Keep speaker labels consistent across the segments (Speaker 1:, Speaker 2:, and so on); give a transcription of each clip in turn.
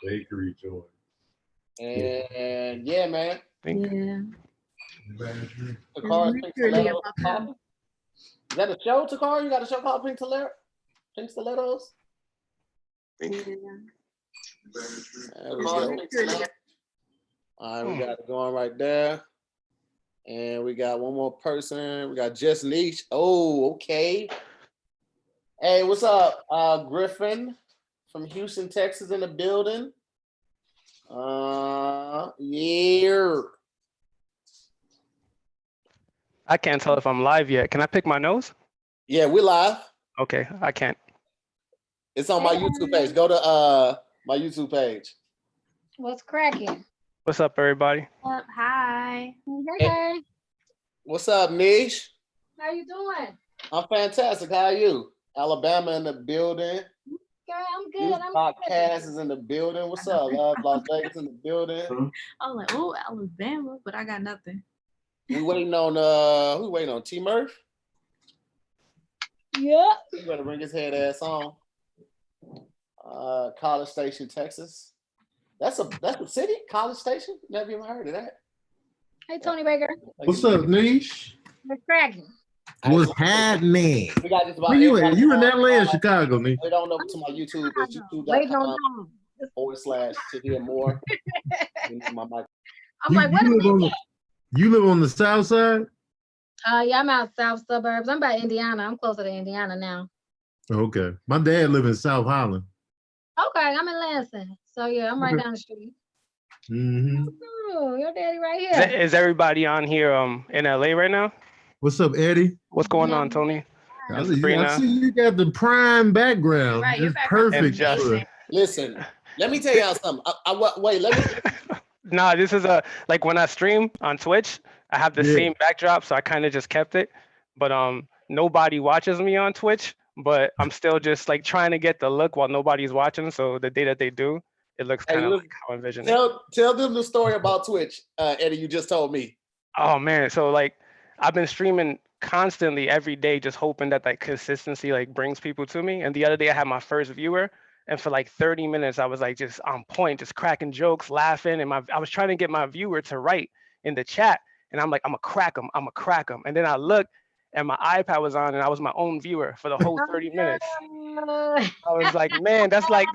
Speaker 1: Bakery joint.
Speaker 2: And yeah, man.
Speaker 3: Yeah.
Speaker 2: Takara Pink Stilettos. Is that a show, Takara? You got a show called Pink Stilettos?
Speaker 3: Yeah.
Speaker 2: All right, we got it going right there. And we got one more person. We got Just Nesh. Oh, okay. Hey, what's up? Griffin from Houston, Texas in the building. Yeah.
Speaker 4: I can't tell if I'm live yet. Can I pick my nose?
Speaker 2: Yeah, we're live.
Speaker 4: Okay, I can't.
Speaker 2: It's on my YouTube page. Go to my YouTube page.
Speaker 5: What's cracking?
Speaker 4: What's up, everybody?
Speaker 3: Hi.
Speaker 5: Hey.
Speaker 2: What's up, Nesh?
Speaker 5: How you doing?
Speaker 2: I'm fantastic. How are you? Alabama in the building.
Speaker 5: Girl, I'm good. I'm
Speaker 2: Podcast is in the building. What's up, love? Las Vegas in the building.
Speaker 3: I'm like, oh, Alabama, but I got nothing.
Speaker 2: We waiting on who waiting on T Murph?
Speaker 5: Yeah.
Speaker 2: He better bring his head ass on. College Station, Texas. That's a city? College Station? Never even heard of that.
Speaker 5: Hey, Tony Baker.
Speaker 1: What's up, Nesh?
Speaker 5: What's cracking?
Speaker 1: What's happening?
Speaker 2: We got just about
Speaker 1: Where you at? You in LA or Chicago, Nesh?
Speaker 2: We don't know to my YouTube. It's youtube.com/Tahir Moore. My mic.
Speaker 5: I'm like, what is
Speaker 1: You live on the south side?
Speaker 5: Yeah, I'm out south suburbs. I'm by Indiana. I'm closer to Indiana now.
Speaker 1: Okay. My dad live in South Holland.
Speaker 5: Okay, I'm in Lansing. So yeah, I'm right down the street.
Speaker 1: Mm-hmm.
Speaker 5: Oh, your daddy right here.
Speaker 4: Is everybody on here in LA right now?
Speaker 1: What's up, Eddie?
Speaker 4: What's going on, Tony?
Speaker 1: I see you got the prime background.
Speaker 3: Right,
Speaker 1: it's perfect.
Speaker 2: Listen, let me tell y'all something. Wait, let me.
Speaker 4: Nah, this is like when I stream on Twitch, I have the same backdrop, so I kind of just kept it. But nobody watches me on Twitch, but I'm still just like trying to get the look while nobody's watching. So the day that they do, it looks kind of like how I envision it.
Speaker 2: Tell them the story about Twitch, Eddie. You just told me.
Speaker 4: Oh man, so like I've been streaming constantly every day, just hoping that like consistency like brings people to me. And the other day I had my first viewer. And for like 30 minutes, I was like just on point, just cracking jokes, laughing. And I was trying to get my viewer to write in the chat. And I'm like, I'm gonna crack them. And then I looked and my iPad was on and I was my own viewer for the whole 30 minutes. I was like, man, that's like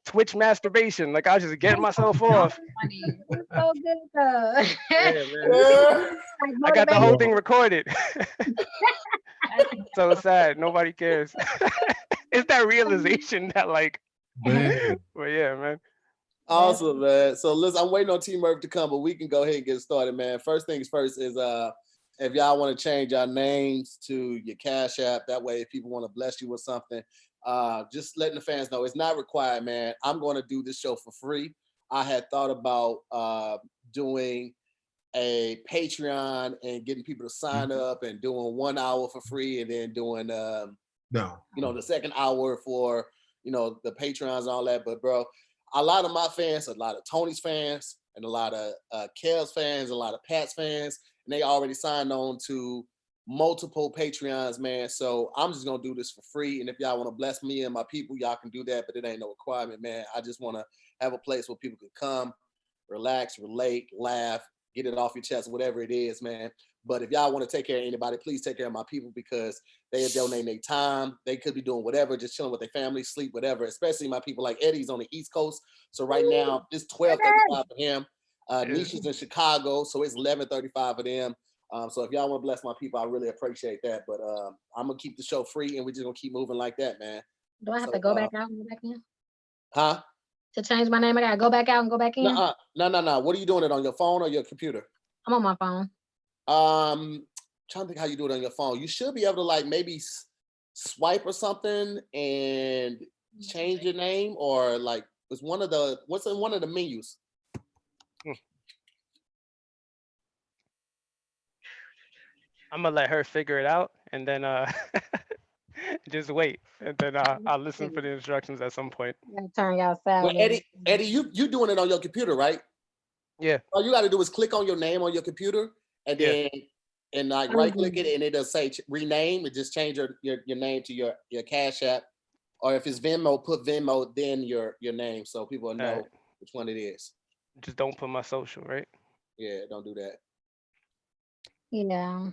Speaker 4: Twitch masturbation. Like I was just getting myself off.
Speaker 5: It's so good though.
Speaker 4: Yeah, man. I got the whole thing recorded. So sad. Nobody cares. It's that realization that like,
Speaker 1: man.
Speaker 4: Well, yeah, man.
Speaker 2: Awesome, man. So listen, I'm waiting on T Murph to come, but we can go ahead and get started, man. First things first is if y'all want to change our names to your Cash App, that way if people want to bless you with something, just letting the fans know it's not required, man. I'm going to do this show for free. I had thought about doing a Patreon and getting people to sign up and doing 1 hour for free and then doing the second hour for the Patreons and all that. But bro, a lot of my fans, a lot of Tony's fans, and a lot of Kel's fans, a lot of Pat's fans, and they already signed on to multiple Patreons, man. So I'm just gonna do this for free. And if y'all want to bless me and my people, y'all can do that, but it ain't no requirement, man. I just want to have a place where people can come, relax, relate, laugh, get it off your chest, whatever it is, man. But if y'all want to take care of anybody, please take care of my people because they are donating their time. They could be doing whatever, just chilling with their family, sleep, whatever, especially my people like Eddie's on the East Coast. So right now, it's 12:35 for him. Nesh is in Chicago, so it's 11:35 for them. So if y'all want to bless my people, I really appreciate that. But I'm going to keep the show free, and we're just going to keep moving like that, man.
Speaker 5: Do I have to go back out and go back in?
Speaker 2: Huh?
Speaker 5: To change my name, I got to go back out and go back in?
Speaker 2: No. What are you doing it on your phone or your computer?
Speaker 5: I'm on my phone.
Speaker 2: Trying to think how you do it on your phone. You should be able to like maybe swipe or something and change your name, or like what's in one of the menus.
Speaker 4: I'm gonna let her figure it out and then just wait, and then I'll listen for the instructions at some point.
Speaker 5: Turn y'all side.
Speaker 2: Well, Eddie, you doing it on your computer, right?
Speaker 4: Yeah.
Speaker 2: All you got to do is click on your name on your computer, and then like right click it, and it'll say rename. It just change your name to your Cash App or if it's Venmo, put Venmo then your name so people will know
Speaker 4: Alright.
Speaker 2: which one it is.
Speaker 4: Just don't put my social, right?
Speaker 2: Yeah, don't do that.
Speaker 5: Yeah.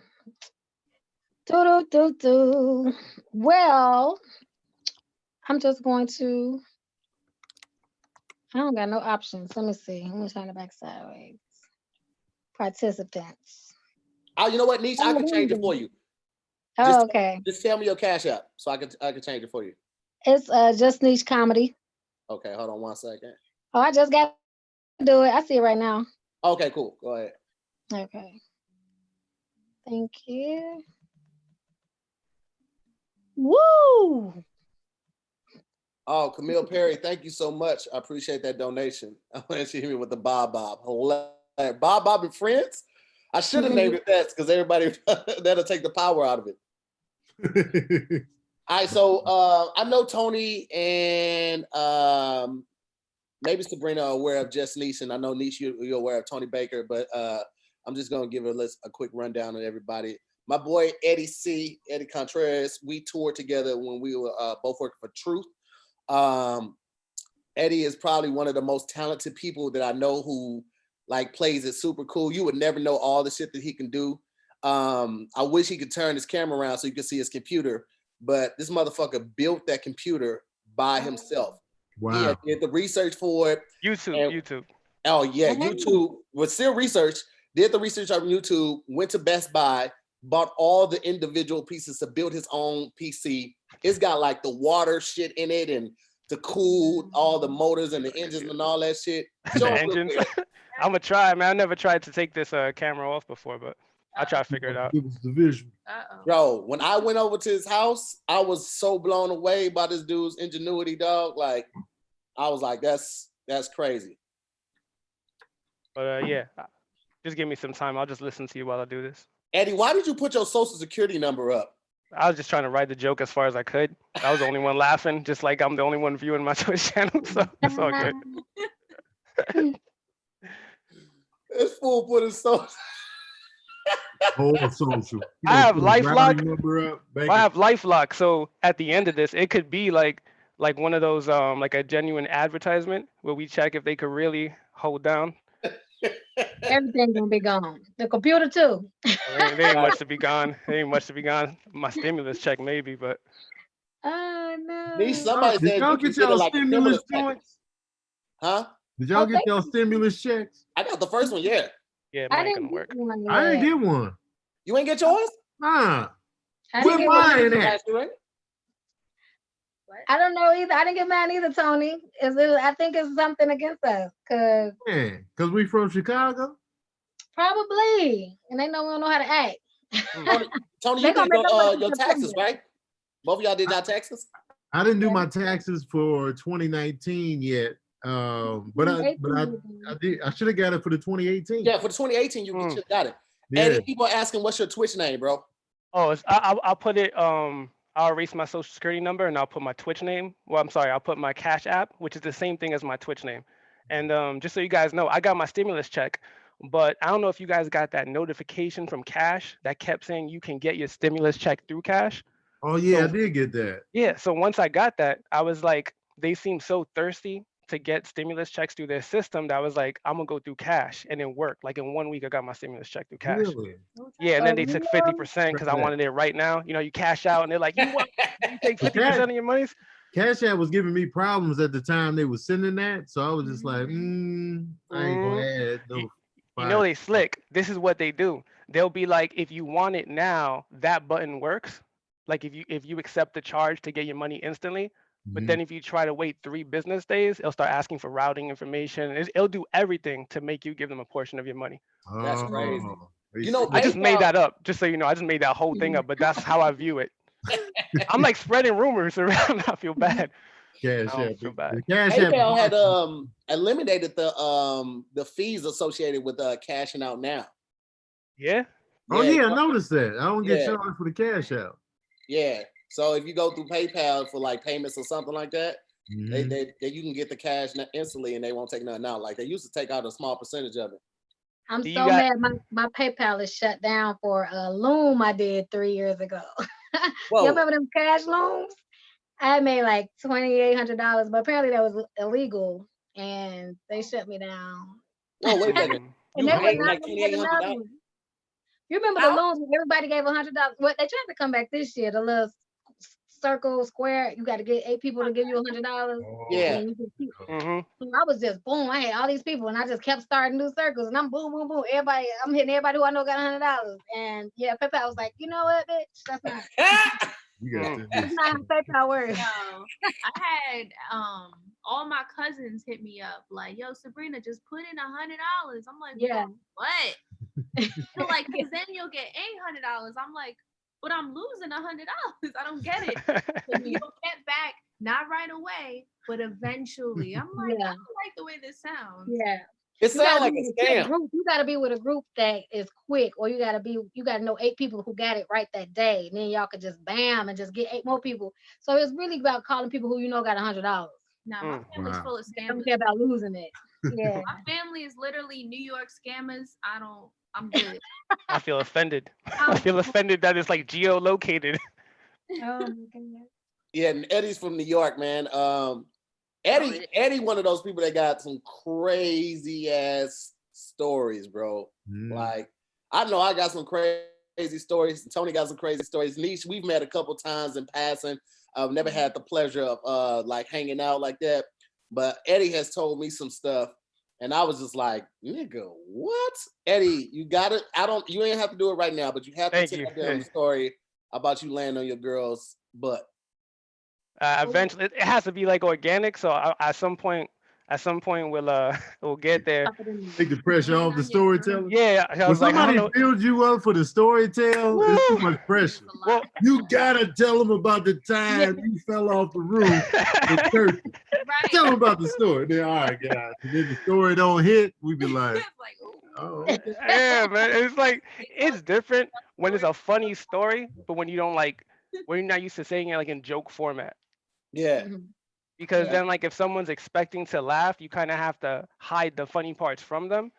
Speaker 5: Do. Well, I'm just going to. I don't got no options. Let me see. Let me turn it back sideways. Participants.
Speaker 2: Oh, you know what, Nesh? I can change it for you.
Speaker 5: Oh, okay.
Speaker 2: Just tell me your Cash App so I can change it for you.
Speaker 5: It's just Nesh Comedy.
Speaker 2: Okay, hold on 1 second.
Speaker 5: Oh, I just got to do it. I see it right now.
Speaker 2: Okay, cool. Go ahead.
Speaker 5: Okay. Thank you. Woo!
Speaker 2: Oh, Camille Perry, thank you so much. I appreciate that donation. I want to hear me with the Bob. Bob and Friends? I should have named it that because everybody that'll take the power out of it. All right, so I know Tony and maybe Sabrina are aware of just Nesh, and I know Nesh, you're aware of Tony Baker, but I'm just gonna give a quick rundown on everybody. My boy Eddie Contreras, we toured together when we were both working for Truth. Eddie is probably one of the most talented people that I know who like plays it super cool. You would never know all the shit that he can do. I wish he could turn his camera around so you could see his computer, but this motherfucker built that computer by himself.
Speaker 1: Wow.
Speaker 2: He did the research for it.
Speaker 4: YouTube.
Speaker 2: Oh yeah, YouTube was still research. Did the research on YouTube. Went to Best Buy. Bought all the individual pieces to build his own PC. It's got like the water shit in it and to cool all the motors and the engines and all that shit.
Speaker 4: The engines. I'm gonna try, man. I never tried to take this camera off before, but I'll try to figure it out.
Speaker 1: Give us the visual.
Speaker 2: Bro, when I went over to his house, I was so blown away by this dude's ingenuity, dog. Like, I was like, that's crazy.
Speaker 4: But yeah, just give me some time. I'll just listen to you while I do this.
Speaker 2: Eddie, why did you put your social security number up?
Speaker 4: I was just trying to ride the joke as far as I could. I was the only one laughing, just like I'm the only one viewing my Twitch channel, so it's all good.
Speaker 2: This fool put his social.
Speaker 1: Whole social.
Speaker 4: I have LifeLock. I have
Speaker 1: Life.
Speaker 4: LifeLock, so at the end of this, it could be like one of those like a genuine advertisement where we check if they could really hold down.
Speaker 5: Everything's gonna be gone. The computer too.
Speaker 4: They ain't much to be gone. They ain't much to be gone. My stimulus check maybe, but
Speaker 5: Oh no.
Speaker 2: Nesh, somebody
Speaker 1: Did
Speaker 2: said
Speaker 1: y'all
Speaker 2: you
Speaker 1: get
Speaker 2: consider
Speaker 1: y'all
Speaker 2: like a
Speaker 1: stimulus
Speaker 2: package.
Speaker 1: joints?
Speaker 2: Huh?
Speaker 1: Did y'all get
Speaker 5: thank
Speaker 1: y'all stimulus checks?
Speaker 2: I got the first one, yeah.
Speaker 4: yeah, it
Speaker 5: I
Speaker 4: might
Speaker 5: didn't
Speaker 4: gonna work.
Speaker 5: get one
Speaker 1: I didn't
Speaker 5: yet.
Speaker 1: get one.
Speaker 2: You ain't get yours?
Speaker 1: Nah.
Speaker 5: I
Speaker 1: Where
Speaker 5: didn't get one.
Speaker 1: mine at?
Speaker 2: Last year, right?
Speaker 5: I don't know either. I didn't get mine either, Tony. I think it's something against us. Cause
Speaker 1: Man, because we from Chicago?
Speaker 5: probably. And they don't know how to act.
Speaker 2: Tony,
Speaker 5: They
Speaker 2: you
Speaker 5: gonna
Speaker 2: did
Speaker 5: make us wait
Speaker 2: your
Speaker 5: till
Speaker 2: taxes,
Speaker 5: September.
Speaker 2: right? Both of y'all did your taxes?
Speaker 1: I didn't do
Speaker 5: Yeah.
Speaker 1: my taxes for 2019 yet. But I did. I should have got it for the 2018.
Speaker 2: Yeah, for the 2018, you should have got it.
Speaker 1: Yeah.
Speaker 2: Eddie, people are asking, what's your Twitch name, bro?
Speaker 4: Oh, I'll put it. I'll erase my social security number and I'll put my Twitch name. Well, I'm sorry, I'll put my Cash App, which is the same thing as my Twitch name. And just so you guys know, I got my stimulus check, but I don't know if you guys got that notification from Cash that kept saying you can get your stimulus check through Cash.
Speaker 1: Oh yeah,
Speaker 4: So-
Speaker 1: I did get that.
Speaker 4: Yeah, so once I got that, I was like, they seem so thirsty to get stimulus checks through their system that I was like, I'm gonna go through Cash, and it worked. Like in 1 week, I got my stimulus check through Cash.
Speaker 1: Really?
Speaker 4: Yeah, and then they
Speaker 5: Oh,
Speaker 4: took
Speaker 5: yeah.
Speaker 4: 50% because I wanted it right now. You know, you cash out, and they're like, you take 50% of your monies.
Speaker 1: Cash App was giving me problems at the time they were sending that, so I was just like, I ain't gonna add no.
Speaker 4: You know they slick. This is what they do. They'll be like, if you want it now, that button works. Like if you accept the charge to get your money instantly, but then if you try to wait 3 business days, it'll start asking for routing information. It'll do everything to make you give them a portion of your money.
Speaker 2: That's crazy.
Speaker 1: Oh,
Speaker 2: You know,
Speaker 4: I just
Speaker 2: PayPal-
Speaker 4: made that up, just so you know. I just made that whole thing up, but that's how I view it. I'm like spreading rumors around. I feel bad.
Speaker 1: Cash
Speaker 4: I don't
Speaker 1: App.
Speaker 4: feel bad.
Speaker 1: The Cash App.
Speaker 2: PayPal had eliminated the fees associated with cashing out now.
Speaker 4: Yeah.
Speaker 1: Oh yeah, I noticed that. I don't get
Speaker 2: Yeah.
Speaker 1: charged for the Cash App.
Speaker 2: Yeah. So if you go through PayPal for like payments or something like that,
Speaker 1: Mhm.
Speaker 2: they you can get the cash instantly and they won't take nothing out. Like they used to take out a small percentage of it.
Speaker 5: I'm
Speaker 4: Do you
Speaker 5: so
Speaker 4: got-
Speaker 5: mad. My PayPal is shut down for a loom I did 3 years ago.
Speaker 2: Whoa.
Speaker 5: You remember them cash looms? I made like $2,800, but apparently that was illegal, and they shut me down.
Speaker 2: Whoa, wait a minute.
Speaker 4: Mm.
Speaker 2: You
Speaker 5: And they would
Speaker 2: made
Speaker 5: not
Speaker 2: like
Speaker 5: let me get another
Speaker 2: $2,800?
Speaker 5: one. You remember the loans when everybody gave $100? What they tried to come back this year, the little circle square, you got to get 8 people to give you $100.
Speaker 2: Yeah.
Speaker 5: And then you can keep.
Speaker 4: Mhm.
Speaker 5: So I was just boom. I had all these people, and I just kept starting new circles, and I'm boom, boom, boom. Everybody, I'm hitting everybody who I know got $100. And yeah, PayPal was like, you know what, bitch, that's not.
Speaker 1: You got
Speaker 4: Mm.
Speaker 5: That's not how PayPal works.
Speaker 3: No, I had all my cousins hit me up like, "Yo, Sabrina, just put in $100." I'm like,
Speaker 5: Yeah.
Speaker 3: what? They're like, "Cause then you'll get $800." I'm like, "But I'm losing $100. I don't get it." So you'll get back, not right away, but eventually. I'm like,
Speaker 5: Yeah.
Speaker 3: I don't like the way this sounds.
Speaker 5: Yeah.
Speaker 2: It
Speaker 5: You gotta
Speaker 2: sounds like
Speaker 5: be
Speaker 2: a
Speaker 5: with a quick
Speaker 2: scam.
Speaker 5: group. You gotta be with a group that is quick, or you gotta know 8 people who got it right that day. And then y'all could just bam and just get 8 more people. So it's really about calling people who you know got $100.
Speaker 3: Now my family's
Speaker 1: Wow.
Speaker 3: full of
Speaker 5: Don't
Speaker 3: scammers.
Speaker 5: care about losing it. Yeah.
Speaker 3: My family is literally New York scammers. I'm good.
Speaker 4: I feel offended. I feel offended that it's like geolocated.
Speaker 5: Oh my God.
Speaker 2: Yeah, and Eddie's from New York, man. Eddie, one of those people that got some crazy ass stories, bro.
Speaker 1: Mm.
Speaker 2: Like, I know I got some crazy stories. Tony got some crazy stories. Nesh, we've met a couple times in passing. I've never had the pleasure of like hanging out like that. But Eddie has told me some stuff, and I was just like, nigga, what? Eddie, you got it. You ain't have to do it right now, but you have to
Speaker 4: Thank
Speaker 2: tell
Speaker 4: you.
Speaker 2: them the story about you laying on your girl's butt.
Speaker 4: Eventually, it has to be like organic. So at some point, we'll get there.
Speaker 1: Take the pressure off the storyteller.
Speaker 4: Yeah, I
Speaker 1: When
Speaker 4: was like, I don't
Speaker 1: somebody
Speaker 4: know.
Speaker 1: builds you up for the storytell, it's too much pressure.
Speaker 4: Well,
Speaker 1: You gotta tell them about the time you fell off the roof in Turkey.
Speaker 3: Right.
Speaker 1: Tell them about the story. Then, all right, guys. And then the story don't hit, we be like,
Speaker 3: It's like, ooh.
Speaker 1: oh.
Speaker 4: yeah, man. It's like it's different when it's a funny story, but when you don't like, when you're not used to saying it like in joke format.
Speaker 2: Yeah.
Speaker 4: Because
Speaker 2: Yeah.
Speaker 4: then, like, if someone's expecting to laugh, you kind of have to hide the funny parts from them.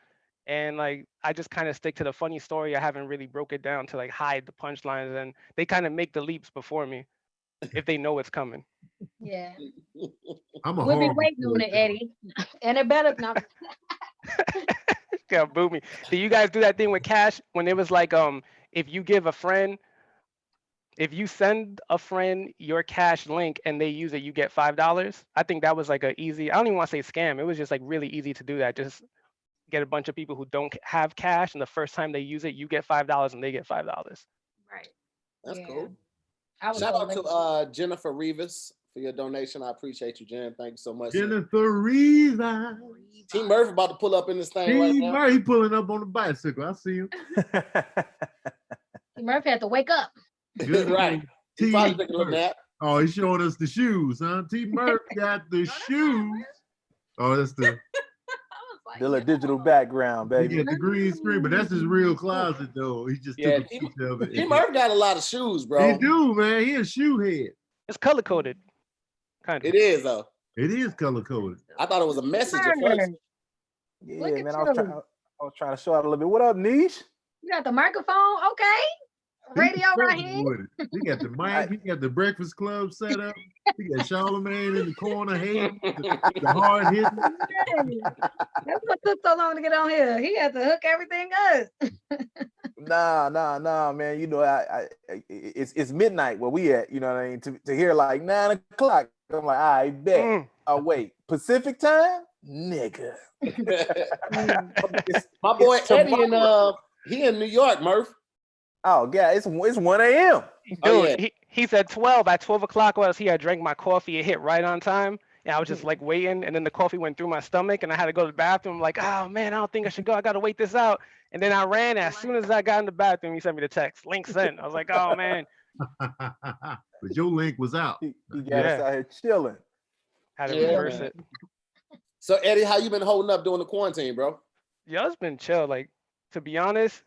Speaker 4: And like, I just kind of stick to the funny story. I haven't really broke it down to like hide the punchlines, and they kind of make the leaps before me if they know it's coming.
Speaker 5: Yeah.
Speaker 1: I'm a
Speaker 5: We'll be
Speaker 1: horrible
Speaker 5: waiting on it,
Speaker 1: storyteller.
Speaker 5: Eddie. And it better not.
Speaker 4: Yeah, boo me. Do you guys do that thing with cash when it was like, if you give a friend, if you send a friend your cash link and they use it, you get $5. I think that was like a easy. I don't even want to say scam. It was just like really easy to do that. Just get a bunch of people who don't have cash, and the first time they use it, you get $5 and they get $5.
Speaker 3: Right.
Speaker 2: That's
Speaker 5: Yeah.
Speaker 2: cool.
Speaker 5: I was
Speaker 2: Shout
Speaker 5: so
Speaker 2: out
Speaker 5: late.
Speaker 2: to Jennifer Rivas for your donation. I appreciate you, Jen. Thank you so much.
Speaker 1: Jennifer Reva.
Speaker 2: T Murph about to pull up in this thing right
Speaker 1: T.
Speaker 2: now.
Speaker 1: Murray pulling up on the bicycle. I see him.
Speaker 5: Murph had to wake up.
Speaker 1: Good
Speaker 2: Right. He's
Speaker 1: T.
Speaker 2: probably taking a little
Speaker 1: Murph.
Speaker 2: nap.
Speaker 1: Oh, he's showing us the shoes, huh? T. Murph got the shoes. Oh, that's the
Speaker 6: Still a digital background,
Speaker 1: he
Speaker 6: baby.
Speaker 1: got the green screen, but that's his real closet though. He just
Speaker 2: Yeah,
Speaker 1: took a picture of it.
Speaker 2: T Murph got a lot of shoes, bro.
Speaker 1: He do, man. He a shoe head.
Speaker 4: It's color coded, kind of.
Speaker 2: It is though.
Speaker 1: It is color coded.
Speaker 2: I thought it was a message at first.
Speaker 6: Yeah,
Speaker 5: Look at
Speaker 6: man.
Speaker 5: you.
Speaker 6: I was trying to show out a little bit. What up, Nesh?
Speaker 5: You got the microphone? Okay. Radio right here.
Speaker 1: With it. He got the mic. He got the Breakfast Club set up. He got Charlamagne in the corner hating, the hard hitting.
Speaker 5: That's what took so long to get on here. He had to hook everything up.
Speaker 6: Nah, man. You know, it's midnight where we at. You know what I mean? To hear like 9 o'clock, I'm like, I bet. Oh wait, Pacific time, nigga.
Speaker 2: My boy
Speaker 6: It's
Speaker 2: Eddie
Speaker 6: tomorrow.
Speaker 2: he in New York, Murph.
Speaker 6: Oh yeah, it's 1 a.m.
Speaker 4: Dude,
Speaker 2: Oh, yeah.
Speaker 4: he said 12. At 12 o'clock was he had drank my coffee. It hit right on time. And I was just like waiting. And then the coffee went through my stomach and I had to go to the bathroom. I'm like, oh man, I don't think I should go. I got to wait this out. And then I ran. As soon as I got in the bathroom, he sent me the text. Link sent. I was like, oh man.
Speaker 1: But your link was out.
Speaker 6: He got us
Speaker 4: Yeah.
Speaker 6: out here chilling.
Speaker 4: Had to
Speaker 2: Yeah,
Speaker 4: reverse
Speaker 2: man.
Speaker 4: it.
Speaker 2: So Eddie, how you been holding up during the quarantine, bro?
Speaker 4: Yo, it's been chill. Like, to be honest,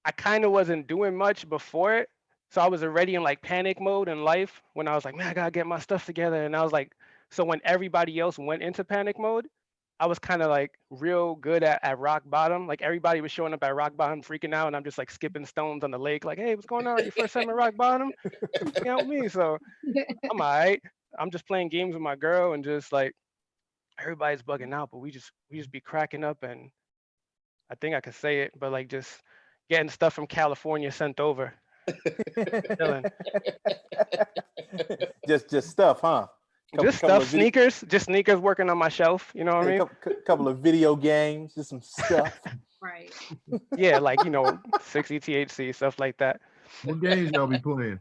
Speaker 4: I kind of wasn't doing much before it. So I was already in like panic mode in life when I was like, man, I gotta get my stuff together. And I was like, so when everybody else went into panic mode, I was kind of like real good at rock bottom. Like everybody was showing up at rock bottom, freaking out, and I'm just like skipping stones on the lake. Like, hey, what's going on? Your first time at rock bottom? Come hang out with me. So I'm all right. I'm just playing games with my girl, and just like everybody's bugging out, but we just be cracking up, and I think I could say it, but like just getting stuff from California sent over. Chilling.
Speaker 6: just stuff, huh?
Speaker 4: Just stuff, sneakers, just sneakers working on my shelf. You know what I mean?
Speaker 6: Couple of video games, just some stuff.
Speaker 3: Right.
Speaker 4: Yeah, like 60 THC, stuff like that.
Speaker 1: What games y'all be playing?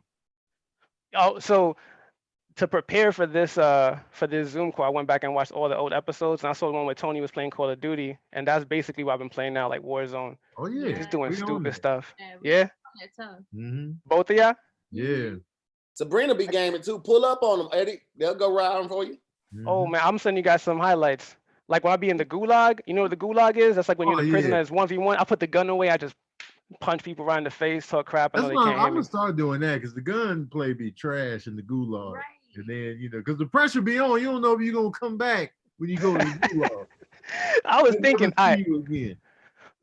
Speaker 4: Oh, so to prepare for this Zoom call, I went back and watched all the old episodes, and I saw the one where Tony was playing Call of Duty, and that's basically what I've been playing now, like Warzone.
Speaker 1: Oh yeah,
Speaker 4: just doing stupid stuff.
Speaker 3: Yeah.
Speaker 4: Both of y'all?
Speaker 1: Yeah.
Speaker 2: Sabrina be gaming too. Pull up on them, Eddie. They'll go round for you.
Speaker 4: Oh man, I'm sending you guys some highlights. Like when I be in the gulag, you know what the gulag is? That's like when you're in the prison, it's 1v1. I put the gun away, I just punch people right in the face, talk crap.
Speaker 1: That's why I'm gonna start doing that, because the gun play be trash in the gulag. Right. And then, because the pressure be on, you don't know if you're gonna come back when you go to the gulag.
Speaker 4: I was thinking,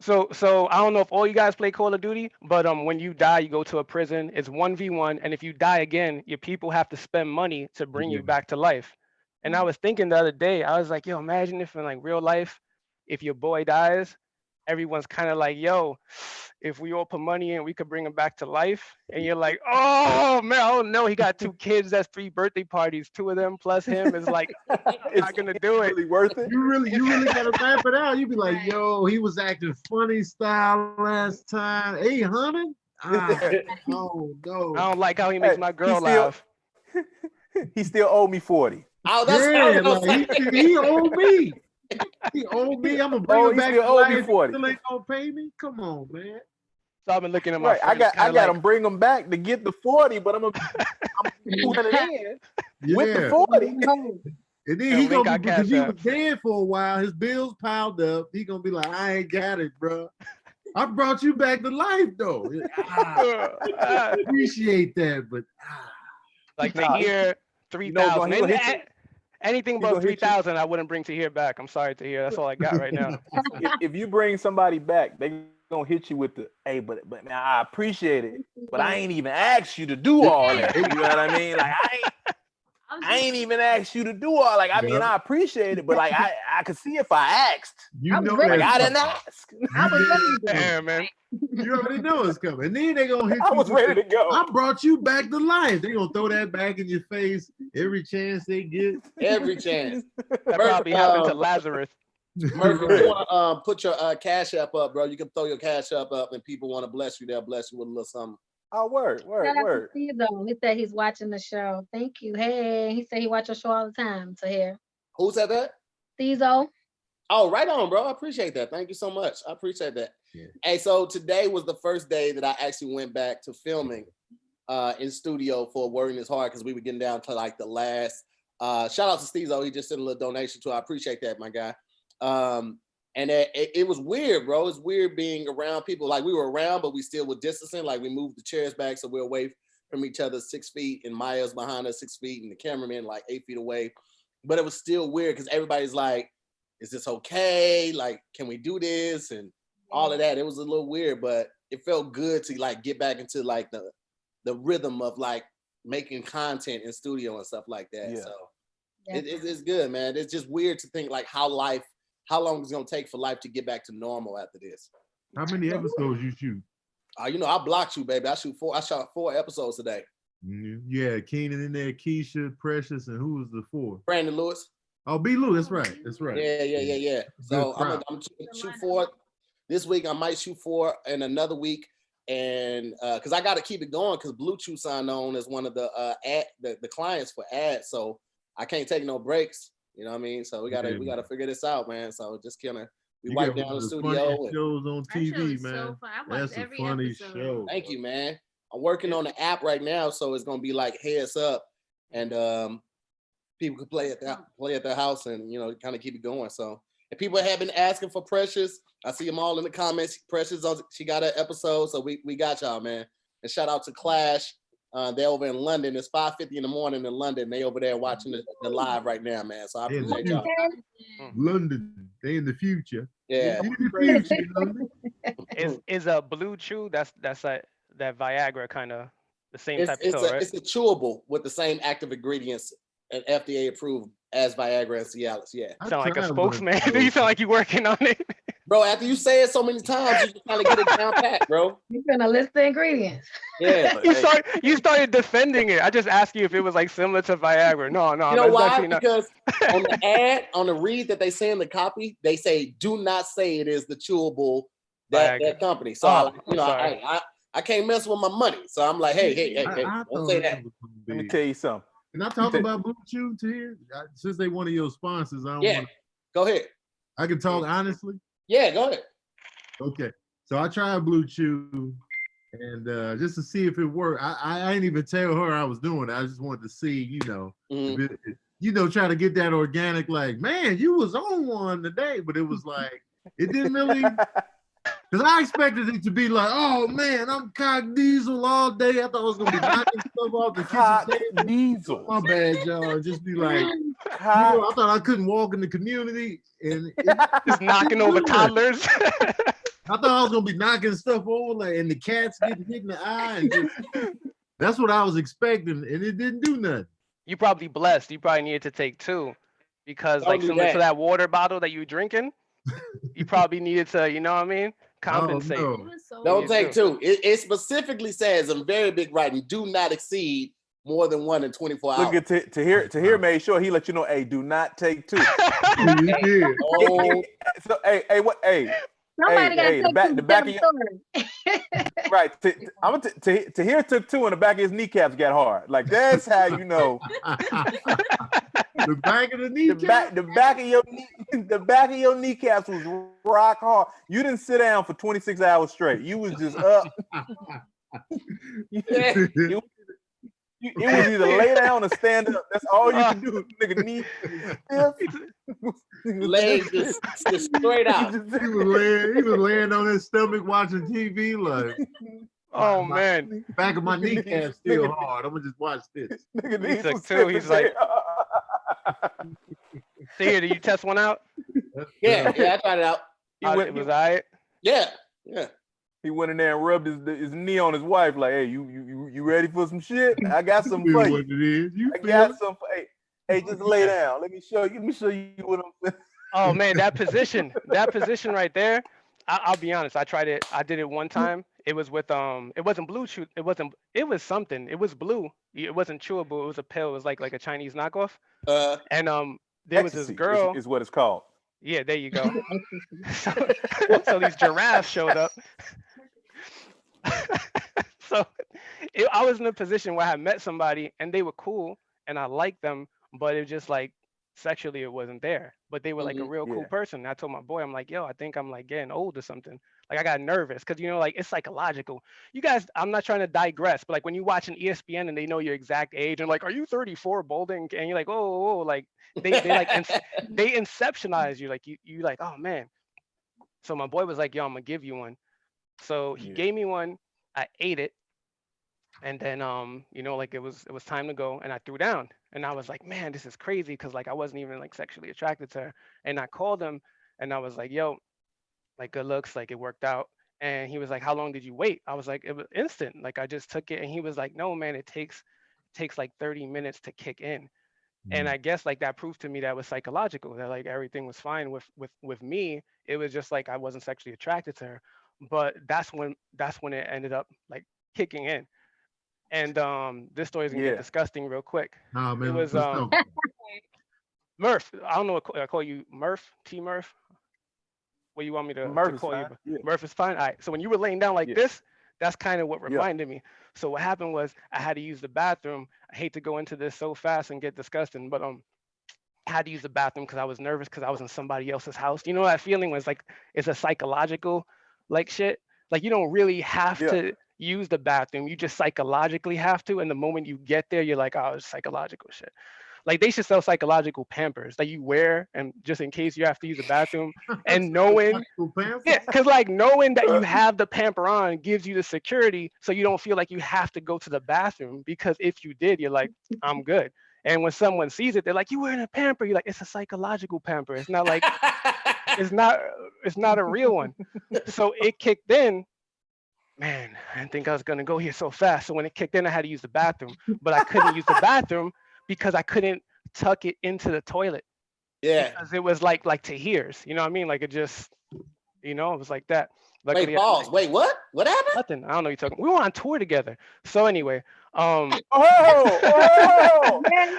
Speaker 4: so I don't know if all you guys play Call of Duty, but when you die, you go to a prison. It's 1v1, and if you die again, your people have to spend money to bring you back to life. And I was thinking the other day, I was like, yo, imagine if in like real life, if your boy dies, everyone's kind of like, yo, if we all put money in, we could bring him back to life. And you're like, oh man, oh no, he got 2 kids, that's 3 birthday parties, 2 of them plus him is like, it's not gonna do it.
Speaker 6: Really worth it.
Speaker 1: You really gotta map it out. You be like, yo, he was acting funny style last time. 800? Oh no.
Speaker 4: I don't like how he makes my girl laugh.
Speaker 6: He still owe me 40.
Speaker 2: Oh, that's
Speaker 1: like, he owed me. He owed me. I'm gonna bring him back.
Speaker 6: Still owe me 40.
Speaker 1: Still ain't gonna pay me. Come on, man.
Speaker 4: So I've been looking at my.
Speaker 6: I got him bring him back to get the 40, but I'm 200 in with the 40.
Speaker 1: And then he gonna be, because he was dead for a while. His bills piled up. He gonna be like, I ain't got it, bro. I brought you back to life though. I appreciate that, but
Speaker 4: like to hear 3,000. Anything above 3,000, I wouldn't bring Tahir back. I'm sorry, Tahir. That's all I got right now.
Speaker 6: If you bring somebody back, they gonna hit you with the, hey, but man, I appreciate it, but I ain't even asked you to do all that. You know what I mean? Like I ain't even asked you to do all. Like, I mean, I appreciate it, but like I could see if I asked.
Speaker 1: You know,
Speaker 6: like, I didn't ask.
Speaker 5: I was ready to
Speaker 4: Damn, man.
Speaker 1: You already know it's coming. And then they gonna hit you.
Speaker 6: I was ready to go.
Speaker 1: I brought you back to life. They gonna throw that back in your face every chance they get.
Speaker 2: Every chance.
Speaker 4: That probably happened to Lazarus.
Speaker 2: Murph, if you want to put your Cash App up, bro, you can throw your Cash App up, and people want to bless you. They'll bless you with a little something.
Speaker 6: Oh, word.
Speaker 5: He said he's watching the show. Thank you. Hey, he said he watch your show all the time. So here.
Speaker 2: Who said that?
Speaker 5: Thizo.
Speaker 2: Oh, right on, bro. I appreciate that. Thank you so much. I appreciate that. Yeah. Hey, so today was the first day that I actually went back to filming in studio for Working Is Hard, because we were getting down to like the last. Shout out to Thizo. He just sent a little donation too. I appreciate that, my guy. And it was weird, bro. It's weird being around people. Like, we were around, but we still were distancing. Like, we moved the chairs back so we're away from each other 6 feet, and Maya's behind us 6 feet, and the cameraman like 8 feet away. But it was still weird because everybody's like, is this okay? Like, can we do this? And all of that. It was a little weird, but it felt good to like get back into like the rhythm of like making content in studio and stuff like that. Yeah. So it's good, man. It's just weird to think like how long it's gonna take for life to get back to normal after this.
Speaker 1: How many episodes you shoot?
Speaker 2: I blocked you, baby. I shot 4 episodes today.
Speaker 1: Yeah, Keenan in there, Keisha, Precious, and who was the 4?
Speaker 2: Brandon Lewis.
Speaker 1: Oh, B. Lou, that's right.
Speaker 2: Yeah. So I'm shoot 4 this week. I might shoot 4 in another week, and because I got to keep it going, because Blue Chew signed on as one of the clients for ads, so I can't take no breaks. You know what I mean? So we gotta figure this out, man. So just kind of wipe down the studio.
Speaker 1: Shows on TV, man.
Speaker 3: So
Speaker 1: that's a funny show.
Speaker 2: Thank you, man. I'm working on the app right now, so it's gonna be like heads up, and people can play at their house, and kind of keep it going. So, and people have been asking for Precious. I see them all in the comments. Precious, she got an episode, so we got y'all, man. And shout out to Clash. They're over in London. It's 5:50 in the morning in London. They over there watching the live right now, man. So I appreciate y'all.
Speaker 1: London, they in the future.
Speaker 2: Yeah.
Speaker 1: In the future, London.
Speaker 4: Is a Blue Chew? That's like that Viagra kind of the same type of pill, right?
Speaker 2: It's a chewable with the same active ingredients and FDA approved as Viagra and Cialis. Yeah.
Speaker 4: You sound like a spokesman. You sound like you working on it.
Speaker 2: Bro, after you say it so many times, you just trying to get it down pat, bro.
Speaker 5: You're gonna list the ingredients.
Speaker 2: Yeah.
Speaker 4: You started defending it. I just asked you if it was like similar to Viagra. No.
Speaker 2: You know why? Because on the ad, on the read that they say in the copy, they say, do not say it is the chewable that company. So I can't mess with my money. So I'm like, hey, don't say that.
Speaker 6: Let me tell you something.
Speaker 1: Can I talk about Blue Chew to you? Since they one of your sponsors,
Speaker 2: Go ahead.
Speaker 1: I can talk honestly.
Speaker 2: Yeah, go ahead.
Speaker 1: Okay, so I tried Blue Chew, and just to see if it worked. I didn't even tell her I was doing it. I just wanted to see, try to get that organic. Like, man, you was on one today, but it was like it didn't really. Because I expected it to be like, oh man, I'm cock diesel all day. I thought I was gonna be knocking stuff off the kitchen
Speaker 6: diesel.
Speaker 1: My bad, y'all. Just be like, I thought I couldn't walk in the community and
Speaker 4: just knocking over toddlers.
Speaker 1: I thought I was gonna be knocking stuff over, like, and the cats getting hit in the eye, and that's what I was expecting, and it didn't do nothing.
Speaker 4: You probably blessed. You probably needed to take 2, because like similar to that water bottle that you were drinking, you probably needed to, you know what I mean? Compensate.
Speaker 1: Oh,
Speaker 2: no. Don't take 2. It specifically says in very big writing, do not exceed more than 1 in 24 hours.
Speaker 6: Look at Tahir made sure he let you know, hey, do not take 2. So
Speaker 5: Somebody got to take
Speaker 6: the back of your right. Tahir took 2 and the back of his kneecaps got hard. Like, that's how you know.
Speaker 1: The back of the kneecap?
Speaker 6: The back of your kneecaps was rock hard. You didn't sit down for 26 hours straight. You was just up. It was either lay down or stand up. That's all you can do. Nigga, knee
Speaker 2: legs just straight out.
Speaker 1: He was laying on his stomach watching TV like,
Speaker 4: oh man,
Speaker 1: back of my kneecap still hard. I'm gonna just watch this.
Speaker 4: He took 2. He's like, Tahir, did you test one out?
Speaker 2: Yeah, I tried it out.
Speaker 4: It was all right?
Speaker 2: Yeah.
Speaker 6: He went in there and rubbed his knee on his wife, like, hey, you ready for some shit? I got some for you.
Speaker 1: What it is.
Speaker 6: I got some for hey, just lay down. Let me show you what I'm saying.
Speaker 4: Oh man, that position right there. I'll be honest. I tried it. I did it one time. It was with it wasn't Blue Chew. It was something. It was blue. It wasn't chewable. It was a pill. It was like a Chinese knockoff. And there was this girl.
Speaker 6: Is what it's called.
Speaker 4: Yeah, there you go. So these giraffes showed up. So I was in a position where I met somebody and they were cool and I liked them, but it was just like sexually it wasn't there. But they were like a real cool person. And I told my boy, I'm like, yo, I think I'm like getting old or something. Like I got nervous because like it's psychological. You guys, I'm not trying to digress, but like when you watch an ESPN and they know your exact age and like, are you 34 balding? And you're like, oh, like they like they inceptionize you. Like you like, oh man. So my boy was like, yo, I'm gonna give you one. So he gave me one. I ate it, and then like it was time to go, and I threw down, and I was like, man, this is crazy, because like I wasn't even like sexually attracted to her, and I called him, and I was like, yo, like good looks, like it worked out, and he was like, how long did you wait? I was like, it was instant, like I just took it, and he was like, no man, it takes like 30 minutes to kick in. And I guess like that proved to me that was psychological, that like everything was fine with me. It was just like I wasn't sexually attracted to her. But that's when it ended up like kicking in. And this story is gonna get disgusting real quick.
Speaker 1: Nah, man,
Speaker 4: it was Murph. I don't know what I call you, Murph, T Murph. What you want me to call you? Yeah. Murph is fine. All right. So when you were laying down like this, that's kind of what reminded me. So what happened was I had to use the bathroom. I hate to go into this so fast and get disgusting, but I had to use the bathroom because I was nervous because I was in somebody else's house. You know, that feeling was like it's a psychological like shit. Like you don't really have to use the bathroom. You just psychologically have to. And the moment you get there, you're like, oh, it's psychological shit. Like they should sell psychological Pampers that you wear, and just in case you have to use the bathroom, and knowing, yeah, because like knowing that you have the pamper on gives you the security, so you don't feel like you have to go to the bathroom. Because if you did, you're like, I'm good. And when someone sees it, they're like, you wearing a pamper? You're like, it's a psychological pamper. It's not like it's not a real one. So it kicked in. Man, I didn't think I was gonna go here so fast. So when it kicked in, I had to use the bathroom, but I couldn't use the bathroom because I couldn't tuck it into the toilet.
Speaker 2: Yeah.
Speaker 4: Because it was like Tahir's, you know what I mean? Like it just, it was like that. Luckily,
Speaker 2: Wait, pause. Wait, what? What happened?
Speaker 4: Nothing. I don't know what you're talking. We were on tour together. So anyway,
Speaker 6: Oh!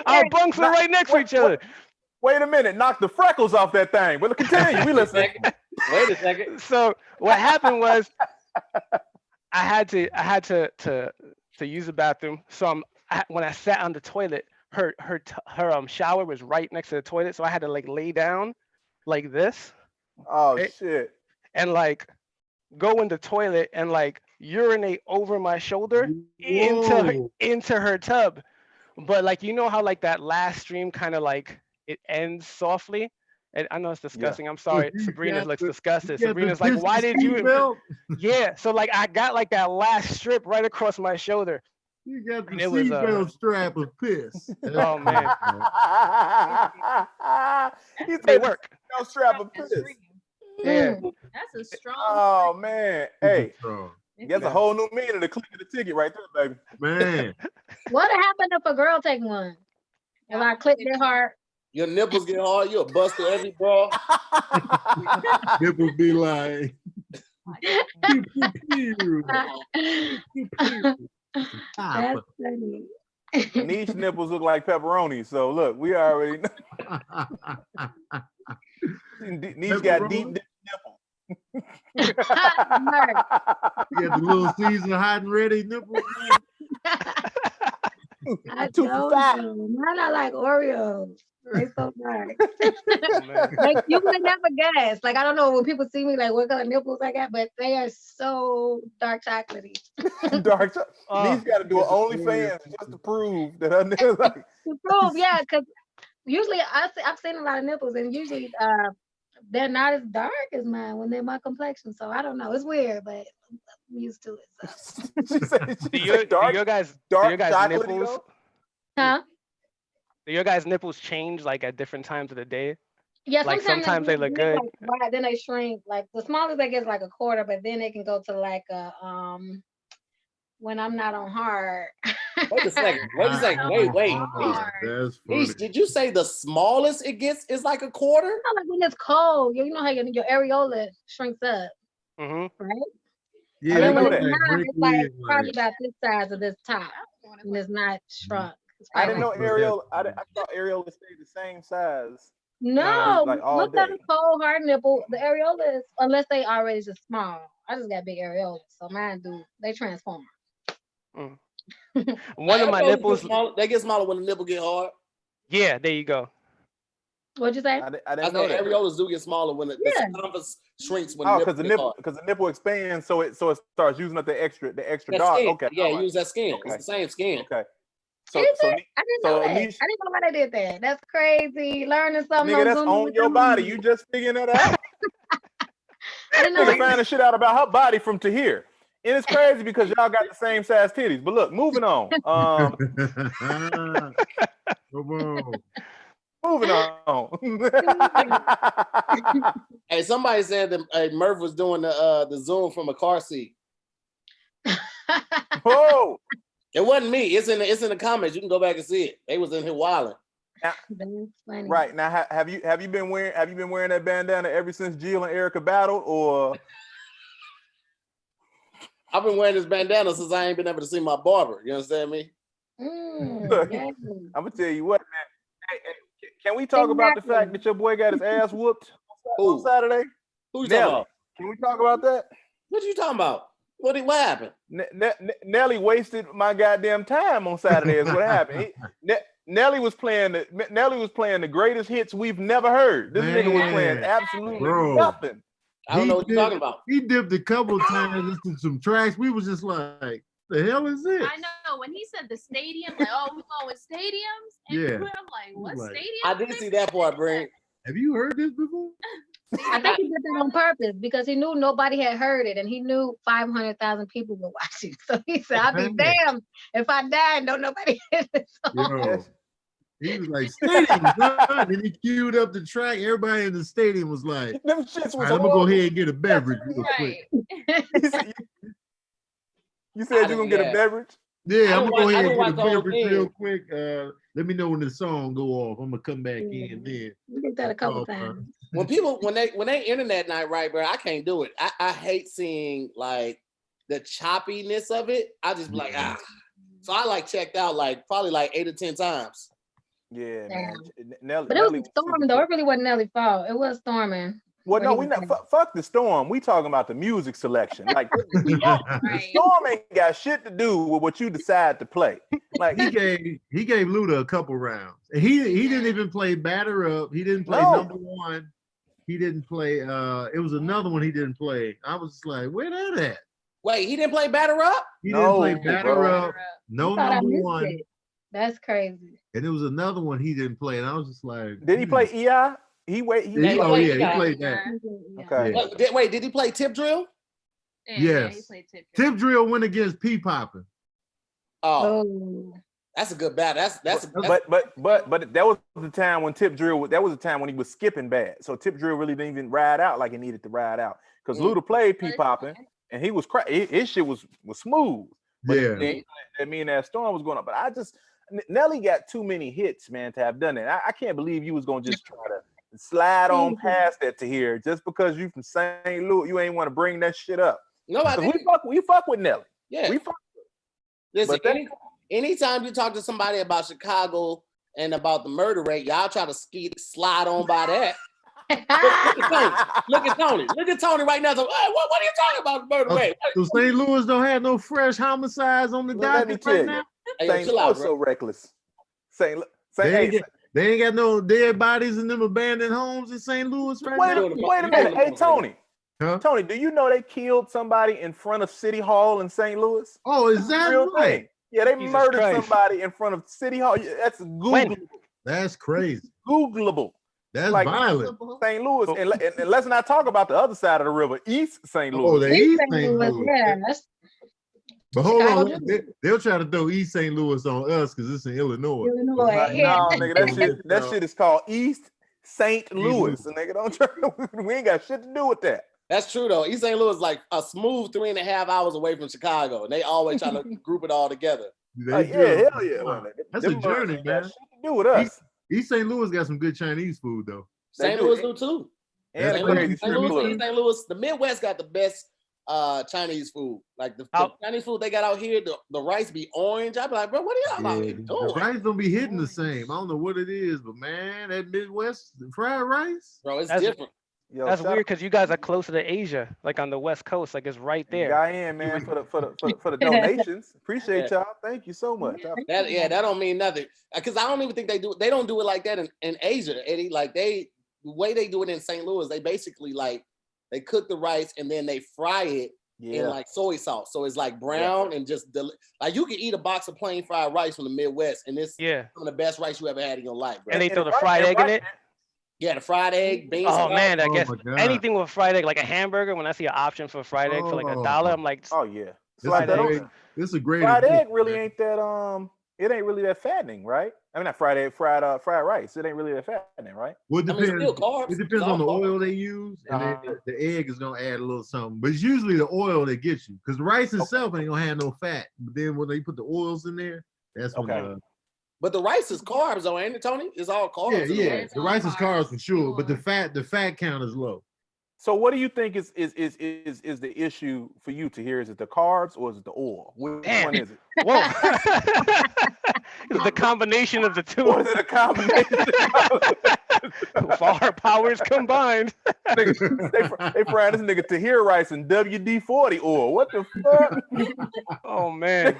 Speaker 4: our bunks were right next to each other.
Speaker 6: Wait a minute, knock the freckles off that thing. But continue, we listen.
Speaker 2: Wait a second.
Speaker 4: So what happened was I had to use the bathroom. So when I sat on the toilet, her shower was right next to the toilet, so I had to like lay down like this.
Speaker 6: Oh
Speaker 4: right?
Speaker 6: shit.
Speaker 4: And like go in the toilet and like urinate over my shoulder into her tub. But like how like that last stream kind of like it ends softly. And I know it's disgusting. I'm sorry. Sabrina looks disgusted. Sabrina's like, why did you? Yeah. So like I got like that last strip right across my shoulder.
Speaker 1: You got the seatbelt strap of piss.
Speaker 4: Oh man.
Speaker 6: They
Speaker 4: work.
Speaker 6: No strap of piss.
Speaker 4: Yeah.
Speaker 3: That's a strong.
Speaker 6: Oh man. Hey. That's a
Speaker 3: Yeah.
Speaker 6: whole new meaning to click the ticket right there, baby.
Speaker 1: Man.
Speaker 5: What happened if a girl take one? If I click their heart?
Speaker 2: Your nipples get hard, you'll bust through every bra.
Speaker 1: Nipples be like.
Speaker 5: That's funny.
Speaker 6: Nesh nipples look like pepperoni, so look, we already know. Nesh got deep nipple.
Speaker 1: You got the little season hot and ready nipples.
Speaker 5: I told you, mine are like Oreos. They so dark. Like you would never guess. Like I don't know when people see me like what color nipples I got, but they are so dark chocolatey.
Speaker 6: Dark chocolate. Nesh got to do an OnlyFans just to prove that her nipples like.
Speaker 5: To prove, yeah, because usually I've seen a lot of nipples, and usually they're not as dark as mine when they're my complexion. So I don't know. It's weird, but I'm used to it. So.
Speaker 4: Do your guys nipples?
Speaker 5: Huh?
Speaker 4: Do your guys' nipples change like at different times of the day?
Speaker 5: Yeah,
Speaker 4: like sometimes they look good.
Speaker 5: Like, then they shrink. Like the smallest they get is like a quarter, but then they can go to like a when I'm not on hard.
Speaker 2: Wait a second. Wait.
Speaker 1: That's funny.
Speaker 2: Nesh, did you say the smallest it gets is like a quarter?
Speaker 5: Like when it's cold, you know how your areola shrinks up,
Speaker 4: right?
Speaker 1: Yeah,
Speaker 5: and then when it's not, it's like probably about this size of this top, and it's not shrunk.
Speaker 6: I didn't know areola. I thought areola stayed the same size.
Speaker 5: No,
Speaker 6: like all
Speaker 5: look
Speaker 6: day.
Speaker 5: at a cold hard nipple. The areola is, unless they already just small. I just got big areolas, so mine they transform.
Speaker 4: One of my nipples,
Speaker 2: they get smaller when the nipple get hard.
Speaker 4: Yeah, there you go.
Speaker 5: What'd you say?
Speaker 6: I didn't know that.
Speaker 2: Areolas do get smaller when the circumference shrinks when
Speaker 6: because the nipple expands, so it starts using up the extra dark.
Speaker 2: Skin.
Speaker 6: Okay,
Speaker 2: yeah, use that skin.
Speaker 6: Okay.
Speaker 2: It's the same skin.
Speaker 6: Okay.
Speaker 5: I didn't know that. I didn't know why they did that. That's crazy. Learning something.
Speaker 6: Nigga, that's on your body. You just figuring that out.
Speaker 5: I didn't know.
Speaker 6: Nigga finding shit out about her body from Tahir. And it's crazy because y'all got the same size titties. But look, moving on. Moving on.
Speaker 2: Hey, somebody said that Murph was doing the Zoom from a car seat.
Speaker 6: Whoa!
Speaker 2: It wasn't me. It's in the comments. You can go back and see it. They was in here wilding.
Speaker 6: Right now, have you been wearing that bandana ever since Jill and Erica battled, or?
Speaker 2: I've been wearing this bandana since I ain't been able to see my barber. You understand me?
Speaker 6: I'm gonna tell you what, man. Hey, can we talk about the fact that your boy got his ass whooped on Saturday?
Speaker 2: Who you talking about?
Speaker 6: Can we talk about that?
Speaker 2: What you talking about? What happened?
Speaker 6: Nelly wasted my goddamn time on Saturday. Is what happened. Nelly was playing the greatest hits we've never heard. This nigga was playing absolutely nothing.
Speaker 2: I don't know what you're talking about.
Speaker 1: He dipped a couple of times into some tracks. We was just like, the hell is this?
Speaker 3: I know. when he said the stadium, like, oh, we going stadiums. And
Speaker 1: Yeah.
Speaker 3: I'm like, what stadium?
Speaker 2: I did see that part, Brent.
Speaker 1: Have you heard this before?
Speaker 5: I think he did that on purpose because he knew nobody had heard it, and he knew 500,000 people were watching. So he said, "I'll be damned if I die and don't nobody hear this song."
Speaker 1: He was like, stadium, son. Then he queued up the track. Everybody in the stadium was like,
Speaker 6: them shits was
Speaker 1: I'm gonna go ahead and get a beverage real quick.
Speaker 6: You said you're gonna get a beverage?
Speaker 1: Yeah, I'm gonna go ahead and get a beverage real quick. Let me know when the song go off. I'm gonna come back in then.
Speaker 5: We did that a couple times.
Speaker 2: When people when they internet night, right, bro, I can't do it. I hate seeing like the choppiness of it. I just be like, So I like checked out like probably like 8 or 10 times.
Speaker 6: Yeah, man. Nelly,
Speaker 5: but it was a storm though. It really wasn't Nelly's fault. It was storming.
Speaker 6: Well, no, we not fuck the storm. We talking about the music selection. Like the storm ain't got shit to do with what you decide to play. Like
Speaker 1: he gave Luda a couple rounds. And he didn't even play Batter Up. He didn't play Number One. He didn't play it was another one he didn't play. I was just like, where that at?
Speaker 2: Wait, he didn't play Batter Up?
Speaker 1: He didn't play Batter Up. No Number One.
Speaker 5: That's crazy.
Speaker 1: And there was another one he didn't play, and I was just like,
Speaker 6: did he play EI? He played
Speaker 1: that.
Speaker 6: Okay.
Speaker 2: Wait, did he play Tip Drill?
Speaker 1: Yes.
Speaker 3: He played
Speaker 1: Tip Drill went against P Poppin'.
Speaker 2: Oh. That's a good battle. That's
Speaker 6: but that was the time when Tip Drill that was the time when he was skipping bad. So Tip Drill really didn't even ride out like he needed to ride out. Because Luda played P Poppin' and he was his shit was smooth. But that storm was going up. But Nelly got too many hits, man, to have done it. I can't believe you was gonna just try to slide on past that to here just because you from St. Louis. You ain't want to bring that shit up.
Speaker 2: No,
Speaker 6: we fuck with Nelly.
Speaker 2: Yeah,
Speaker 6: we fuck.
Speaker 2: Listen, anytime you talk to somebody about Chicago and about the murder rate, y'all try to slide on by that. Look at Tony. Look at Tony right now. So, hey, what are you talking about the murder rate?
Speaker 1: So St. Louis don't have no fresh homicides on the docket right now?
Speaker 6: St. Louis so reckless. They
Speaker 1: ain't got no dead bodies in them abandoned homes in St. Louis right now?
Speaker 6: Wait a minute. Hey, Tony. Huh? Tony, do you know they killed somebody in front of City Hall in St. Louis?
Speaker 1: Oh, is that right?
Speaker 6: Yeah, they murdered somebody in front of City Hall. That's Googleable.
Speaker 1: That's crazy.
Speaker 6: Googleable.
Speaker 1: That's like violent.
Speaker 6: St. Louis. And let's not talk about the other side of the river, East St. Louis.
Speaker 1: Oh, the East St. Louis.
Speaker 5: Yeah,
Speaker 1: but hold on, they'll try to throw East St. Louis on us because it's in Illinois.
Speaker 6: No, nigga, that shit is called East St. Louis. And nigga, don't try. We ain't got shit to do with that.
Speaker 2: That's true though. East St. Louis is like a smooth 3.5 hours away from Chicago, and they always try to group it all together.
Speaker 6: Hell yeah.
Speaker 1: Wow. That's a journey, man.
Speaker 6: Shit to do with us.
Speaker 1: East St. Louis got some good Chinese food though.
Speaker 2: St. Louis do too.
Speaker 6: And
Speaker 2: St. Louis, the Midwest got the best Chinese food. Like the Chinese food they got out here, the rice be orange. I be like, bro, what are y'all out here doing?
Speaker 1: The rice don't be hitting the same. I don't know what it is, but man, that Midwest fried rice,
Speaker 2: bro, it's different.
Speaker 4: Yo, that's weird because you guys are closer to Asia, like on the West Coast, like it's right there.
Speaker 6: I am, man, for the donations. Appreciate y'all. Thank you so much.
Speaker 2: That don't mean nothing because I don't even think they don't do it like that in Asia, Eddie. Like the way they do it in St. Louis, they basically like they cook the rice and then they fry it in like soy sauce, so it's like brown and just like you can eat a box of plain fried rice from the Midwest, and it's some of the best rice you ever had in your life, bro.
Speaker 4: And they throw the fried egg in it.
Speaker 2: Yeah, the fried egg, beans.
Speaker 4: Oh man, I guess anything with fried egg, like a hamburger. When I see an option for fried egg for like $1, I'm like,
Speaker 6: oh yeah,
Speaker 1: this is a great.
Speaker 6: Fried egg really ain't that it ain't really that fattening, right? I mean, not fried egg, fried rice. It ain't really that fattening, right?
Speaker 1: Well, it depends. It depends on the oil they use, and then the egg is gonna add a little something. But it's usually the oil that gets you, because the rice itself ain't gonna have no fat. But then when they put the oils in there, that's when.
Speaker 2: But the rice is carbs, though, ain't it, Tony? It's all carbs.
Speaker 1: Yeah. The rice is carbs for sure, but the fat count is low.
Speaker 6: So, what do you think is the issue for you to hear? Is it the carbs or is it the oil? Which one is it?
Speaker 4: Whoa! Is it the combination of the two?
Speaker 6: Or is it a combination?
Speaker 4: Of our powers combined.
Speaker 6: They frying this nigga Tahir rice and WD-40 oil. What the fuck?
Speaker 4: Oh man!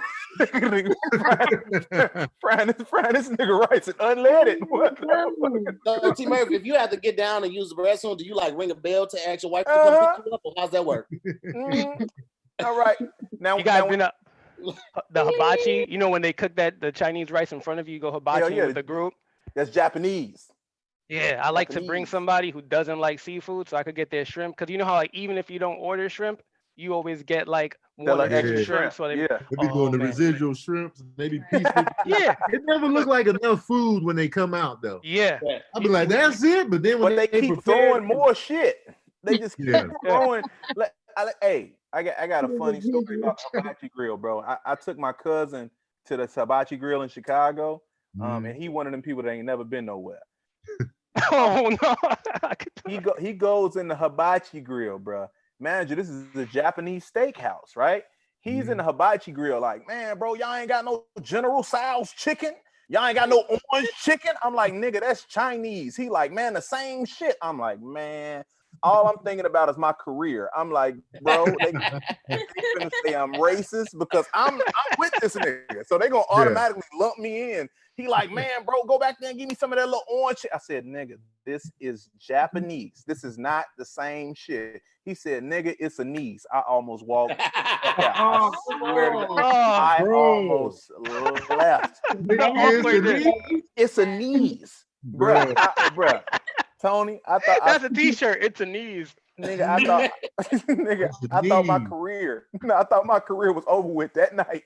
Speaker 6: frying this nigga rice and unleaded. What the fuck?
Speaker 2: So, T. Murph, if you have to get down and use the restroom, do you like ring a bell to ask your wife to come pick you up, or how's that work?
Speaker 6: All right. Now
Speaker 4: you guys been up. The hibachi, you know, when they cook the Chinese rice in front of you, you go hibachi with the group.
Speaker 6: That's Japanese.
Speaker 4: Yeah, I like to bring somebody who doesn't like seafood so I could get their shrimp. Because you know how, like, even if you don't order shrimp, you always get like one or two shrimp. So
Speaker 1: they be doing the residual shrimps, maybe pieces.
Speaker 4: Yeah.
Speaker 1: It never look like enough food when they come out, though.
Speaker 4: Yeah.
Speaker 1: I be like, that's it. But then when
Speaker 6: they keep throwing more shit, they just keep throwing. Hey, I got a funny story about hibachi grill, bro. I took my cousin to the hibachi grill in Chicago, and he one of them people that ain't never been nowhere.
Speaker 4: Oh no!
Speaker 6: he goes in the hibachi grill, bro. Manager, this is a Japanese steakhouse, right? He's in the hibachi grill, like, man, bro, y'all ain't got no General Tso's chicken. Y'all ain't got no orange chicken. I'm like, nigga, that's Chinese. He like, man, the same shit. I'm like, man, all I'm thinking about is my career. I'm like, bro, they gonna say I'm racist because I'm with this nigga. So they gonna automatically lump me in. He like, man, bro, go back there and give me some of that little orange shit. I said, nigga, this is Japanese. This is not the same shit. He said, nigga, it's a knees. I almost walked. I swear to God, I almost left. It's a knees, bro. Tony, I thought
Speaker 4: that's a t-shirt. It's a knees.
Speaker 6: Nigga, I thought my career. I thought my career was over with that night.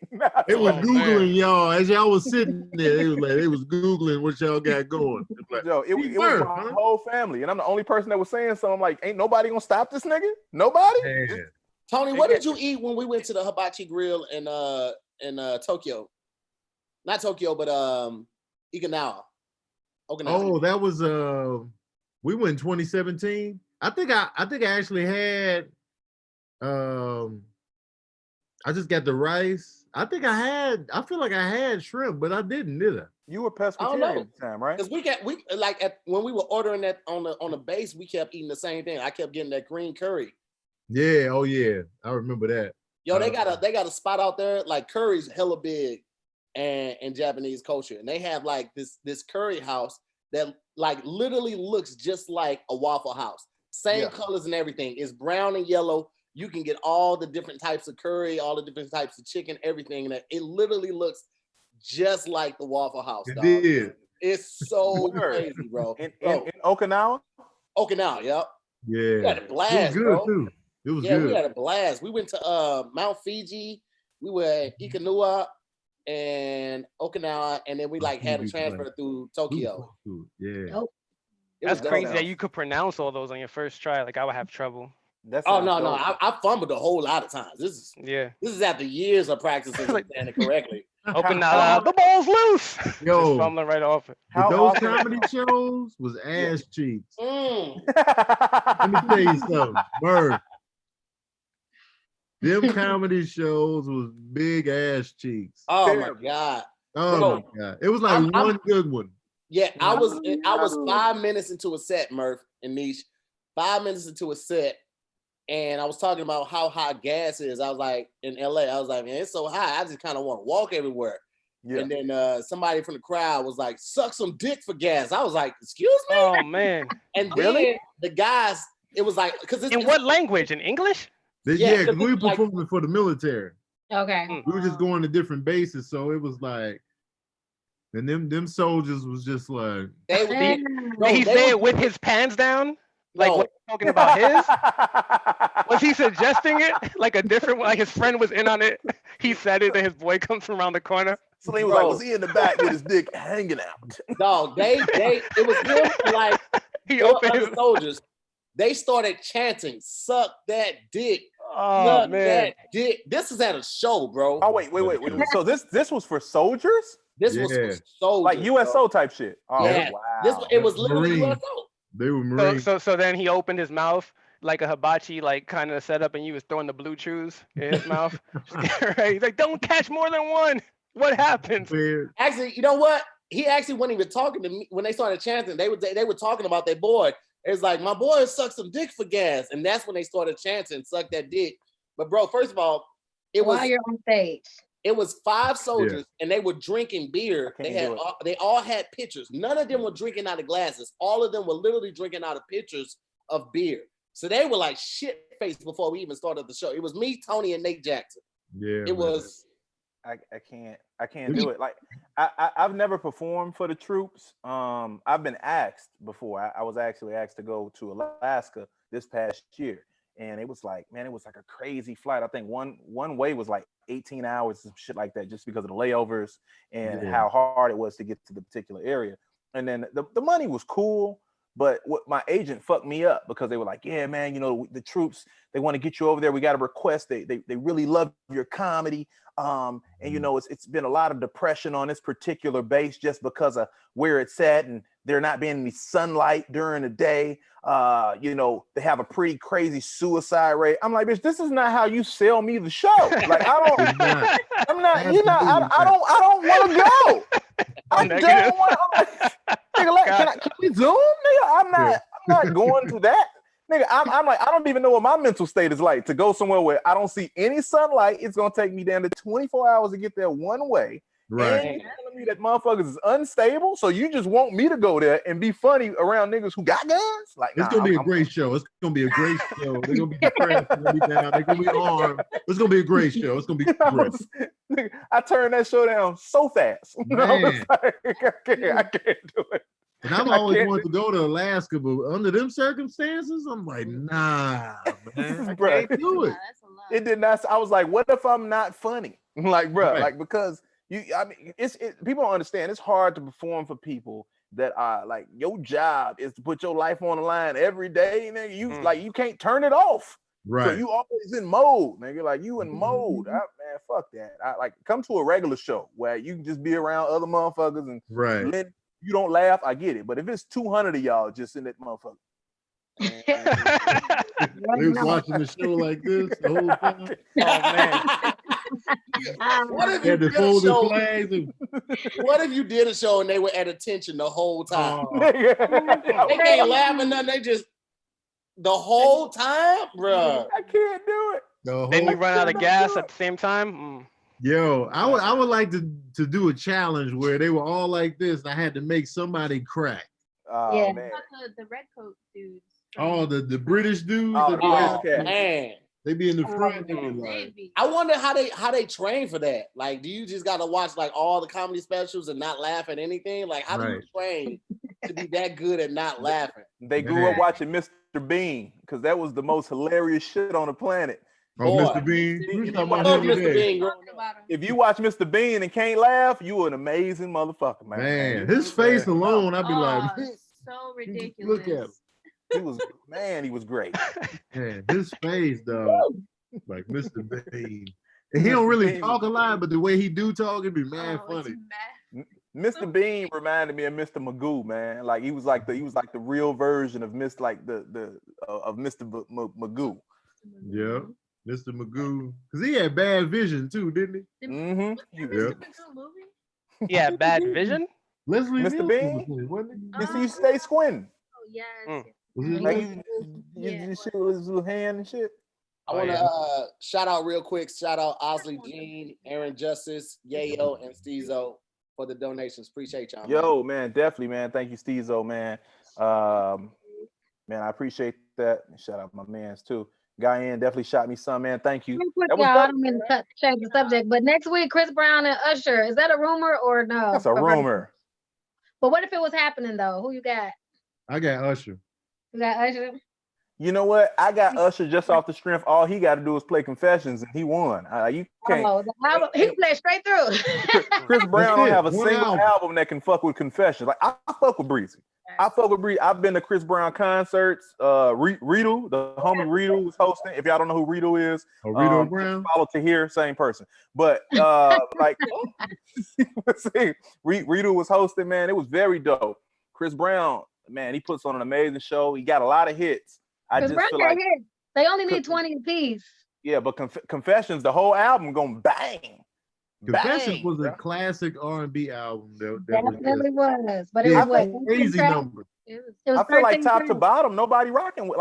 Speaker 1: It was Googling y'all as y'all was sitting there. They was Googling what y'all got going. Like,
Speaker 6: yo, it was my whole family, and I'm the only person that was saying something. I'm like, ain't nobody gonna stop this nigga? Nobody.
Speaker 1: Man.
Speaker 2: Tony, what did you eat when we went to the hibachi grill in Tokyo? Not Tokyo, but Okinawa.
Speaker 1: Oh, that was we went in 2017. I think I actually had I just got the rice. I feel like I had shrimp, but I didn't, did I?
Speaker 6: You were pescatarian at the time, right?
Speaker 2: Because when we were ordering that on the base, we kept eating the same thing. I kept getting that green curry.
Speaker 1: Yeah, oh yeah. I remember that.
Speaker 2: Yo, they got a spot out there, like curry's hella big in Japanese culture. And they have like this curry house that like literally looks just like a Waffle House. Same colors and everything. It's brown and yellow. You can get all the different types of curry, all the different types of chicken, everything. And it literally looks just like the Waffle House.
Speaker 1: It did.
Speaker 2: It's so crazy, bro.
Speaker 6: In Okinawa?
Speaker 2: Okinawa, yep.
Speaker 1: Yeah.
Speaker 2: We had a blast,
Speaker 1: it was good,
Speaker 2: bro.
Speaker 1: Too. It was good.
Speaker 2: We had a blast. We went to Mount Fiji. We were at Ikanuwa and Okinawa, and then we like had a transfer through Tokyo.
Speaker 1: Yeah.
Speaker 4: That's crazy that you could pronounce all those on your first try. Like I would have trouble.
Speaker 2: No. I fumbled a whole lot of times. This is after years of practicing saying it correctly.
Speaker 4: Okinawa, the ball's loose.
Speaker 1: Yo,
Speaker 4: just fumbling right off it.
Speaker 1: Those comedy shows was ass cheeks. Let me tell you something, Murph. Them comedy shows was big ass cheeks.
Speaker 2: Oh my god.
Speaker 1: Oh my god. It was like one good one.
Speaker 2: Yeah, I was 5 minutes into a set, Murph and Nesh. 5 minutes into a set, and I was talking about how high gas is. I was like, in LA, I was like, man, it's so high. I just kind of want to walk everywhere. Yeah. And then somebody from the crowd was like, suck some dick for gas. I was like, excuse me?
Speaker 4: Oh man.
Speaker 2: And then the guys, it was like, because
Speaker 4: in what language? In English?
Speaker 1: Yeah, because we were performing for the military.
Speaker 5: Okay.
Speaker 1: We were just going to different bases, so it was like, and them soldiers was just like.
Speaker 4: He said it with his pants down? Like what talking about his? Was he suggesting it? Like a different like his friend was in on it. He said it, and his boy comes from around the corner.
Speaker 6: So he was like, was he in the back with his dick hanging out?
Speaker 2: No, it was him like
Speaker 4: he opened his
Speaker 2: soldiers. They started chanting, suck that dick.
Speaker 4: Oh man.
Speaker 2: That dick. This is at a show, bro.
Speaker 6: Oh wait. So this was for soldiers?
Speaker 2: This was for soldiers.
Speaker 6: Like USO type shit. Oh
Speaker 2: yeah.
Speaker 6: Wow.
Speaker 2: It was literally USO.
Speaker 1: They were Marines.
Speaker 4: So then he opened his mouth like a hibachi, like kind of set up, and you was throwing the blue chews in his mouth. Right? He's like, don't catch more than one. What happens?
Speaker 2: Actually, you know what? He actually wasn't even talking to me when they started chanting. They were talking about their boy. It's like, my boy sucked some dick for gas, and that's when they started chanting, "Suck that dick." But bro, first of all,
Speaker 5: while you're on stage.
Speaker 2: It was 5 soldiers, and they were drinking beer. They all had pitchers. None of them were drinking out of glasses. All of them were literally drinking out of pitchers of beer. So they were like shit faced before we even started the show. It was me, Tony, and Nate Jackson.
Speaker 1: Yeah.
Speaker 2: It was
Speaker 6: I can't do it. Like I've never performed for the troops. I've been asked before. I was actually asked to go to Alaska this past year, and it was like, man, it was like a crazy flight. I think one way was like 18 hours and shit like that, just because of the layovers and how hard it was to get to the particular area. And then the money was cool. But what my agent fucked me up because they were like, yeah, man, you know, the troops, they want to get you over there. We got a request. They really love your comedy. And, you know, it's been a lot of depression on this particular base just because of where it's at. And there not being any sunlight during the day. You know, they have a pretty crazy suicide rate. I'm like, bitch, this is not how you sell me the show. Like, I don't want to go. I don't want to. Nigga, can we Zoom? Nigga, I'm not going to that. Nigga, I'm like, I don't even know what my mental state is like to go somewhere where I don't see any sunlight. It's gonna take me down to 24 hours to get there one way. Right. And you're telling me that motherfuckers is unstable, so you just want me to go there and be funny around niggas who got guns? Like,
Speaker 1: it's gonna be a great show. It's gonna be a great show. They're gonna be depressed. They're gonna be armed. It's gonna be a great show. It's gonna be great.
Speaker 6: I turned that show down so fast. Man. I can't do it.
Speaker 1: And I've always wanted to go to Alaska, but under them circumstances, I'm like, nah, man, I can't do it.
Speaker 6: It did not. I was like, what if I'm not funny? Like, bro, like, because I mean, people don't understand. It's hard to perform for people that are like, your job is to put your life on the line every day, nigga. You like, you can't turn it off. Right. So you always in mode, nigga. Like, you in mode. Man, fuck that. I like, come to a regular show where you can just be around other motherfuckers and you don't laugh, I get it. But if it's 200 of y'all just in that motherfucker.
Speaker 1: We was watching the show like this the whole time.
Speaker 2: Oh man. What if you did a show? What if you did a show and they were at attention the whole time? They can't laugh and nothing, they just the whole time, bro.
Speaker 6: I can't do it.
Speaker 4: Then you run out of gas at the same time.
Speaker 1: Yo, I would like to do a challenge where they were all like this and I had to make somebody crack.
Speaker 3: Man. The red coat dudes.
Speaker 1: Oh, the British dudes.
Speaker 2: Man.
Speaker 1: They be in the front.
Speaker 2: I wonder how they train for that. Like, do you just gotta watch like all the comedy specials and not laugh at anything? Like, how do you train to be that good at not laughing?
Speaker 6: They grew up watching Mr. Bean because that was the most hilarious shit on the planet.
Speaker 1: Oh, Mr. Bean.
Speaker 6: If you watch Mr. Bean and can't laugh, you an amazing motherfucker, man.
Speaker 1: Man, his face alone, I'd be like,
Speaker 3: so ridiculous.
Speaker 1: Look at him.
Speaker 6: He was great.
Speaker 1: Man, his face, though, like Mr. Bean. And he don't really talk a lot, but the way he do talk, it'd be mad funny.
Speaker 6: Mr. Bean reminded me of Mr. Magoo, man. Like he was like the real version of Mr. Magoo.
Speaker 1: Yeah. Mr. Magoo, because he had bad vision too, didn't he?
Speaker 3: Mm-hmm.
Speaker 4: Yeah, bad vision.
Speaker 1: Leslie
Speaker 6: Mr. Bean, you stay squinting.
Speaker 3: Oh yes.
Speaker 6: Like you shit with his little hand and shit.
Speaker 2: I want to shout out real quick. Shout out Osley Jean, Aaron Justice, Yayo, and Steezo for the donations. Appreciate y'all.
Speaker 6: Yo, man, definitely, man. Thank you, Steezo, man. Man, I appreciate that. Shout out my mans too. Guyan definitely shot me some, man. Thank you.
Speaker 5: I don't mean to change the subject, but next week, Chris Brown and Usher, is that a rumor or no?
Speaker 6: That's a rumor.
Speaker 5: But what if it was happening though? Who you got?
Speaker 1: I got Usher.
Speaker 5: You got Usher?
Speaker 6: You know what? I got Usher just off the strength. All he got to do is play Confessions, and he won. You can't.
Speaker 5: He played straight through.
Speaker 6: Chris Brown don't have a single album that can fuck with Confessions. Like I fuck with Breezy. I fuck with Breezy. I've been to Chris Brown concerts. Riddle, the homie Riddle was hosting. If y'all don't know who Riddle is,
Speaker 1: Riddle Brown.
Speaker 6: Follow Tahir, same person. But like, Riddle was hosting. Man, it was very dope. Chris Brown, man, he puts on an amazing show. He got a lot of hits. I just feel like
Speaker 5: they only need 20 apiece.
Speaker 6: Yeah, but Confessions, the whole album gonna bang.
Speaker 1: Confessions was a classic R&B album.
Speaker 5: That definitely was, but it was
Speaker 1: crazy number.
Speaker 6: I feel like top to bottom, nobody rocking with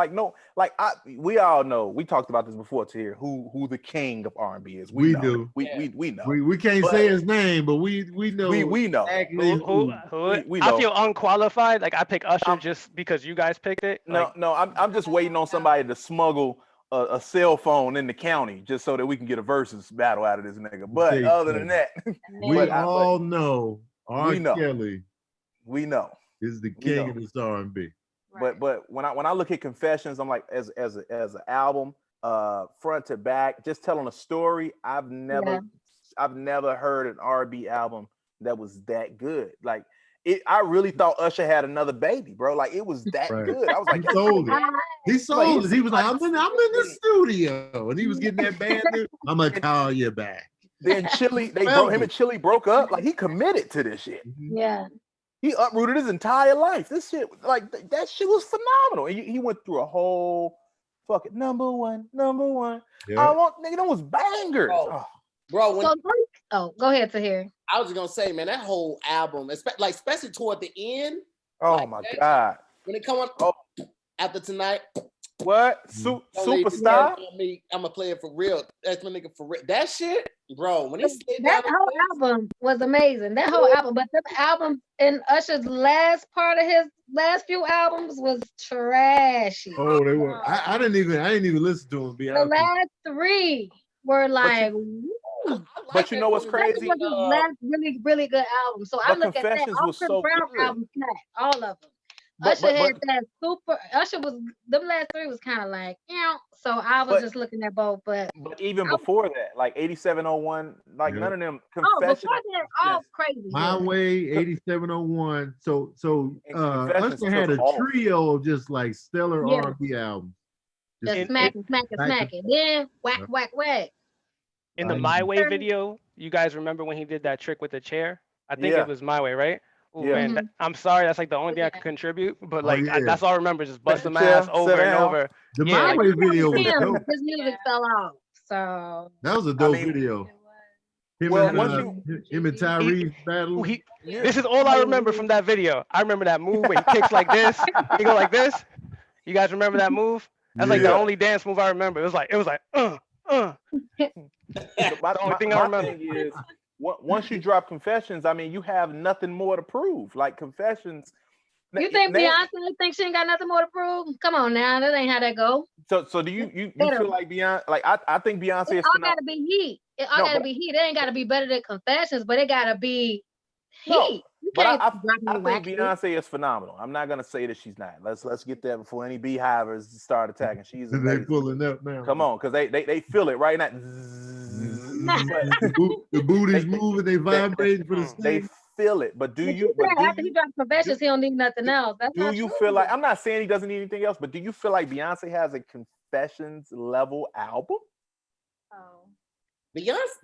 Speaker 6: we all know. We talked about this before to hear who the king of R&B is. We know. We know.
Speaker 1: We can't say his name, but we know.
Speaker 6: We know.
Speaker 4: Exactly who I feel unqualified. Like I pick Usher just because you guys picked it.
Speaker 6: No, I'm just waiting on somebody to smuggle a cell phone in the county just so that we can get a versus battle out of this nigga. But other than that,
Speaker 1: we all know R. Kelly.
Speaker 6: We know
Speaker 1: is the king of this R&B.
Speaker 6: Right. But when I look at Confessions, I'm like as an album, front to back, just telling a story. I've never heard an R&B album that was that good. Like I really thought Usher had another baby, bro. Like it was that good. I was like,
Speaker 1: he sold it. He sold it. He was like, I'm in the studio, and he was getting that band. I'm gonna call you back.
Speaker 6: Then Chili, him and Chili broke up. Like he committed to this shit.
Speaker 5: Yeah.
Speaker 6: He uprooted his entire life. This shit, like that shit was phenomenal. And he went through a whole fucking number one. Yeah. I want nigga, that was bangers.
Speaker 2: Bro,
Speaker 5: go ahead, Tahir.
Speaker 2: I was just gonna say, man, that whole album, especially toward the end.
Speaker 6: Oh my God.
Speaker 2: When it come on after tonight.
Speaker 6: What? Superstar?
Speaker 2: I'm gonna play it for real. That's my nigga for real. That shit, bro. When he slid
Speaker 5: that whole album was amazing. That whole album, but the album in Usher's last part of his last few albums was trashy.
Speaker 1: Oh, they were. I didn't even listen to them.
Speaker 5: The last three were like.
Speaker 6: But you know what's crazy?
Speaker 5: That was his last really, really good album. So I look at that. All the Brown albums, all of them. Usher had that super. Usher was them last three was kind of like, So I was just looking at both, but
Speaker 6: even before that, like 8701, like none of them Confessions.
Speaker 5: Before that, all crazy.
Speaker 1: My Way, 8701. So Usher had a trio of just like stellar R&B albums.
Speaker 5: Just smack it. Then whack.
Speaker 4: In the My Way video, you guys remember when he did that trick with the chair? I think it was My Way, right? Ooh, man, I'm sorry, that's like the only thing I could contribute, but like that's all I remember, just busting my ass over and over.
Speaker 1: The My Way video was dope.
Speaker 5: His music fell off, so
Speaker 1: that was a dope video. Him and Tyrese battle.
Speaker 4: This is all I remember from that video. I remember that move where he kicks like this, he go like this. You guys remember that move? That's like the only dance move I remember. It was like
Speaker 6: The only thing I remember is once you drop Confessions, I mean, you have nothing more to prove. Like Confessions.
Speaker 5: You think Beyonce thinks she ain't got nothing more to prove? Come on now, that ain't how that go.
Speaker 6: So do you feel like Beyonce? Like I think Beyonce is.
Speaker 5: It all gotta be heat. It ain't gotta be better than Confessions, but it gotta be heat.
Speaker 6: But I think Beyonce is phenomenal. I'm not gonna say that she's not. Let's get there before any beehivers start attacking. She's
Speaker 1: they pulling up now.
Speaker 6: Come on, because they feel it right now.
Speaker 1: The booty's moving, they vibrating for the stage.
Speaker 6: They feel it, but do you?
Speaker 5: After he drops Confessions, he don't need nothing else.
Speaker 6: Do you feel like? I'm not saying he doesn't need anything else, but do you feel like Beyonce has a Confessions level album?
Speaker 2: The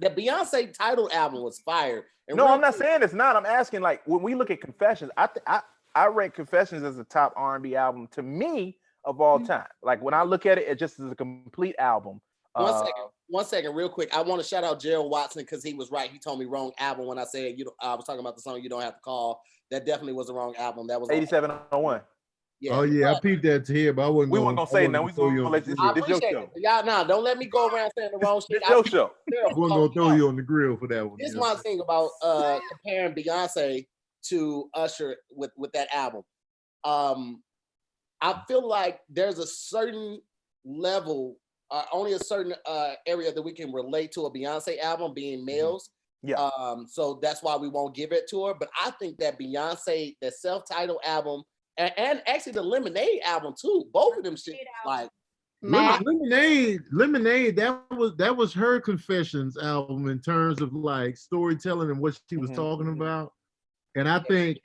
Speaker 2: Beyonce title album was fire.
Speaker 6: No, I'm not saying it's not. I'm asking, like, when we look at Confessions, I rank Confessions as the top R&B album to me of all time. Like when I look at it, it just is a complete album.
Speaker 2: One second, real quick. I want to shout out Gerald Watson because he was right. He told me wrong album when I said I was talking about the song You Don't Have to Call. That definitely was the wrong album. That was
Speaker 6: 8701.
Speaker 2: Yeah,
Speaker 1: I peeped that to here, but
Speaker 6: we weren't gonna say no. We gonna let this your show.
Speaker 2: Y'all, don't let me go around saying the wrong shit.
Speaker 6: It's your show.
Speaker 1: We're gonna throw you on the grill for that one.
Speaker 2: This is my thing about comparing Beyonce to Usher with that album. I feel like there's a certain level, only a certain area that we can relate to a Beyonce album being males.
Speaker 6: Yeah.
Speaker 2: So that's why we won't give it to her. But I think that Beyonce, that self-titled album. And actually the Lemonade album too. Both of them shit like
Speaker 1: Lemonade. That was her Confessions album in terms of like storytelling and what she was talking about. And I think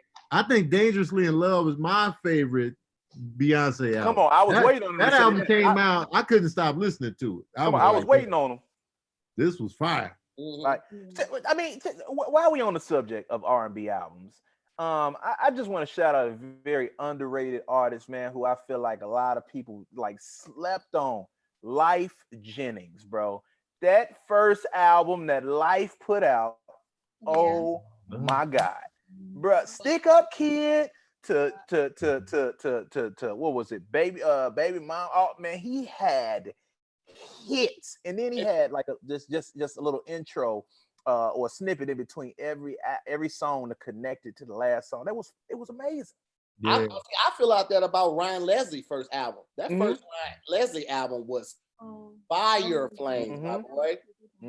Speaker 1: Dangerously in Love is my favorite Beyonce album.
Speaker 6: Come on, I was waiting on
Speaker 1: that album came out. I couldn't stop listening to it.
Speaker 6: I was waiting on them.
Speaker 1: This was fire.
Speaker 6: Like, I mean, while we on the subject of R&B albums. I just want to shout out a very underrated artist, man, who I feel like a lot of people like slept on. Lyfe Jennings, bro. That first album that Lyfe put out, oh my God, bro. Stick Up Kid to what was it, baby mom? Oh man, he had hits, and then he had like just a little intro. Or a snippet in between every song to connect it to the last song. It was amazing.
Speaker 2: Yeah. I feel like that about Ryan Leslie's first album. That first Ryan Leslie album was fire flames, my boy.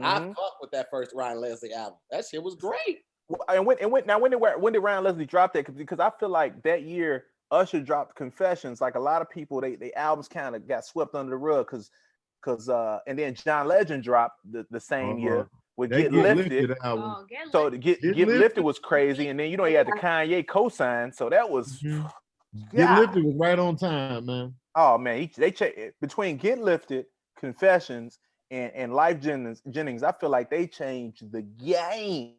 Speaker 2: I fuck with that first Ryan Leslie album. That shit was great.
Speaker 6: And when did Ryan Leslie drop that? Because I feel like that year Usher dropped Confessions. Like a lot of people, they albums kind of got swept under the rug because and then John Legend dropped the same year with Get Lifted. So Get Lifted was crazy, and then you had the Kanye cosign, so that was
Speaker 1: Get Lifted was right on time, man.
Speaker 6: Oh man, they between Get Lifted, Confessions, and Lyfe Jennings, I feel like they changed the game.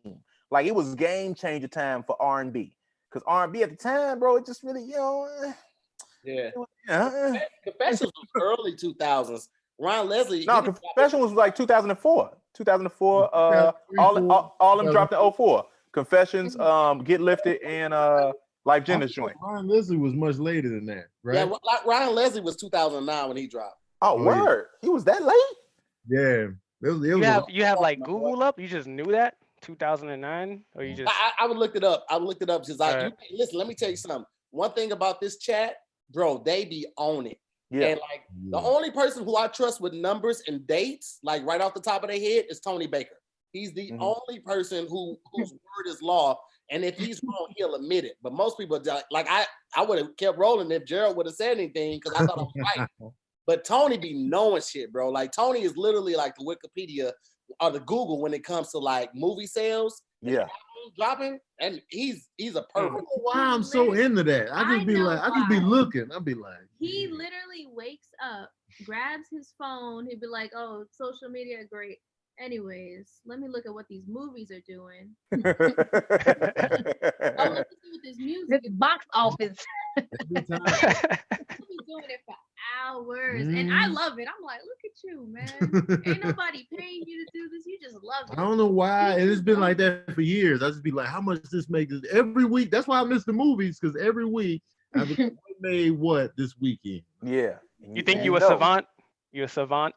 Speaker 6: Like it was game changer time for R&B. Because R&B at the time, bro, it just really,
Speaker 2: Confessions was early 2000s. Ryan Leslie.
Speaker 6: No, Confession was like 2004. 2004. All them dropped in 04. Confessions, Get Lifted, and Lyfe Jennings joint.
Speaker 1: Ryan Leslie was much later than that, right?
Speaker 2: Yeah, Ryan Leslie was 2009 when he dropped.
Speaker 6: Oh, word. Yeah. He was that late?
Speaker 1: Yeah.
Speaker 4: You have like Google up? You just knew that? 2009? Or you just
Speaker 2: I would look it up. Because listen, let me tell you something. One thing about this chat, bro, they be on it. Yeah. And like the only person who I trust with numbers and dates, like right off the top of their head, is Tony Baker. He's the only person whose word is law. And if he's wrong, he'll admit it. But most people, like I would have kept rolling if Gerald would have said anything because I thought I was right. But Tony be knowing shit, bro. Like Tony is literally like the Wikipedia or the Google when it comes to like movie sales.
Speaker 6: Yeah.
Speaker 2: Dropping, and he's a perfect.
Speaker 1: Why I'm so into that? I just be looking. I'll be like,
Speaker 3: he literally wakes up, grabs his phone. He'd be like, "Oh, social media, great. Anyways, let me look at what these movies are doing. Let me see what this music
Speaker 5: is. Box office.
Speaker 3: He's doing it for hours, and I love it. I'm like, look at you, man. Ain't nobody paying you to do this. You just love it.
Speaker 1: I don't know why, and it's been like that for years. I just be like, how much does this make? Every week. That's why I miss the movies, because every week I made what this weekend.
Speaker 6: Yeah.
Speaker 4: You think you a savant? You a savant?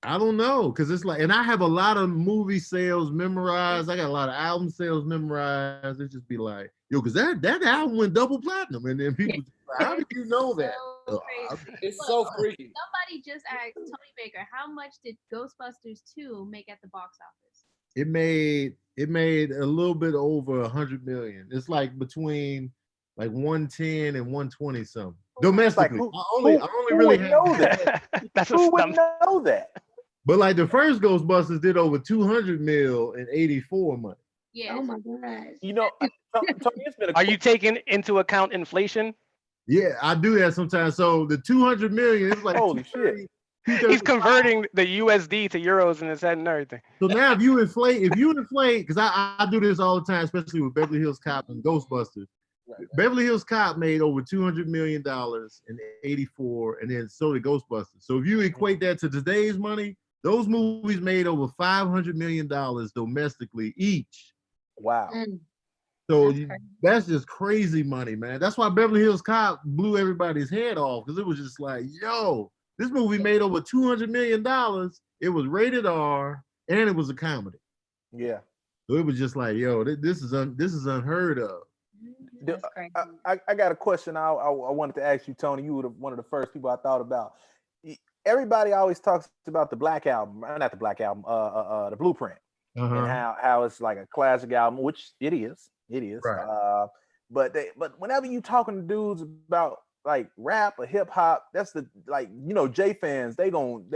Speaker 1: I don't know, because it's like, and I have a lot of movie sales memorized. I got a lot of album sales memorized. It just be like, yo, because that album went double platinum, and then people, how did you know that?
Speaker 2: It's so freaky.
Speaker 3: Somebody just asked Tony Baker, how much did Ghostbusters 2 make at the box office?
Speaker 1: It made a little bit over 100 million. It's like between like 110 and 120 something domestically.
Speaker 6: Like
Speaker 1: I only really
Speaker 6: know that. Who would know that?
Speaker 1: But like the first Ghostbusters did over 200 mil in 84 money.
Speaker 3: Yeah.
Speaker 5: Oh my gosh.
Speaker 6: You know,
Speaker 4: are you taking into account inflation?
Speaker 1: Yeah, I do that sometimes. So the 200 million is like
Speaker 6: holy shit.
Speaker 4: He's converting the USD to euros in his head and everything.
Speaker 1: So now if you inflate, because I do this all the time, especially with Beverly Hills Cop and Ghostbusters. Right. Beverly Hills Cop made over $200 million in 84, and then so did Ghostbusters. So if you equate that to today's money, those movies made over $500 million domestically each.
Speaker 6: Wow.
Speaker 1: So that's just crazy money, man. That's why Beverly Hills Cop blew everybody's head off, because it was just like, yo, this movie made over $200 million. It was rated R, and it was a comedy.
Speaker 6: Yeah.
Speaker 1: So it was just like, yo, this is unheard of.
Speaker 6: I got a question I wanted to ask you, Tony. You were one of the first people I thought about. Everybody always talks about the Black Album, not the Black Album, the Blueprint, and how it's like a classic album, which it is. Right. But whenever you talking to dudes about like rap or hip hop, that's the J fans. The Blueprint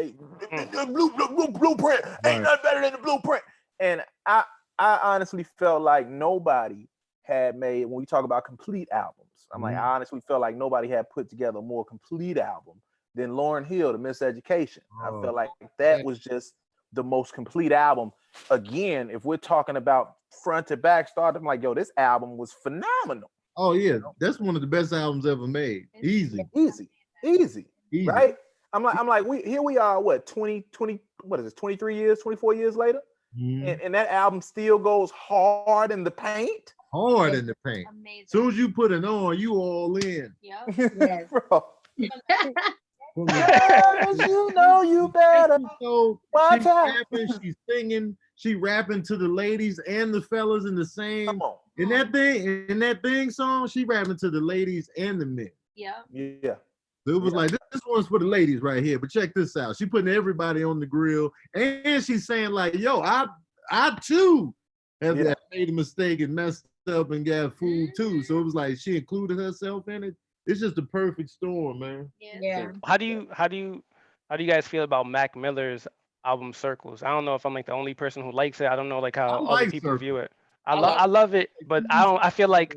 Speaker 6: ain't nothing better than the Blueprint. And I honestly felt like nobody had made, when we talk about complete albums, I'm like, I honestly felt like nobody had put together a more complete album than Lauryn Hill, The Miseducation. I felt like that was just the most complete album. Again, if we're talking about front to back start, I'm like, yo, this album was phenomenal.
Speaker 1: Oh yeah, that's one of the best albums ever made. Easy,
Speaker 6: right? I'm like, we are, what, 23 years, 24 years later? And that album still goes hard in the paint.
Speaker 1: Hard in the paint. Amazing. As soon as you put it on, you all in.
Speaker 3: Yep.
Speaker 5: Yes.
Speaker 6: Bro. Yes, you know you better.
Speaker 1: So she's singing, she rapping to the ladies and the fellas in the same. In that thing song, she rapping to the ladies and the men.
Speaker 3: Yeah.
Speaker 6: Yeah.
Speaker 1: So it was like, this one's for the ladies right here. But check this out. She putting everybody on the grill. And she's saying like, yo, I too have made a mistake and messed up and got fooled too. So it was like she included herself in it. It's just the perfect storm, man.
Speaker 5: Yeah.
Speaker 4: How do you guys feel about Mac Miller's album Circles? I don't know if I'm like the only person who likes it. I don't know like how other people view it. I love it, but I feel like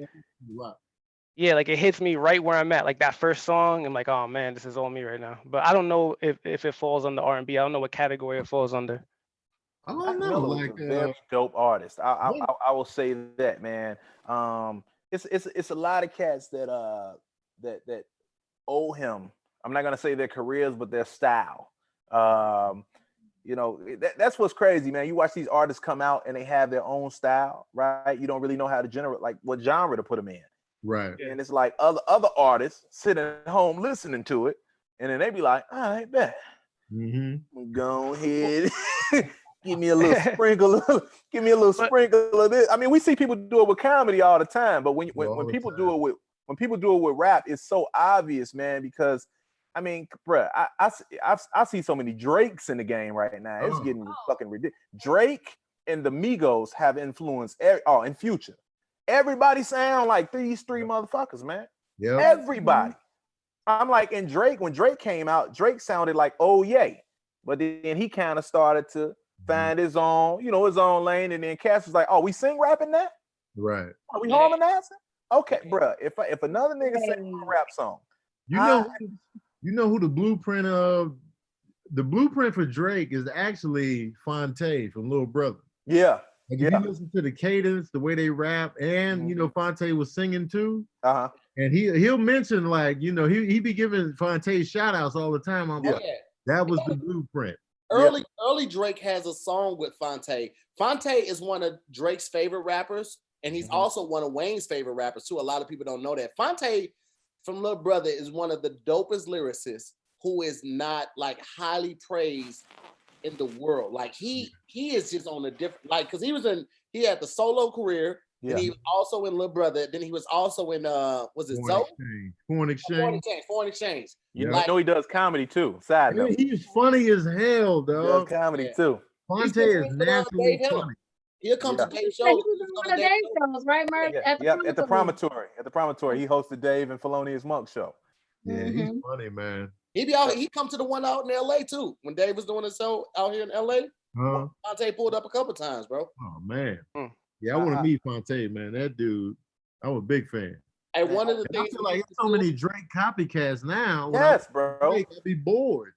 Speaker 4: yeah, like it hits me right where I'm at. Like that first song, I'm like, oh man, this is all me right now. But I don't know if it falls under R&B. I don't know what category it falls under.
Speaker 1: I don't know. Like
Speaker 6: a very dope artist. I will say that, man. It's a lot of cats that that owe him. I'm not gonna say their careers, but their style. You know, that's what's crazy, man. You watch these artists come out and they have their own style, right? You don't really know how to generate, like what genre to put them in.
Speaker 1: Right.
Speaker 6: And it's like other artists sitting at home listening to it, and then they be like, all right, bet. Go ahead. Give me a little sprinkle. Give me a little sprinkle of this. I mean, we see people do it with comedy all the time, but when people do it with rap, it's so obvious, man, because I mean, bruh, I see so many Drakes in the game right now. It's getting fucking ridiculous. Drake and the Migos have influenced in Future. Everybody sound like these three motherfuckers, man. Yeah. Everybody. I'm like, and Drake, when Drake came out, Drake sounded like, oh yay. But then he kind of started to find his own, his own lane. And then Cass was like, oh, we sing rapping now?
Speaker 1: Right.
Speaker 6: Are we harmonizing? Okay, bruh. If another nigga sing a rap song,
Speaker 1: you know who the blueprint for Drake is actually Fonte from Little Brother.
Speaker 6: Yeah.
Speaker 1: Like if you listen to the cadence, the way they rap, and Fonte was singing too. And he'll mention like, he be giving Fonte shout outs all the time. I'm like, that was the blueprint.
Speaker 2: Early Drake has a song with Fonte. Fonte is one of Drake's favorite rappers, and he's also one of Wayne's favorite rappers too. A lot of people don't know that. Fonte from Little Brother is one of the dopest lyricists who is not like highly praised in the world. Like he is just on a different, like, because he had the solo career, and he was also in Little Brother. Then he was also in was it
Speaker 1: Foreign
Speaker 2: Exchange.
Speaker 6: You know he does comedy too. Side note.
Speaker 1: He's funny as hell, dog.
Speaker 6: He does comedy too.
Speaker 1: Fonte is naturally funny.
Speaker 2: He'll come to Dave's show.
Speaker 5: One of Dave's shows, right, Murph?
Speaker 6: At the Promontory. At the Promontory, he hosted Dave and Felonious Monk show.
Speaker 1: Yeah, he's funny, man.
Speaker 2: He come to the one out in LA too. When Dave was doing his show out here in LA, Fonte pulled up a couple times, bro.
Speaker 1: Oh man. Yeah, I want to meet Fonte, man. That dude, I'm a big fan.
Speaker 2: And one of the things,
Speaker 1: I feel like there's so many Drake copycats now.
Speaker 6: Yes, bro.
Speaker 1: I'd be bored.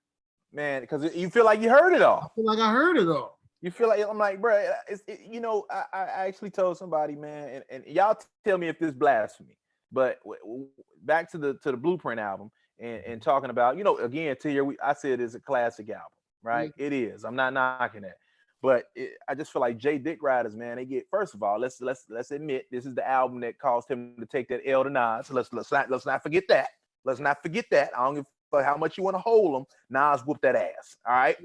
Speaker 6: Man, because you feel like you heard it all.
Speaker 1: I feel like I heard it all.
Speaker 6: You feel like, I'm like, bro, I actually told somebody, man, and y'all tell me if this blasphemy, but back to the Blueprint album and talking about, again, I said it's a classic album, right? It is. I'm not knocking it. But I just feel like Jay Dick Riders, man, they get, first of all, let's admit this is the album that caused him to take that L to Nas. So let's not forget that. Let's not forget that. I don't give a fuck how much you want to hold him. Nas whooped that ass. All right.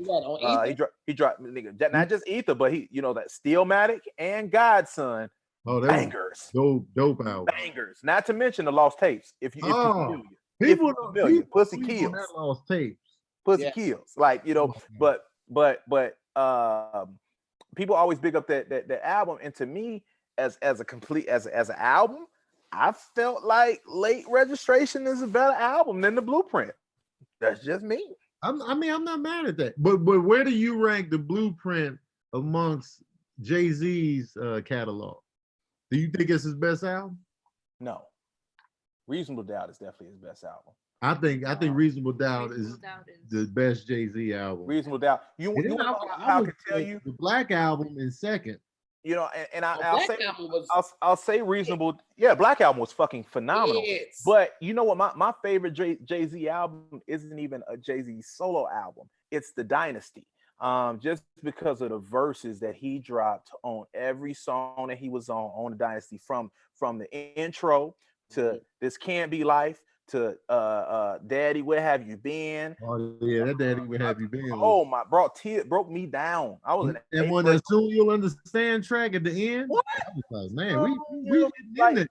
Speaker 6: He dropped nigga, not just Ether, but he, that Steelmatic and Godson.
Speaker 1: Oh,
Speaker 6: bangers.
Speaker 1: Dope album.
Speaker 6: Bangers. Not to mention the Lost Tapes. If you're familiar.
Speaker 1: People
Speaker 6: Pussy Kills.
Speaker 1: Lost Tapes.
Speaker 6: Pussy Kills. Like, but people always big up that album, and to me, as an album, I felt like Late Registration is a better album than the Blueprint. That's just me.
Speaker 1: I'm not mad at that. But where do you rank the Blueprint amongst Jay-Z's catalog? Do you think it's his best album?
Speaker 6: No. Reasonable Doubt is definitely his best album.
Speaker 1: I think Reasonable Doubt is the best Jay-Z album.
Speaker 6: Reasonable Doubt. You know how I can tell you
Speaker 1: the Black Album in second.
Speaker 6: I'll say Reasonable. Yeah, Black Album was fucking phenomenal. Yes. But you know what? My favorite Jay-Z album isn't even a Jay-Z solo album. It's The Dynasty. Just because of the verses that he dropped on every song that he was on The Dynasty, from the intro to This Can't Be Life to Daddy, Where Have You Been?
Speaker 1: Oh yeah, that Daddy, Where Have You Been?
Speaker 6: Oh my, broke me down. I was
Speaker 1: and when that Soon You'll Understand track at the end.
Speaker 6: What?
Speaker 1: I was like, man, we in it.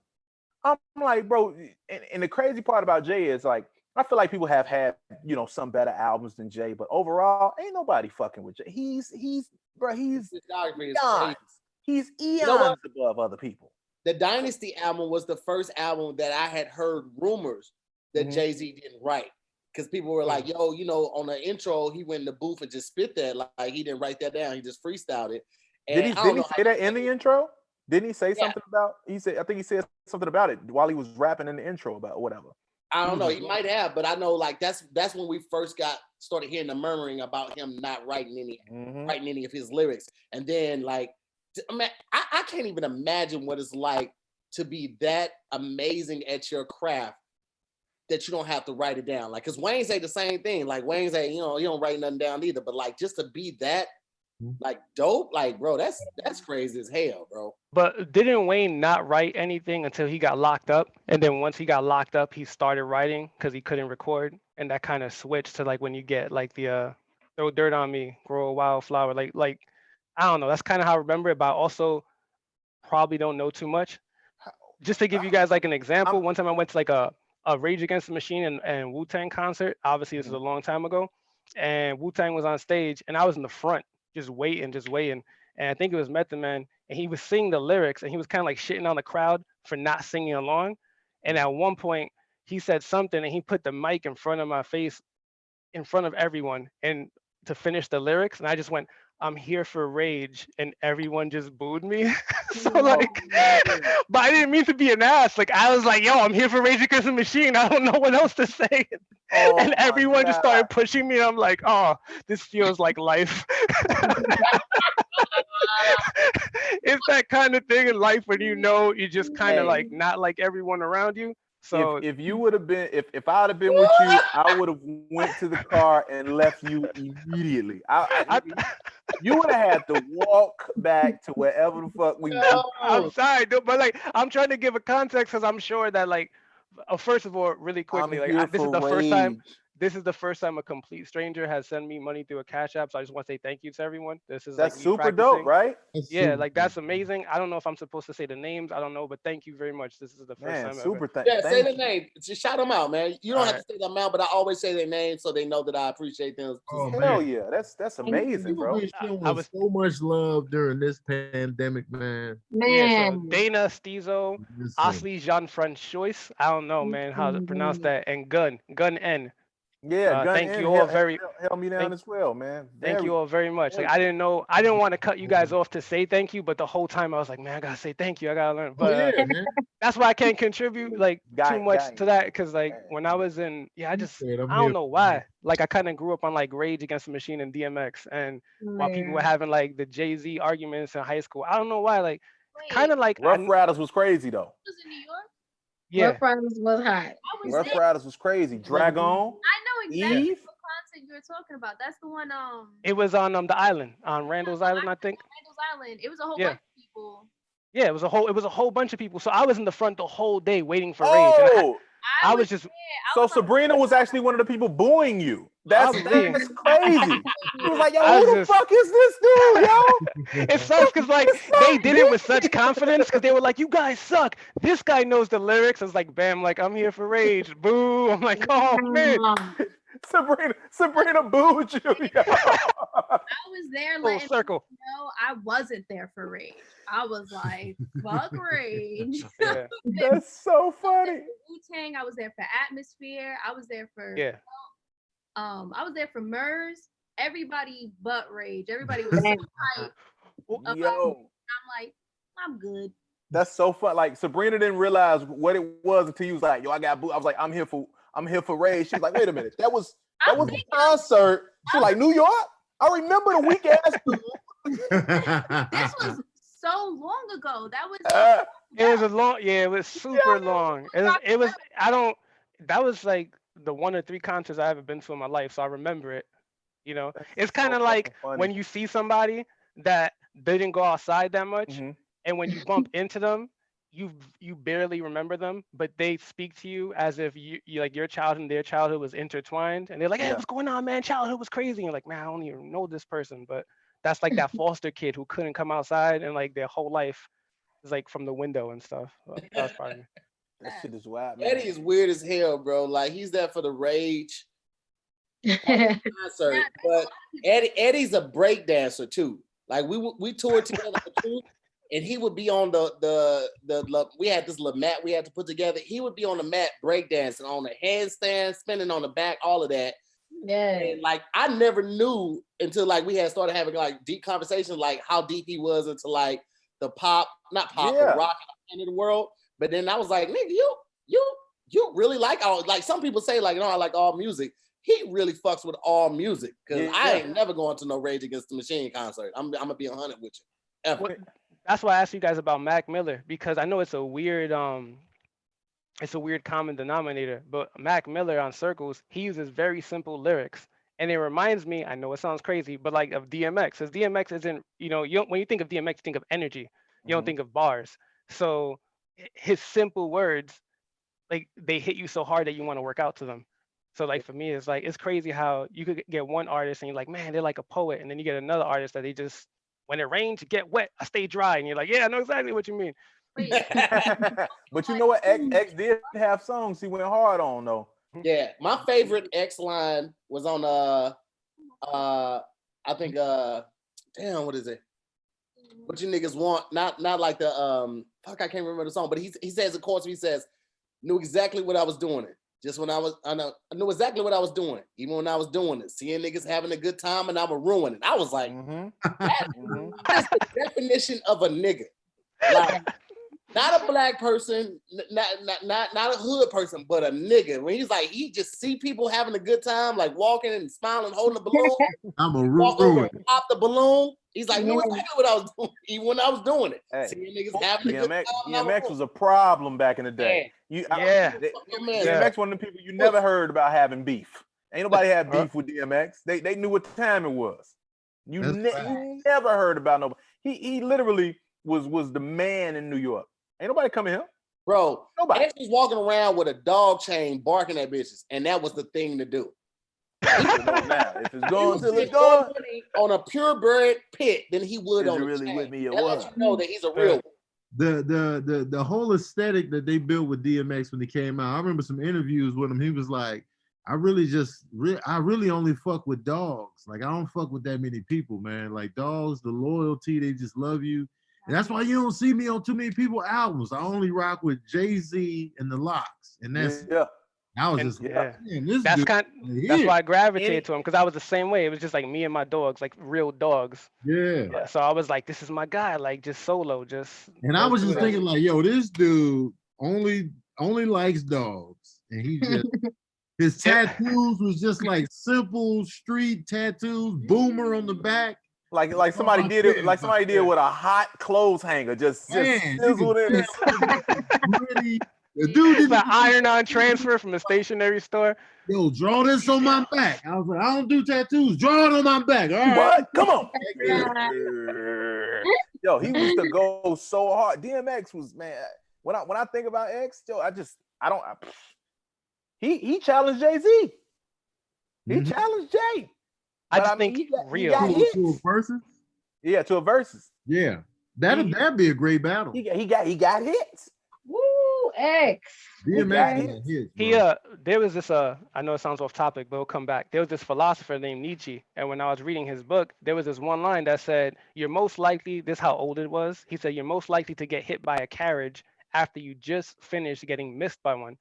Speaker 6: I'm like, bro, and the crazy part about Jay is like, I feel like people have had, you know, some better albums than Jay, but overall, ain't nobody fucking with Jay. He's eons above other people.
Speaker 2: The Dynasty album was the first album that I had heard rumors that Jay-Z didn't write. Because people were like, yo, you know, on the intro, he went in the booth and just spit that. Like he didn't write that down. He just freestyled it. And
Speaker 6: did he say that in the intro? Didn't he say something about, I think he said something about it while he was rapping in the intro about whatever.
Speaker 2: I don't know. He might have, but I know like that's when we first started hearing the murmuring about him not writing any of his lyrics. And then like, I can't even imagine what it's like to be that amazing at your craft that you don't have to write it down. Like, cause Wayne say the same thing. Like Wayne say, you know, you don't write nothing down either. But like, just to be that like dope, like bro, that's crazy as hell, bro.
Speaker 4: But didn't Wayne not write anything until he got locked up? And then once he got locked up, he started writing because he couldn't record, and that kind of switched to like when you get like the throw dirt on me, grow a wildflower, like I don't know. That's kind of how I remember it, but I also probably don't know too much. Just to give you guys like an example, one time I went to like a Rage Against the Machine and Wu-Tang concert. Obviously, this is a long time ago, and Wu-Tang was on stage, and I was in the front, just waiting. And I think it was Method Man, and he was singing the lyrics, and he was kind of like shitting on the crowd for not singing along. And at one point, he said something, and he put the mic in front of my face, in front of everyone, and to finish the lyrics, and I just went, "I'm here for rage," and everyone just booed me. So like, but I didn't mean to be an ass. Like I was like, "Yo, I'm here for Rage Against the Machine. I don't know what else to say." And everyone just started pushing me. And I'm like, "Oh, this feels like life." It's that kind of thing in life when you know you just kind of like not like everyone around you. So
Speaker 6: if you would have been, if I'd have been with you, I would have went to the car and left you immediately. You would have had to walk back to wherever the fuck we.
Speaker 4: I'm sorry, dude, but like I'm trying to give a context because I'm sure that like, first of all, really quickly, like this is the first time. This is the first time a complete stranger has sent me money through a Cash App. So I just want to say thank you to everyone. That's like
Speaker 6: super dope, right?
Speaker 4: Yeah, like that's amazing. I don't know if I'm supposed to say the names. I don't know, but thank you very much. This is the first time.
Speaker 6: Super
Speaker 2: say the name. Just shout them out, man. You don't have to say them out, but I always say their name so they know that I appreciate them.
Speaker 1: Oh,
Speaker 6: hell yeah, that's amazing, bro.
Speaker 1: I was so much love during this pandemic, man.
Speaker 4: Yeah, so Dana, Stizo, Asli Jean-Francois. I don't know, man, how to pronounce that. And Gun N.
Speaker 6: Yeah,
Speaker 4: thank you all very
Speaker 6: help me down as well, man.
Speaker 4: Thank you all very much. Like I didn't want to cut you guys off to say thank you, but the whole time I was like, man, I gotta say thank you. I gotta learn. But that's why I can't contribute like too much to that because like when I was in, I don't know why. Like I kind of grew up on like Rage Against the Machine and DMX, and while people were having like the Jay-Z arguments in high school, I don't know why. Like kind of like
Speaker 6: Rough Riders was crazy though.
Speaker 3: Was in New York.
Speaker 5: Yeah. Rough Riders was hot.
Speaker 6: Rough Riders was crazy. Dragon.
Speaker 3: I know exactly what concert you were talking about. That's the one.
Speaker 4: It was on the island, on Randall's Island, I think.
Speaker 3: Randall's Island. It was a whole bunch of people.
Speaker 4: Yeah, it was a whole bunch of people. So I was in the front the whole day waiting for Rage. And I was just.
Speaker 6: So Sabrina was actually one of the people booing you. That's crazy. He was like, yo, who the fuck is this dude, yo?
Speaker 4: It sucks because like they did it with such confidence because they were like, you guys suck. This guy knows the lyrics. I was like, bam, like I'm here for Rage. Boo. I'm like, oh man.
Speaker 6: Sabrina booed you. Yo.
Speaker 3: I was there letting
Speaker 4: circle.
Speaker 3: No, I wasn't there for Rage. I was like, fuck Rage.
Speaker 4: Yeah.
Speaker 6: That's so funny.
Speaker 3: Wu-Tang, I was there for Atmosphere. I was there for I was there for Murs. Everybody but Rage. Everybody was so hype.
Speaker 6: Yo.
Speaker 3: I'm like, I'm good.
Speaker 6: That's so fun. Like Sabrina didn't realize what it was until you was like, yo, I got booed. I was like, I'm here for Rage. She was like, wait a minute, that was a concert. She was like, New York? I remember the weak ass.
Speaker 3: This was so long ago. That was
Speaker 4: it was a long, it was super long. It was that was like the 1 or 3 concerts I ever been to in my life, so I remember it. You know, it's kind of like when you see somebody that didn't go outside that much, and when you bump into them, you barely remember them, but they speak to you as if you like your childhood and their childhood was intertwined, and they're like, hey, what's going on, man? Childhood was crazy. And you're like, man, I don't even know this person, but that's like that foster kid who couldn't come outside and like their whole life is like from the window and stuff. So that was part of me.
Speaker 6: That shit is wild, man.
Speaker 2: Eddie is weird as hell, bro. Like he's there for the rage concert, but Eddie's a break dancer too. Like we toured together too, and he would be on the we had this little mat we had to put together. He would be on the mat break dancing on the handstand, spinning on the back, all of that.
Speaker 5: Yeah.
Speaker 2: And like I never knew until like we had started having like deep conversations, like how deep he was into like the pop, not pop, but rock end of the world. But then I was like, nigga, you really like all, like some people say like, I like all music. He really fucks with all music because I ain't never going to no Rage Against the Machine concert. I'm gonna be 100 with you. Ever.
Speaker 4: That's why I asked you guys about Mac Miller, because I know it's a weird common denominator, but Mac Miller on Circles, he uses very simple lyrics. And it reminds me, I know it sounds crazy, but like of DMX, because DMX isn't, when you think of DMX, you think of energy. You don't think of bars. So his simple words, like they hit you so hard that you want to work out to them. So like for me, it's like, it's crazy how you could get one artist and you're like, man, they're like a poet. And then you get another artist that they just, when it rains, you get wet, I stay dry. And you're like, yeah, I know exactly what you mean.
Speaker 6: But you know what? X did have songs he went hard on though.
Speaker 2: Yeah, my favorite X line was on I think damn, what is it? What you niggas want? Not like the fuck, I can't remember the song, but he says, of course, he says, knew exactly what I was doing it. Just when I knew exactly what I was doing, even when I was doing it. Seeing niggas having a good time and I would ruin it. I was like, that's the definition of a nigga. Like, not a black person, not a hood person, but a nigga. When he's like, he just see people having a good time, like walking and smiling, holding a balloon.
Speaker 1: I'm a
Speaker 2: walk over
Speaker 1: ruin.
Speaker 2: and pop the balloon. He's like, no, exactly what I was doing, even when I was doing it.
Speaker 6: Hey,
Speaker 2: seeing niggas having a good time.
Speaker 6: DMX was a problem back in the day. DMX one of the people you never heard about having beef. Ain't nobody had beef with DMX. They knew what time it was. You never heard about nobody. He literally was the man in New York. Ain't nobody coming here.
Speaker 2: Bro,
Speaker 6: nobody.
Speaker 2: X was walking around with a dog chain barking at bitches, and that was the thing to do.
Speaker 6: Now, if it's going till it's gone
Speaker 2: on a purebred pit, then he would on the
Speaker 6: really
Speaker 2: chain.
Speaker 6: with me or
Speaker 2: that
Speaker 6: what?
Speaker 2: lets you know that he's a real one.
Speaker 1: The whole aesthetic that they built with DMX when he came out, I remember some interviews with him. He was like, I really only fuck with dogs. Like, I don't fuck with that many people, man. Like, dogs, the loyalty, they just love you. And that's why you don't see me on too many people's albums. I only rock with Jay-Z and the Locks. And that's I was just
Speaker 4: that's why I gravitated to him, because I was the same way. It was just like me and my dogs, like real dogs.
Speaker 1: Yeah.
Speaker 4: So I was like, this is my guy, like just solo, just.
Speaker 1: And I was just thinking like, yo, this dude only likes dogs, and he just his tattoos was just like simple street tattoos, boomer on the back.
Speaker 6: Like somebody did it, like somebody did with a hot clothes hanger, just sizzled in.
Speaker 1: The dude did
Speaker 4: the iron-on transfer from the stationery store.
Speaker 1: Yo, draw this on my back. I was like, I don't do tattoos. Draw it on my back. All right.
Speaker 6: What? Come on. Yo, he used to go so hard. DMX was, man. When I think about X, yo, he challenged Jay-Z. He challenged Jay.
Speaker 4: I just think real.
Speaker 1: To a versus?
Speaker 6: Yeah, to a versus.
Speaker 1: Yeah. That'd be a great battle.
Speaker 6: He got hits.
Speaker 5: Woo, X.
Speaker 4: There was this I know it sounds off topic, but we'll come back. There was this philosopher named Nietzsche, and when I was reading his book, there was this one line that said, you're most likely, this is how old it was. He said, you're most likely to get hit by a carriage after you just finished getting missed by one.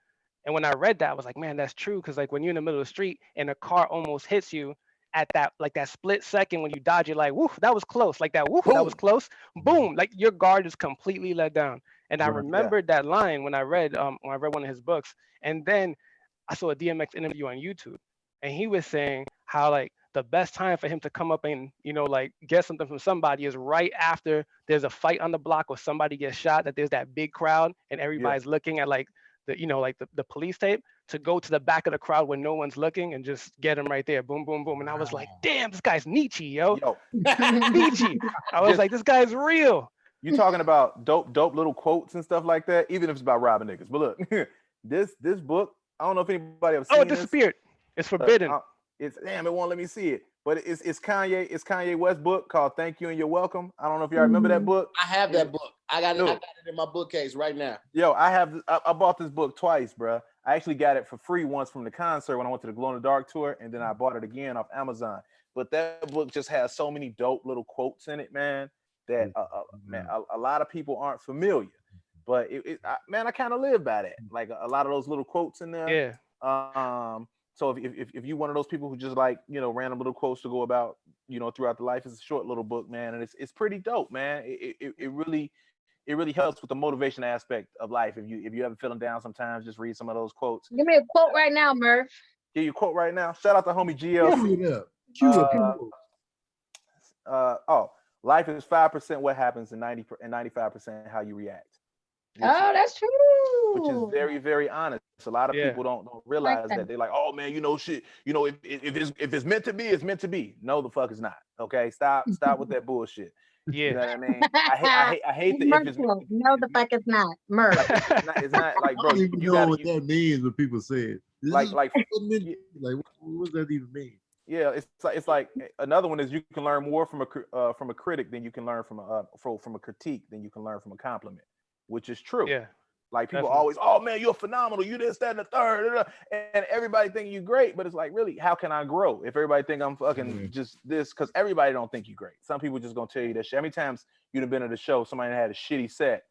Speaker 4: And when I read that, I was like, man, that's true. Because like when you're in the middle of the street and a car almost hits you, at that split second when you dodge, you're like, woof, that was close. Like that, woof, that was close. Boom, like your guard is completely let down. And I remembered that line when I read one of his books. And then I saw a DMX interview on YouTube, and he was saying how like the best time for him to come up and like get something from somebody is right after there's a fight on the block or somebody gets shot, that there's that big crowd and everybody's looking at like the police tape, to go to the back of the crowd when no one's looking and just get him right there. Boom, boom, boom. And I was like, damn, this guy's Nietzsche, yo. Nietzsche. I was like, this guy's real.
Speaker 6: You talking about dope little quotes and stuff like that, even if it's about robbing niggas. But look, this book, I don't know if anybody ever seen
Speaker 4: it disappeared. It's forbidden.
Speaker 6: It won't let me see it. But it's Kanye West book called Thank You and You're Welcome. I don't know if y'all remember that book.
Speaker 2: I have that book. I got it in my bookcase right now.
Speaker 6: Yo, I bought this book twice, bro. I actually got it for free once from the concert when I went to the Glow in the Dark tour, and then I bought it again off Amazon. But that book just has so many dope little quotes in it, man, that a lot of people aren't familiar. But I kind of live by that. Like a lot of those little quotes in there.
Speaker 4: Yeah.
Speaker 6: So if you're one of those people who just like, random little quotes to go about, throughout the life, it's a short little book, man, and it's pretty dope, man. It really helps with the motivation aspect of life. If you ever feeling down sometimes, just read some of those quotes.
Speaker 5: Give me a quote right now, Murph.
Speaker 6: Give you a quote right now. Shout out to homie GLC. Life is 5% what happens and 95% how you react.
Speaker 5: That's true.
Speaker 6: Which is very, very honest. A lot of people don't realize that. They're like, oh man, shit. If it's meant to be, it's meant to be. No, the fuck it's not. Okay, stop with that bullshit.
Speaker 4: Yeah.
Speaker 6: You know what I mean? I hate that. If it's,
Speaker 5: no, the fuck it's not. Murph.
Speaker 6: It's not like, bro.
Speaker 1: I don't even know what that means when people say it.
Speaker 6: Like
Speaker 1: what does that even mean?
Speaker 6: Yeah, it's like another one is you can learn more from a critic than you can learn from a critique than you can learn from a compliment, which is true.
Speaker 4: Yeah.
Speaker 6: Like people always, oh man, you're phenomenal, you this, that, and the third, and everybody think you're great, but it's like, really, how can I grow if everybody think I'm fucking just this? Because everybody don't think you're great. Some people just gonna tell you that shit. How many times you've been at a show, somebody had a shitty set,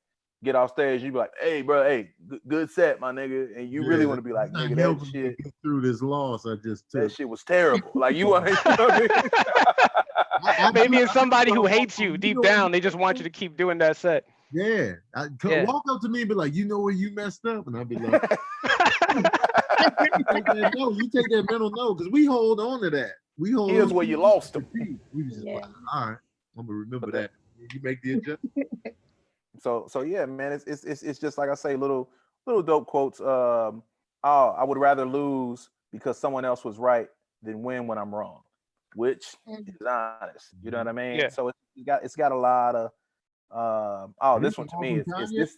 Speaker 6: get off stage, you be like, hey, bro, hey, good set, my nigga, and you really want to be like, nigga, that shit
Speaker 1: get through this loss I just took.
Speaker 6: That shit was terrible. Like you want to.
Speaker 4: Maybe it's somebody who hates you deep down. They just want you to keep doing that set.
Speaker 1: Yeah. Walk up to me and be like, you know where you messed up? And I'll be like, you take that mental note, because we hold on to that.
Speaker 6: Here's where you lost them.
Speaker 1: We just like, all right, I'm gonna remember that. You make the adjustment.
Speaker 6: So yeah, man, it's just like I say, little dope quotes. I would rather lose because someone else was right than win when I'm wrong, which is honest. You know what I mean?
Speaker 4: Yeah.
Speaker 6: So it's got a lot of this one to me is this.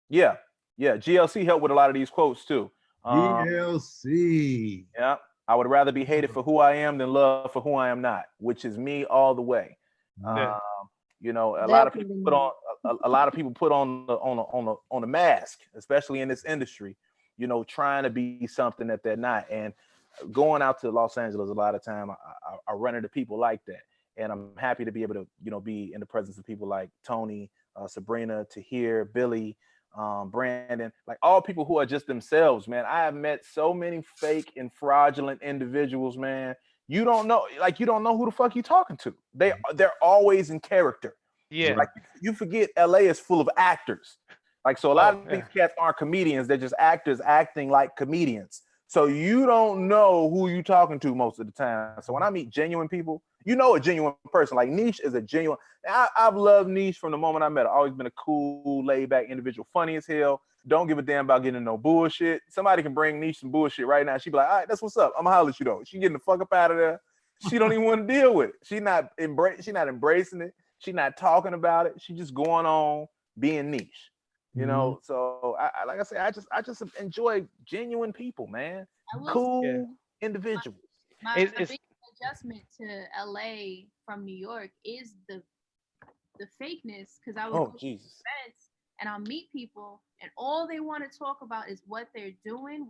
Speaker 6: Yeah. GLC helped with a lot of these quotes too.
Speaker 1: GLC.
Speaker 6: Yeah. I would rather be hated for who I am than loved for who I am not, which is me all the way.
Speaker 4: Yeah.
Speaker 6: A lot of people put on a mask, especially in this industry, trying to be something that they're not. And going out to Los Angeles a lot of time, I run into people like that. And I'm happy to be able to, be in the presence of people like Tony, Sabrina, Tahir, Billy, Brandon, like all people who are just themselves, man. I have met so many fake and fraudulent individuals, man. You don't know who the fuck you talking to. They're always in character.
Speaker 4: Yeah.
Speaker 6: Like you forget LA is full of actors. Like, so a lot of these cats aren't comedians. They're just actors acting like comedians. So you don't know who you talking to most of the time. So when I meet genuine people, a genuine person. Like Nesh is a genuine. I've loved Nesh from the moment I met her. Always been a cool, laid back individual, funny as hell. Don't give a damn about getting no bullshit. Somebody can bring Nesh some bullshit right now. She'd be like, all right, that's what's up. I'm gonna holler at you though. She getting the fuck up out of there. She don't even want to deal with it. She's not embracing it. She's not talking about it. She just going on being Nesh. So like I say, I just enjoy genuine people, man. Cool individuals.
Speaker 3: My big adjustment to LA from New York is the fakeness, because I was events and I'll meet people and all they want to talk about is what they're doing.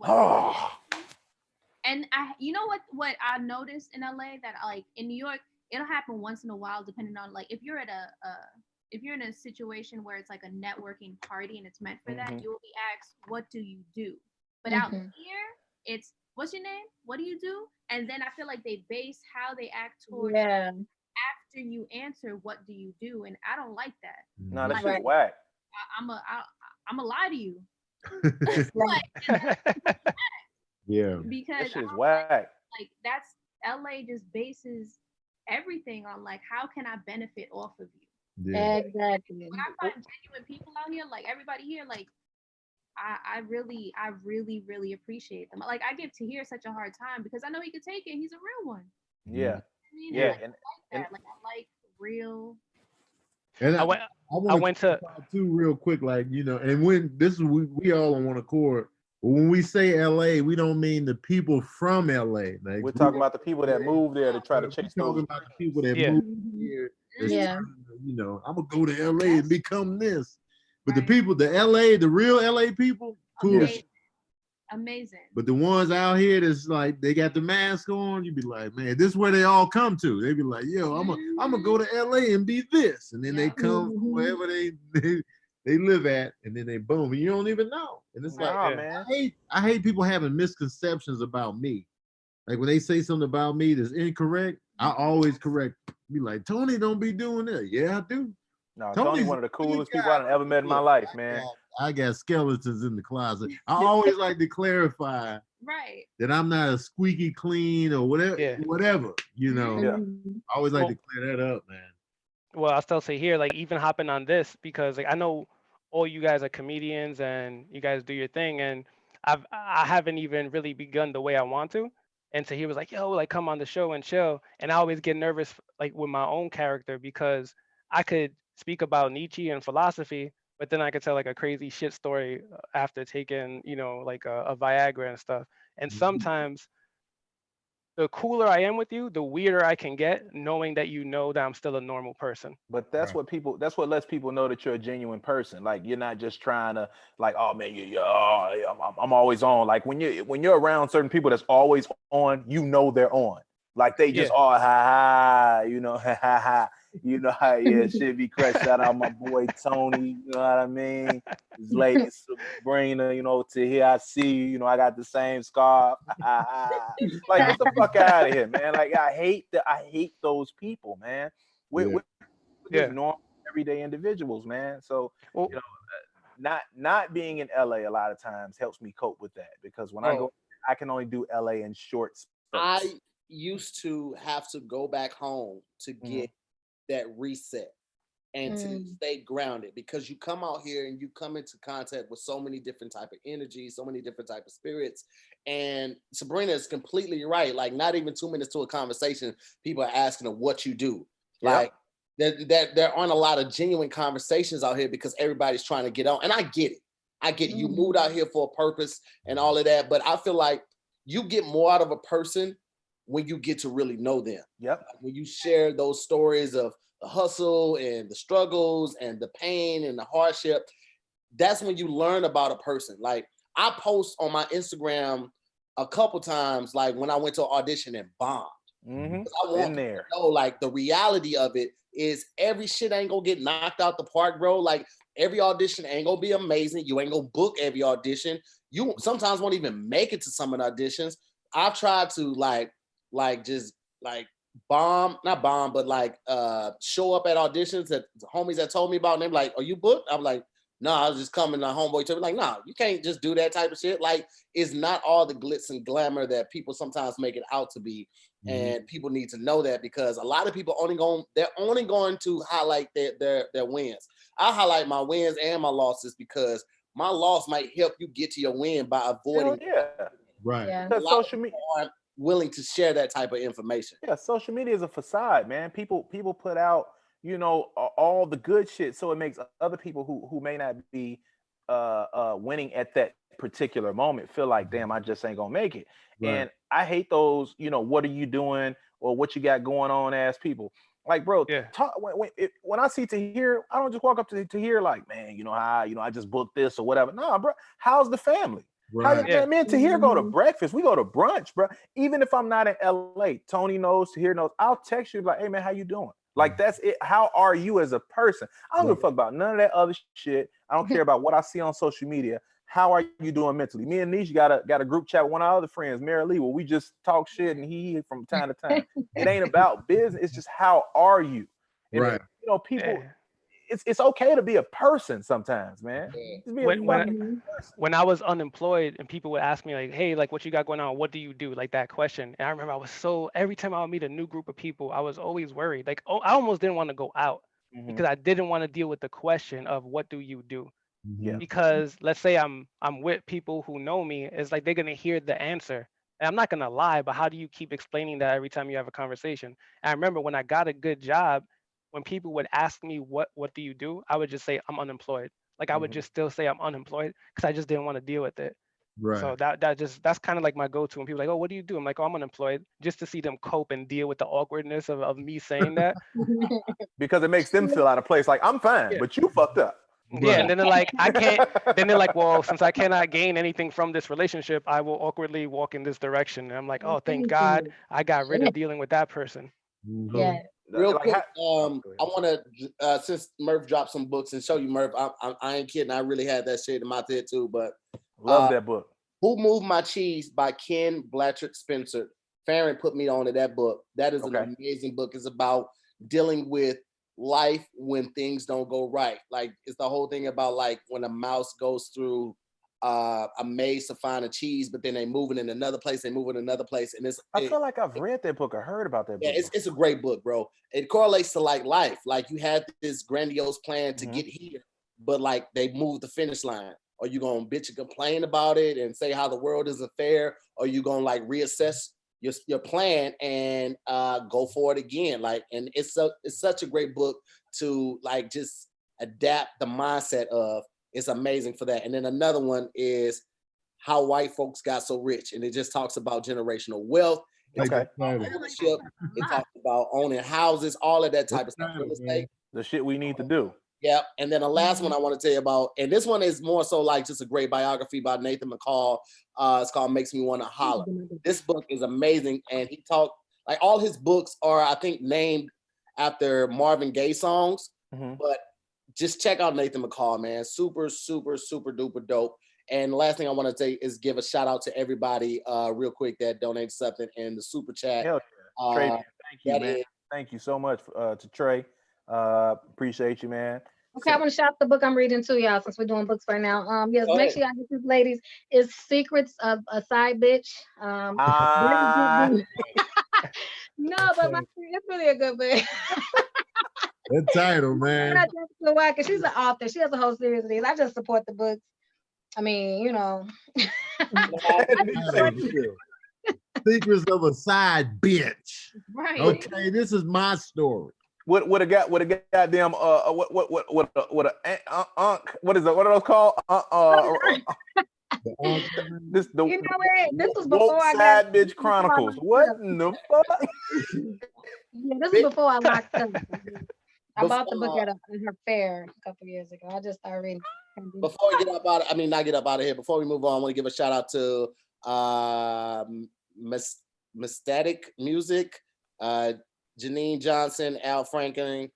Speaker 3: And you know what I noticed in LA, that like in New York, it'll happen once in a while, depending on, like, if you're in a situation where it's like a networking party and it's meant for that, you will be asked, what do you do? But out here, it's, what's your name? What do you do? And then I feel like they base how they act towards after you answer, what do you do? And I don't like that.
Speaker 6: No, that's just whack.
Speaker 3: I'm a lie to you.
Speaker 1: Yeah.
Speaker 3: Because
Speaker 6: that shit is whack.
Speaker 3: Like that's, LA just bases everything on like, how can I benefit off of you?
Speaker 5: Yeah. Exactly.
Speaker 3: When I find genuine people out here, like everybody here, like I really appreciate them. Like I give Tahir such a hard time because I know he could take it. He's a real one.
Speaker 6: Yeah.
Speaker 3: I like real.
Speaker 1: And
Speaker 4: I went to
Speaker 1: too real quick, like, and when this is we all on one accord. When we say LA, we don't mean the people from LA. Like,
Speaker 6: we're talking about the people that move there to try to chase
Speaker 1: we're
Speaker 6: those.
Speaker 1: talking about the people that move here.
Speaker 5: Yeah.
Speaker 1: You know, I'm gonna go to LA and become this. But the people, the LA, the real LA people, cool.
Speaker 3: Amazing.
Speaker 1: But the ones out here that's like they got the mask on, you be like, man, this is where they all come to. They be like, yo, I'm gonna go to LA and be this, and then they come from wherever they live at, and then they boom, and you don't even know. And it's like, man, I hate people having misconceptions about me. Like when they say something about me that's incorrect, I always correct. Be like, Tony, don't be doing that. Yeah, I do.
Speaker 6: No, Tony's one of the coolest people I've ever met in my life, man.
Speaker 1: I got skeletons in the closet. I always like to clarify that I'm not a squeaky clean or whatever, you know. I always like to clear that up, man.
Speaker 4: Well, I'll still say here, like even hopping on this, because like I know all you guys are comedians and you guys do your thing, and I haven't even really begun the way I want to. And so he was like, yo, like come on the show and chill. And I always get nervous like with my own character because I could speak about Nietzsche and philosophy, but then I could tell like a crazy shit story after taking, you know, like a Viagra and stuff. And sometimes the cooler I am with you, the weirder I can get, knowing that you know that I'm still a normal person.
Speaker 6: But that's what lets people know that you're a genuine person. Like you're not just trying to like, oh man, I'm always on. Like when you're around certain people that's always on, you know they're on. Like they just ha ha, you know, ha ha ha. You know how shit be crushed. Shout out my boy Tony, you know what I mean? His lady Sabrina, you know, to here I see you, you know, I got the same scarf. Like get the fuck out of here, man. Like I hate those people, man. We're just normal everyday individuals, man. So you know, not being in LA a lot of times helps me cope with that because when I go, I can only do LA in short spurts.
Speaker 2: I used to have to go back home to get that reset and to stay grounded because you come out here and you come into contact with so many different type of energies, so many different type of spirits. And Sabrina is completely right. Like not even 2 minutes to a conversation, people are asking her what you do. Like there aren't a lot of genuine conversations out here because everybody's trying to get on. And I get it. I get it. You moved out here for a purpose and all of that. But I feel like you get more out of a person when you get to really know them. When you share those stories of the hustle and the struggles and the pain and the hardship, that's when you learn about a person. Like I post on my Instagram a couple times, like when I went to an audition and bombed. I want to know, like the reality of it is every shit ain't gonna get knocked out the park, bro. Like every audition ain't gonna be amazing. You ain't gonna book every audition. You sometimes won't even make it to some of the auditions. I've tried to just not bomb, but like show up at auditions that the homies that told me about, and they're like, "Are you booked?" I'm like, "No, I was just coming." My homeboy told me like, "No, you can't just do that type of shit." Like, it's not all the glitz and glamour that people sometimes make it out to be, and people need to know that because a lot of people they're only going to highlight their wins. I highlight my wins and my losses because my loss might help you get to your win by avoiding.
Speaker 6: Because social media
Speaker 2: willing to share that type of information.
Speaker 6: Social media is a facade, man. People put out, you know, all the good shit, so it makes other people who may not be winning at that particular moment feel like, damn, I just ain't gonna make it. And I hate those, you know, what are you doing or what you got going on ass people. Like, bro, when I see Tahir, I don't just walk up to Tahir like, man, you know how, you know, I just booked this or whatever. No, bro, how's the family? Me and Tahir go to breakfast. We go to brunch, bro. Even if I'm not in LA, Tony knows, Tahir knows. I'll text you like, hey man, how you doing? Like that's it. How are you as a person? I don't give a fuck about none of that other shit. I don't care about what I see on social media. How are you doing mentally? Me and Nesh got a group chat with one of our other friends, Mary Lee, where we just talk shit and he from time to time. It ain't about business. It's just how are you? And you know, people. It's okay to be a person sometimes, man.
Speaker 4: When I was unemployed and people would ask me like, hey, like what you got going on? What do you do? Like that question. And I remember I was every time I would meet a new group of people, I was always worried. Like, I almost didn't want to go out because I didn't want to deal with the question of what do you do? Because let's say I'm with people who know me, it's like they're gonna hear the answer. And I'm not gonna lie, but how do you keep explaining that every time you have a conversation? And I remember when I got a good job, when people would ask me what do you do, I would just say I'm unemployed. Like I would just still say I'm unemployed because I just didn't want to deal with it.
Speaker 1: Right.
Speaker 4: So that's kind of like my go-to when people are like, oh, what do you do? I'm like, oh, I'm unemployed, just to see them cope and deal with the awkwardness of me saying that.
Speaker 6: Because it makes them feel out of place. Like, I'm fine,
Speaker 4: Yeah.
Speaker 6: but you fucked up.
Speaker 4: Yeah,
Speaker 1: Right.
Speaker 4: and then they're like, I can't. Then they're like, well, since I cannot gain anything from this relationship, I will awkwardly walk in this direction. And I'm like, oh, thank God I got rid of dealing with that person.
Speaker 1: Mhm.
Speaker 5: Yeah.
Speaker 2: Real
Speaker 6: Like,
Speaker 2: quick,
Speaker 6: how-
Speaker 2: I want to since Murph dropped some books and show you, Murph. I ain't kidding. I really had that shit in my head too. But
Speaker 6: Love that book.
Speaker 2: Who Moved My Cheese by Ken Blanchard Spencer. Farron put me on to that book. That is an amazing book. It's about dealing with life when things don't go right. Like, it's the whole thing about like when a mouse goes through a maze to find a cheese, but then they move it in another place, and
Speaker 6: I feel like I've read that book or heard about that book.
Speaker 2: Yeah, it's a great book, bro. It correlates to like life. Like, you had this grandiose plan to get here, but like they moved the finish line. Are you gonna bitch and complain about it and say how the world isn't fair? Or are you gonna like reassess your plan and go for it again? Like, and it's such a great book to like just adapt the mindset of. It's amazing for that. And then another one is How White Folks Got So Rich, and it just talks about generational wealth. It talks about ownership. It talks about owning houses, all of that type of stuff. Real estate.
Speaker 6: The shit we need to do.
Speaker 2: Yeah, and then the last one I want to tell you about, and this one is more so like just a great biography by Nathan McCall. It's called Makes Me Want to Holler. This book is amazing, and he talked like all his books are, I think, named after Marvin Gaye songs. But just check out Nathan McCall, man. Super, super, super duper dope. And the last thing I want to say is give a shout out to everybody real quick that donated something in the super chat.
Speaker 6: Hell yeah. Trey, thank you, man. Thank you so much to Trey. Appreciate you, man.
Speaker 5: Okay, I want to shout out the book I'm reading too, y'all, since we're doing books right now. Yes, make sure y'all get these ladies. It's Secrets of a Side Bitch. No, but it's really a good book.
Speaker 1: That title, man.
Speaker 5: Because she's an author. She has a whole series of these. I just support the books. I mean, you know.
Speaker 1: Secrets of a Side Bitch.
Speaker 3: Right.
Speaker 1: Okay, this is my story.
Speaker 6: What a goddamn what is it? What are those called?
Speaker 5: This was before I
Speaker 6: got Bitch Chronicles. What in the fuck?
Speaker 5: Yeah, this was before I locked up. I bought the book at her fair a couple years ago. I just started reading.
Speaker 2: Before we get up out, not get up out of here. Before we move on, I want to give a shout out to Miseducation Music, Janine Johnson, Al Franklin,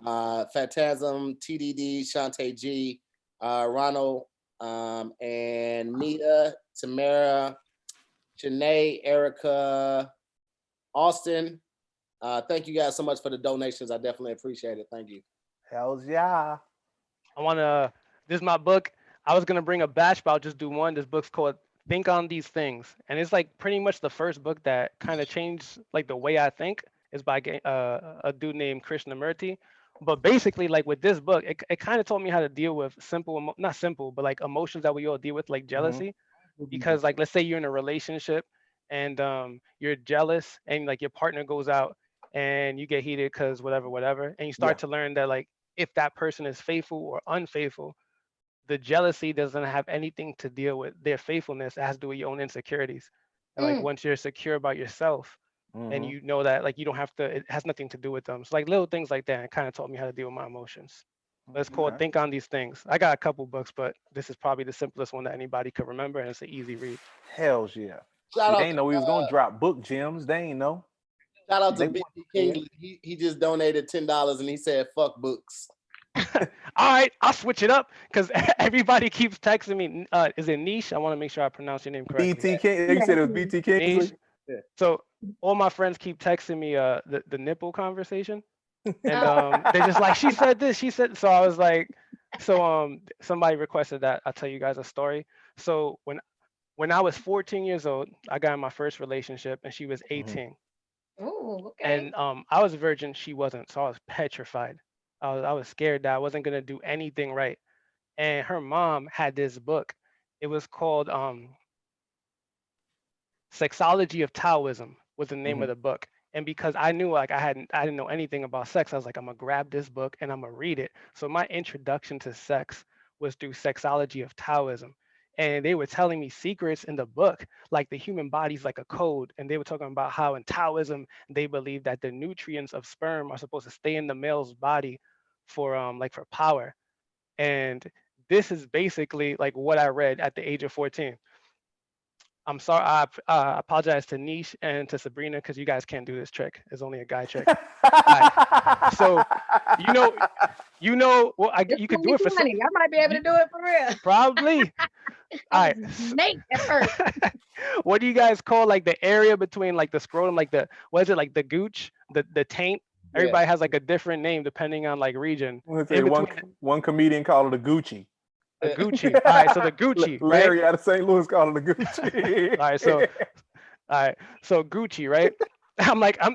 Speaker 2: Phantasm, TDD, Shantae G, Ronald, and Mia, Tamara, Janae, Erica, Austin. Thank you guys so much for the donations. I definitely appreciate it. Thank you.
Speaker 6: Hells yeah.
Speaker 4: This is my book. I was gonna bring a batch, but I'll just do one. This book's called Think on These Things. And it's like pretty much the first book that kind of changed like the way I think. Is by a dude named Krishnamurti. But basically, like with this book, it kind of taught me how to deal with not simple, but like emotions that we all deal with, like jealousy. Because like, let's say you're in a relationship and you're jealous and like your partner goes out and you get heated because whatever. And you start to learn that like, if that person is faithful or unfaithful, the jealousy doesn't have anything to deal with their faithfulness. It has to do with your own insecurities. And like once you're secure about yourself, and you know that like you don't have to, it has nothing to do with them. So like little things like that, it kind of taught me how to deal with my emotions. But it's called Think on These Things. I got a couple books, but this is probably the simplest one that anybody could remember, and it's an easy read.
Speaker 6: Hells yeah. They ain't know he was gonna drop book gems. They ain't know.
Speaker 2: Shout out to BT Kingsley. He just donated $10 and he said fuck books.
Speaker 4: All right, I'll switch it up because everybody keeps texting me. Is it Nesh? I want to make sure I pronounce your name correctly.
Speaker 6: BT King. You said it was BT King.
Speaker 4: So all my friends keep texting me the nipple conversation, and they're just like, she said this, she said. So I was like, somebody requested that I'll tell you guys a story. So when I was 14 years old, I got in my first relationship, and she was 18.
Speaker 5: Oh, okay.
Speaker 4: And I was a virgin, she wasn't, so I was petrified. I was scared that I wasn't gonna do anything right. And her mom had this book. It was called Sexology of Taoism was the name of the book. And because I knew like I didn't know anything about sex, I was like, I'm gonna grab this book and I'm gonna read it. So my introduction to sex was through Sexology of Taoism. and they were telling me secrets in the book, like the human body's like a code. And they were talking about how in Taoism, they believe that the nutrients of sperm are supposed to stay in the male's body for like for power. And this is basically like what I read at the age of 14. I'm sorry. I apologize to Nesh and to Sabrina because you guys can't do this trick. It's only a guy trick. So, well, you could do it for.
Speaker 5: I might be able to do it for real.
Speaker 4: Probably. All right.
Speaker 5: Snake at first.
Speaker 4: What do you guys call like the area between like the scrotum, like the what is it, like the gooch, the taint? Everybody has like a different name depending on like region.
Speaker 6: One comedian called it a Gucci.
Speaker 4: A Gucci. All right, so the Gucci.
Speaker 6: Larry
Speaker 4: right?
Speaker 6: out of St. Louis called it a Gucci.
Speaker 4: All right, so Gucci, right?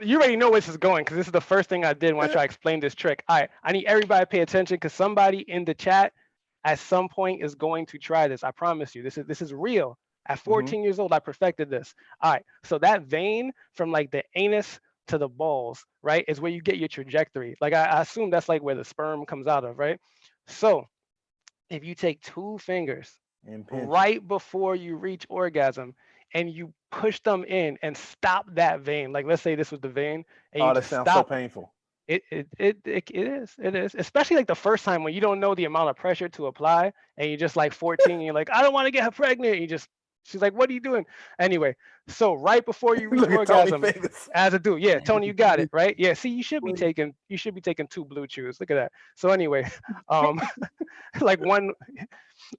Speaker 4: You already know where this is going because this is the first thing I did when I try to explain this trick. All right, I need everybody to pay attention because somebody in the chat at some point is going to try this. I promise you, this is real. At 14 years old, I perfected this. All right, so that vein from like the anus to the balls, right, is where you get your trajectory. Like I assume that's like where the sperm comes out of, right? So if you take 2 fingers right before you reach orgasm and you push them in and stop that vein, like let's say this was the vein, and you
Speaker 6: that sounds so painful.
Speaker 4: It is, especially like the first time when you don't know the amount of pressure to apply and you're just like 14 and you're like, I don't want to get her pregnant. She's like, what are you doing? Anyway, so right before you reach orgasm, as a dude, yeah, Tony, you got it, right? Yeah, see, you should be taking 2 blue chews. Look at that. So anyway, like one,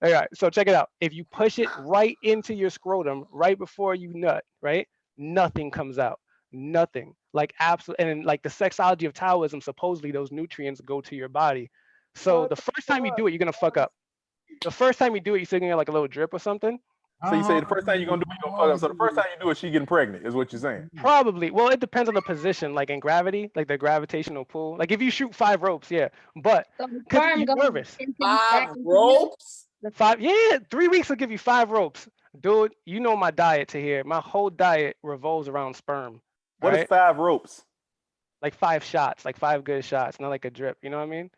Speaker 4: all right, so check it out. If you push it right into your scrotum right before you nut, right, nothing comes out. Nothing. Like absolutely. And like the sexology of Taoism, supposedly those nutrients go to your body. So the first time you do it, you're gonna fuck up. The first time you do it, you're sitting there like a little drip or something.
Speaker 6: So you say the first time you're gonna do it, you're gonna fuck up. So the first time you do it, she getting pregnant, is what you're saying?
Speaker 4: Probably. Well, it depends on the position, like in gravity, like the gravitational pull. Like if you shoot 5 ropes, yeah. But because you're nervous.
Speaker 2: 5 ropes?
Speaker 4: 5, yeah, 3 weeks will give you 5 ropes. Dude, you know my diet to here. My whole diet revolves around sperm.
Speaker 6: What is 5 ropes?
Speaker 4: Like 5 shots, like 5 good shots, not like a drip. You know what I mean?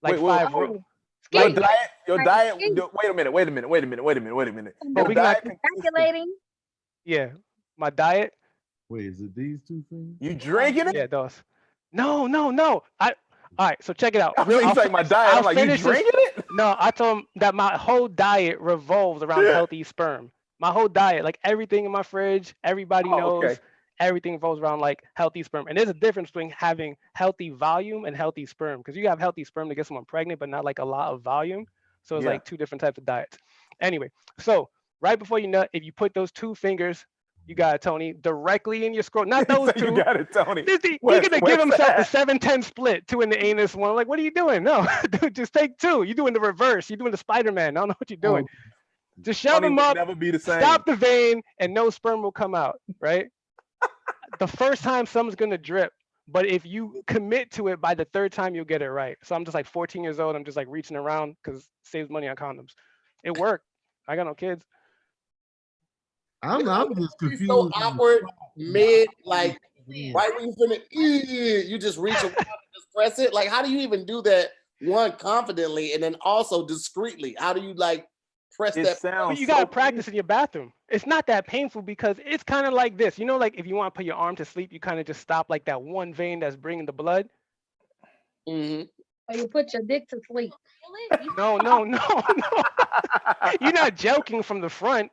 Speaker 4: Like
Speaker 6: wait,
Speaker 4: 5 ropes.
Speaker 6: Your diet. Wait a minute.
Speaker 4: But we got
Speaker 5: calculating.
Speaker 4: Yeah, my diet.
Speaker 1: Wait, is it these 2 things?
Speaker 6: You drinking it?
Speaker 4: Yeah, those. No. All right, so check it out.
Speaker 6: He's like my diet. I'm like, you drinking it?
Speaker 4: No, I told him that my whole diet revolves around healthy sperm. My whole diet, like everything in my fridge, everybody knows. Okay. Everything revolves around like healthy sperm. And there's a difference between having healthy volume and healthy sperm, because you have healthy sperm to get someone pregnant, but not like a lot of volume. So it's like 2 different types of diets. Anyway, so right before you nut, if you put those 2 fingers, you got it, Tony, directly in your scrotum. Not those 2.
Speaker 6: You got it, Tony.
Speaker 4: He's gonna give himself the 7-10 split, 2 in the anus, 1. I'm like, what are you doing? No, dude, just take 2. You're doing the reverse. You're doing the Spider-Man. I don't know what you're doing. Just shove them up,
Speaker 6: never be the same.
Speaker 4: Stop the vein, and no sperm will come out, right? The first time someone's gonna drip, but if you commit to it, by the 3rd time you'll get it right. So I'm just like 14 years old. I'm just like reaching around because it saves money on condoms. It worked. I got no kids.
Speaker 1: I'm just confused.
Speaker 2: So awkward, mid, like right when you finish, you just reach around and just press it. Like, how do you even do that? One, confidently, and then also discreetly. How do you like press that?
Speaker 4: Well, you gotta practice in your bathroom. It's not that painful because it's kind of like this. You know, like if you want to put your arm to sleep, you kind of just stop like that one vein that's bringing the blood.
Speaker 5: Mm-hmm. Or you put your dick to sleep.
Speaker 4: No. You're not joking from the front.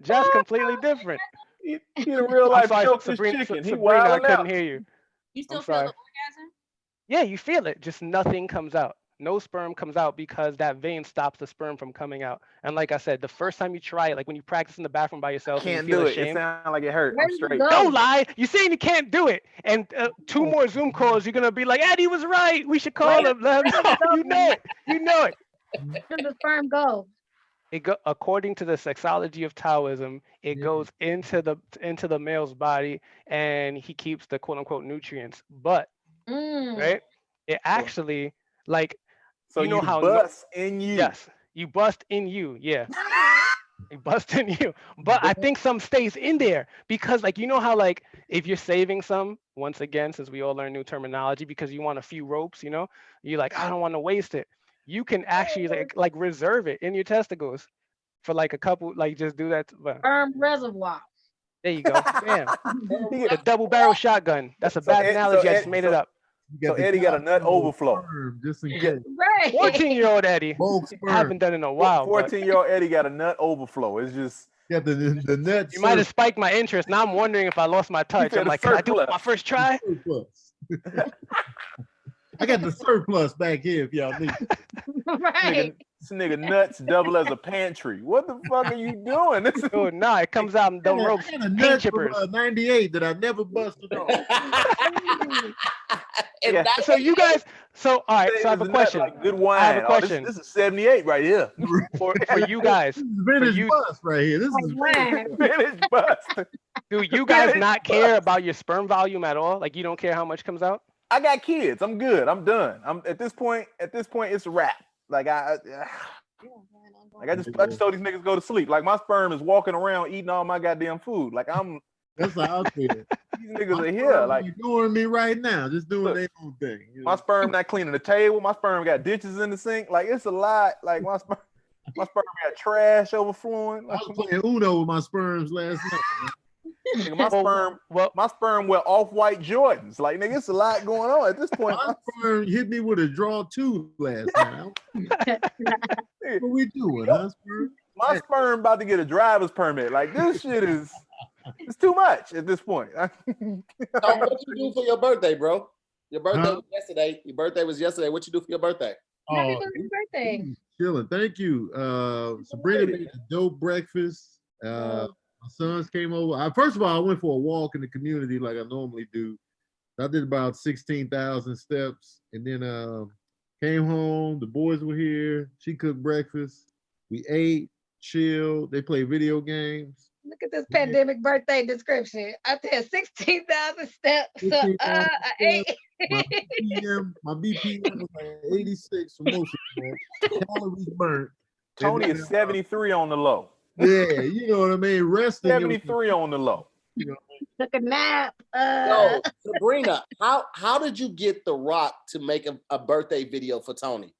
Speaker 4: Just completely different.
Speaker 6: He in real life chokes his chicken.
Speaker 4: Sabrina, I couldn't hear you.
Speaker 3: You still feel the orgasm?
Speaker 4: Yeah, you feel it. Just nothing comes out. No sperm comes out because that vein stops the sperm from coming out. And like I said, the first time you try it, like when you practice in the bathroom by yourself,
Speaker 6: can't
Speaker 4: you feel
Speaker 6: do it.
Speaker 4: ashamed.
Speaker 6: It sounds like it hurt. I'm straight.
Speaker 4: Don't lie. You're saying you can't do it. And 2 more Zoom calls, you're gonna be like, Eddie was right. We should call him. You know it.
Speaker 5: Where does the sperm go?
Speaker 4: According to the sexology of Taoism, it goes into the male's body, and he keeps the quote unquote nutrients. But right, it actually like.
Speaker 6: So you know how bust in you.
Speaker 4: Yes, you bust in you. Yeah, you bust in you. But I think some stays in there because, like, you know how like if you're saving some, once again, since we all learn new terminology, because you want a few ropes, you know, you're like, I don't want to waste it. You can actually like reserve it in your testicles. for like a couple, like just do that.
Speaker 5: Reservoir.
Speaker 4: There you go. Bam. The double barrel shotgun. That's a bad analogy. I just made it up.
Speaker 6: So Eddie got a nut overflow.
Speaker 1: Just in case.
Speaker 5: Right.
Speaker 4: 14-year-old Eddie. Haven't done it in a while.
Speaker 6: 14-year-old Eddie got a nut overflow. It's just
Speaker 1: the nuts.
Speaker 4: You might have spiked my interest. Now I'm wondering if I lost my touch. I'm like, can I do it my first try?
Speaker 1: I got the surplus back here if y'all need it.
Speaker 5: Right.
Speaker 6: This nigga nuts double as a pantry. What the fuck are you doing? This is
Speaker 4: it comes out in them ropes.
Speaker 1: I got a nut from 98 that I never busted off.
Speaker 4: So you guys, all right. So I have a question.
Speaker 6: Like good wine.
Speaker 4: I have a question.
Speaker 6: This is 78 right here.
Speaker 4: For you guys.
Speaker 1: This is vintage bust right here. This is
Speaker 6: vintage bust.
Speaker 4: Do you guys not care about your sperm volume at all? Like you don't care how much comes out?
Speaker 6: I got kids. I'm good. I'm done. I'm at this point, it's a wrap. Like I just told these niggas to go to sleep. Like my sperm is walking around eating all my goddamn food. Like
Speaker 1: that's how I feel.
Speaker 6: These niggas are here. Like
Speaker 1: ignoring me right now, just doing their own thing. You know?
Speaker 6: My sperm not cleaning the table. My sperm got ditches in the sink. Like it's a lot. Like my sperm got trash overflowing.
Speaker 1: I was playing Uno with my sperms last night.
Speaker 6: Nigga, my sperm wear off-white Jordans. Like nigga, it's a lot going on at this point.
Speaker 1: My sperm hit me with a draw 2 last night. What we doing, huh, sperm?
Speaker 6: My sperm about to get a driver's permit. Like this shit is it's too much at this point.
Speaker 2: So what you do for your birthday, bro? Your birthday was yesterday. Your birthday was yesterday. What you do for your birthday?
Speaker 5: Happy birthday.
Speaker 1: Chilling. Thank you. Sabrina made a dope breakfast. My sons came over. First of all, I went for a walk in the community like I normally do. I did about 16,000 steps, and then came home. The boys were here. She cooked breakfast. We ate, chilled. They played video games.
Speaker 5: Look at this pandemic birthday description. I did 16,000 steps. So I ate.
Speaker 1: My BPM was like 86 for most of them. Calories burnt.
Speaker 6: Tony is 73 on the low.
Speaker 1: Yeah, you know what I mean. Resting.
Speaker 6: 73 on the low.
Speaker 1: You know
Speaker 5: Took a nap.
Speaker 2: So, Sabrina, how did you get The Rock to make a birthday video for Tony?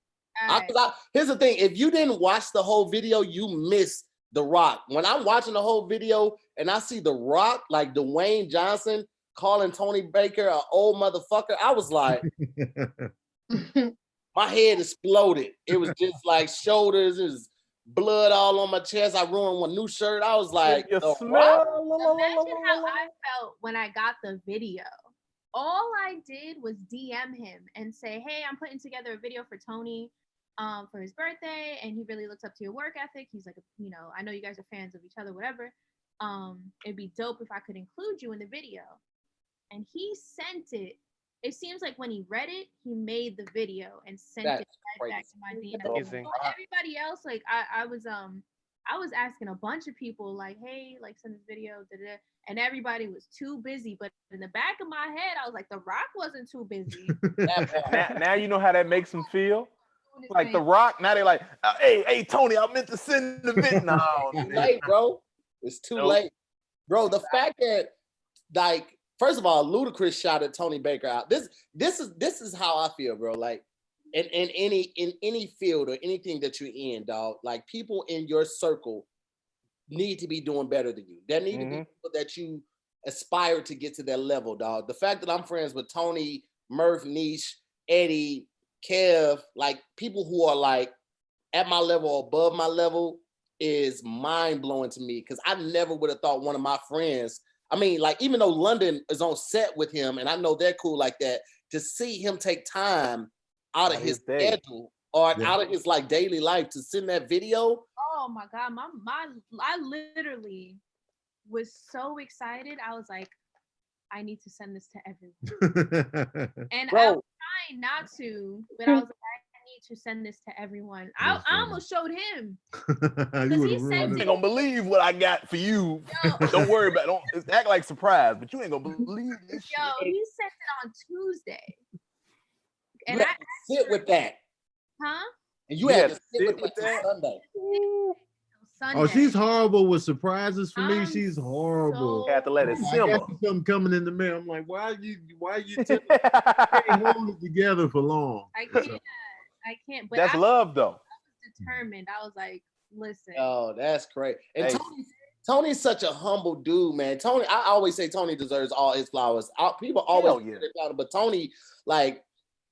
Speaker 2: Here's the thing: if you didn't watch the whole video, you missed The Rock. When I'm watching the whole video and I see The Rock, like Dwayne Johnson, calling Tony Baker an old motherfucker, I was like, my head exploded. It was just like shoulders, it was blood all on my chest. I ruined one new shirt. I was like,
Speaker 3: imagine how I felt when I got the video. All I did was DM him and say, hey, I'm putting together a video for Tony for his birthday, and he really looks up to your work ethic. He's like, I know you guys are fans of each other, whatever. It'd be dope if I could include you in the video. And he sent it. It seems like when he read it, he made the video and sent it right back to my DM. Everybody else, like I was asking a bunch of people, like, hey, like send this video, and everybody was too busy. But in the back of my head, I was like, The Rock wasn't too busy.
Speaker 6: now you know how that makes him feel. Like The Rock, now they're like, hey, Tony, I meant to send the video. No,
Speaker 2: it's too late, bro. It's too late, bro. The fact that, like, first of all, Ludacris shouted Tony Baker out. This is how I feel, bro. Like, in any field or anything that you're in, dog. Like, people in your circle need to be doing better than you. There need to be people that you aspire to get to that level, dog. The fact that I'm friends with Tony, Murph, Nesh, Eddie, Kev, like people who are like at my level or above my level is mind blowing to me, because I never would have thought one of my friends. I mean, like, even though London is on set with him and I know they're cool like that, to see him take time out of his schedule or out of his like daily life to send that video.
Speaker 3: Oh my God, I literally was so excited. I was like, I need to send this to everyone. And I was trying not to, but I was like, I need to send this to everyone. I almost showed him.
Speaker 6: You ain't gonna believe what I got for you. Don't worry about it. Don't act like surprise, but you ain't gonna believe this shit.
Speaker 3: He sent it on Tuesday. And
Speaker 2: you had to sit with that.
Speaker 3: Huh?
Speaker 2: And you had to sit with that Sunday.
Speaker 1: Oh, she's horrible with surprises for me. She's horrible.
Speaker 6: You have to let it simmer.
Speaker 1: I got something coming in the mail. I'm like, why you can't hold it together for long?
Speaker 3: I can't. But
Speaker 6: that's love, though.
Speaker 3: I was determined. I was like, listen.
Speaker 2: Oh, that's great. And Tony's such a humble dude, man. Tony, I always say Tony deserves all his flowers. People always say that, but Tony, like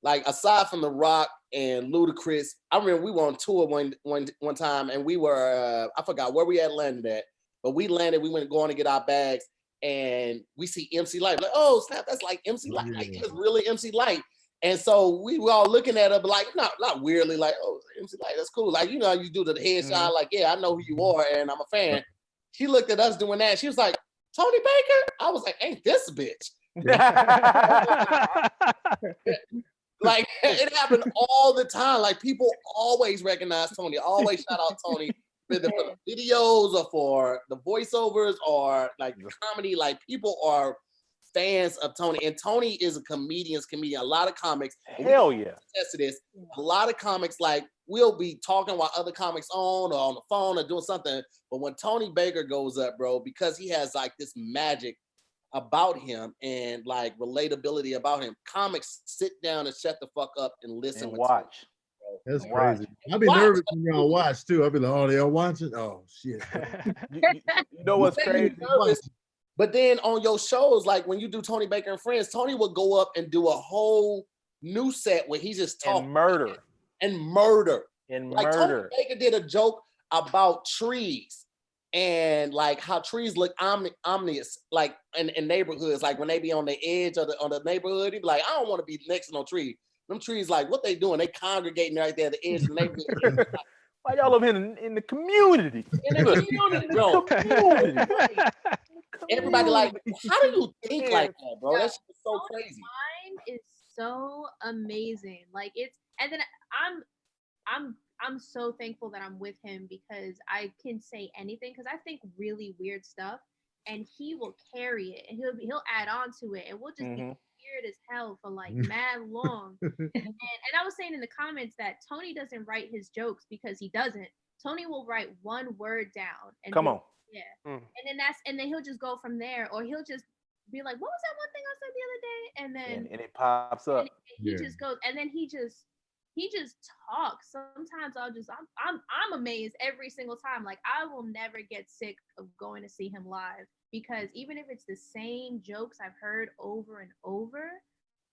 Speaker 2: aside from The Rock and Ludacris, I remember we were on tour one time, and we were I forgot where we had landed at, but we landed. We went going to get our bags, and we see MC Lyfe. Like, oh snap, that's like MC Lyfe. Like, it's really MC Lyfe. And so we were all looking at her, but like not weirdly, like, oh, MC Lyfe, that's cool. Like, you know, you do the headshot, like, yeah, I know who you are, and I'm a fan. She looked at us doing that. She was like, Tony Baker? I was like, ain't this a bitch? Like, it happened all the time. Like, people always recognize Tony, always shout out Tony, whether for the videos or for the voiceovers or like comedy. Like, people are fans of Tony, and Tony is a comedian. A lot of comics,
Speaker 6: hell yeah,
Speaker 2: to this. A lot of comics, like, we'll be talking while other comics on or on the phone or doing something, but when Tony Baker goes up, bro, because he has like this magic about him and like relatability about him, comics sit down and shut the fuck up and listen
Speaker 6: and
Speaker 2: with
Speaker 6: watch.
Speaker 1: That's crazy. I'll be nervous when y'all watch too. I'll be like, oh, they're watching. Oh shit.
Speaker 6: you know what's crazy?
Speaker 2: But then on your shows, like when you do Tony Baker and Friends, Tony will go up and do a whole new set where he just talks and murder. Like Tony Baker did a joke about trees and like how trees look ominous, like in neighborhoods, like when they be on the edge of the neighborhood, he be like, I don't want to be next to no tree. Them trees, like, what they doing? They congregating right there at the edge of the neighborhood.
Speaker 6: Why y'all live in the community?
Speaker 2: In the community, bro. Everybody like, how do you think like that, bro? That shit is so crazy.
Speaker 3: Mind is so amazing. Like and then I'm so thankful that I'm with him because I can say anything because I think really weird stuff, and he will carry it and he'll add on to it, and we'll just be weird as hell for like mad long. and I was saying in the comments that Tony doesn't write his jokes because he doesn't. Tony will write one word down and and then he'll just go from there, or he'll just be like, what was that one thing I said the other day? And then
Speaker 6: and it pops up.
Speaker 3: And he just goes, and then he just talks. Sometimes I'm amazed every single time. Like, I will never get sick of going to see him live because even if it's the same jokes I've heard over and over,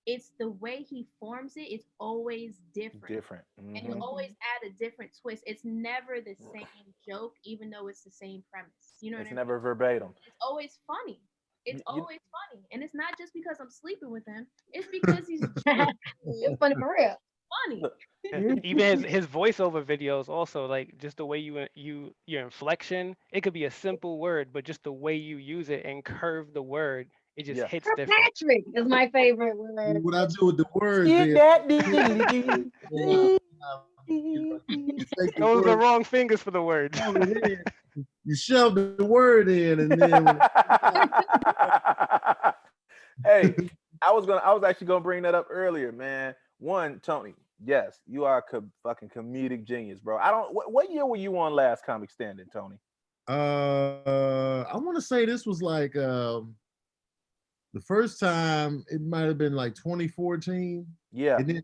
Speaker 3: it's the way he forms it. It's always different. And he'll always add a different twist. It's never the same joke, even though it's the same premise. You know what I mean?
Speaker 6: It's never verbatim.
Speaker 3: It's always funny. It's always funny. And it's not just because I'm sleeping with him. It's because he's
Speaker 5: it's funny for real.
Speaker 3: Funny.
Speaker 4: Even his voiceover videos also, like just the way your inflection, it could be a simple word, but just the way you use it and curve the word, it just hits different.
Speaker 5: Patrick is my favorite word.
Speaker 1: What I do with the words is
Speaker 4: those are the wrong fingers for the word.
Speaker 1: You shove the word in and then
Speaker 6: hey, I was actually gonna bring that up earlier, man. One, Tony, yes, you are a fucking comedic genius, bro. What year were you on Last Comic Standing, Tony?
Speaker 1: I want to say this was like the first time. It might have been like 2014.
Speaker 6: Yeah.
Speaker 1: And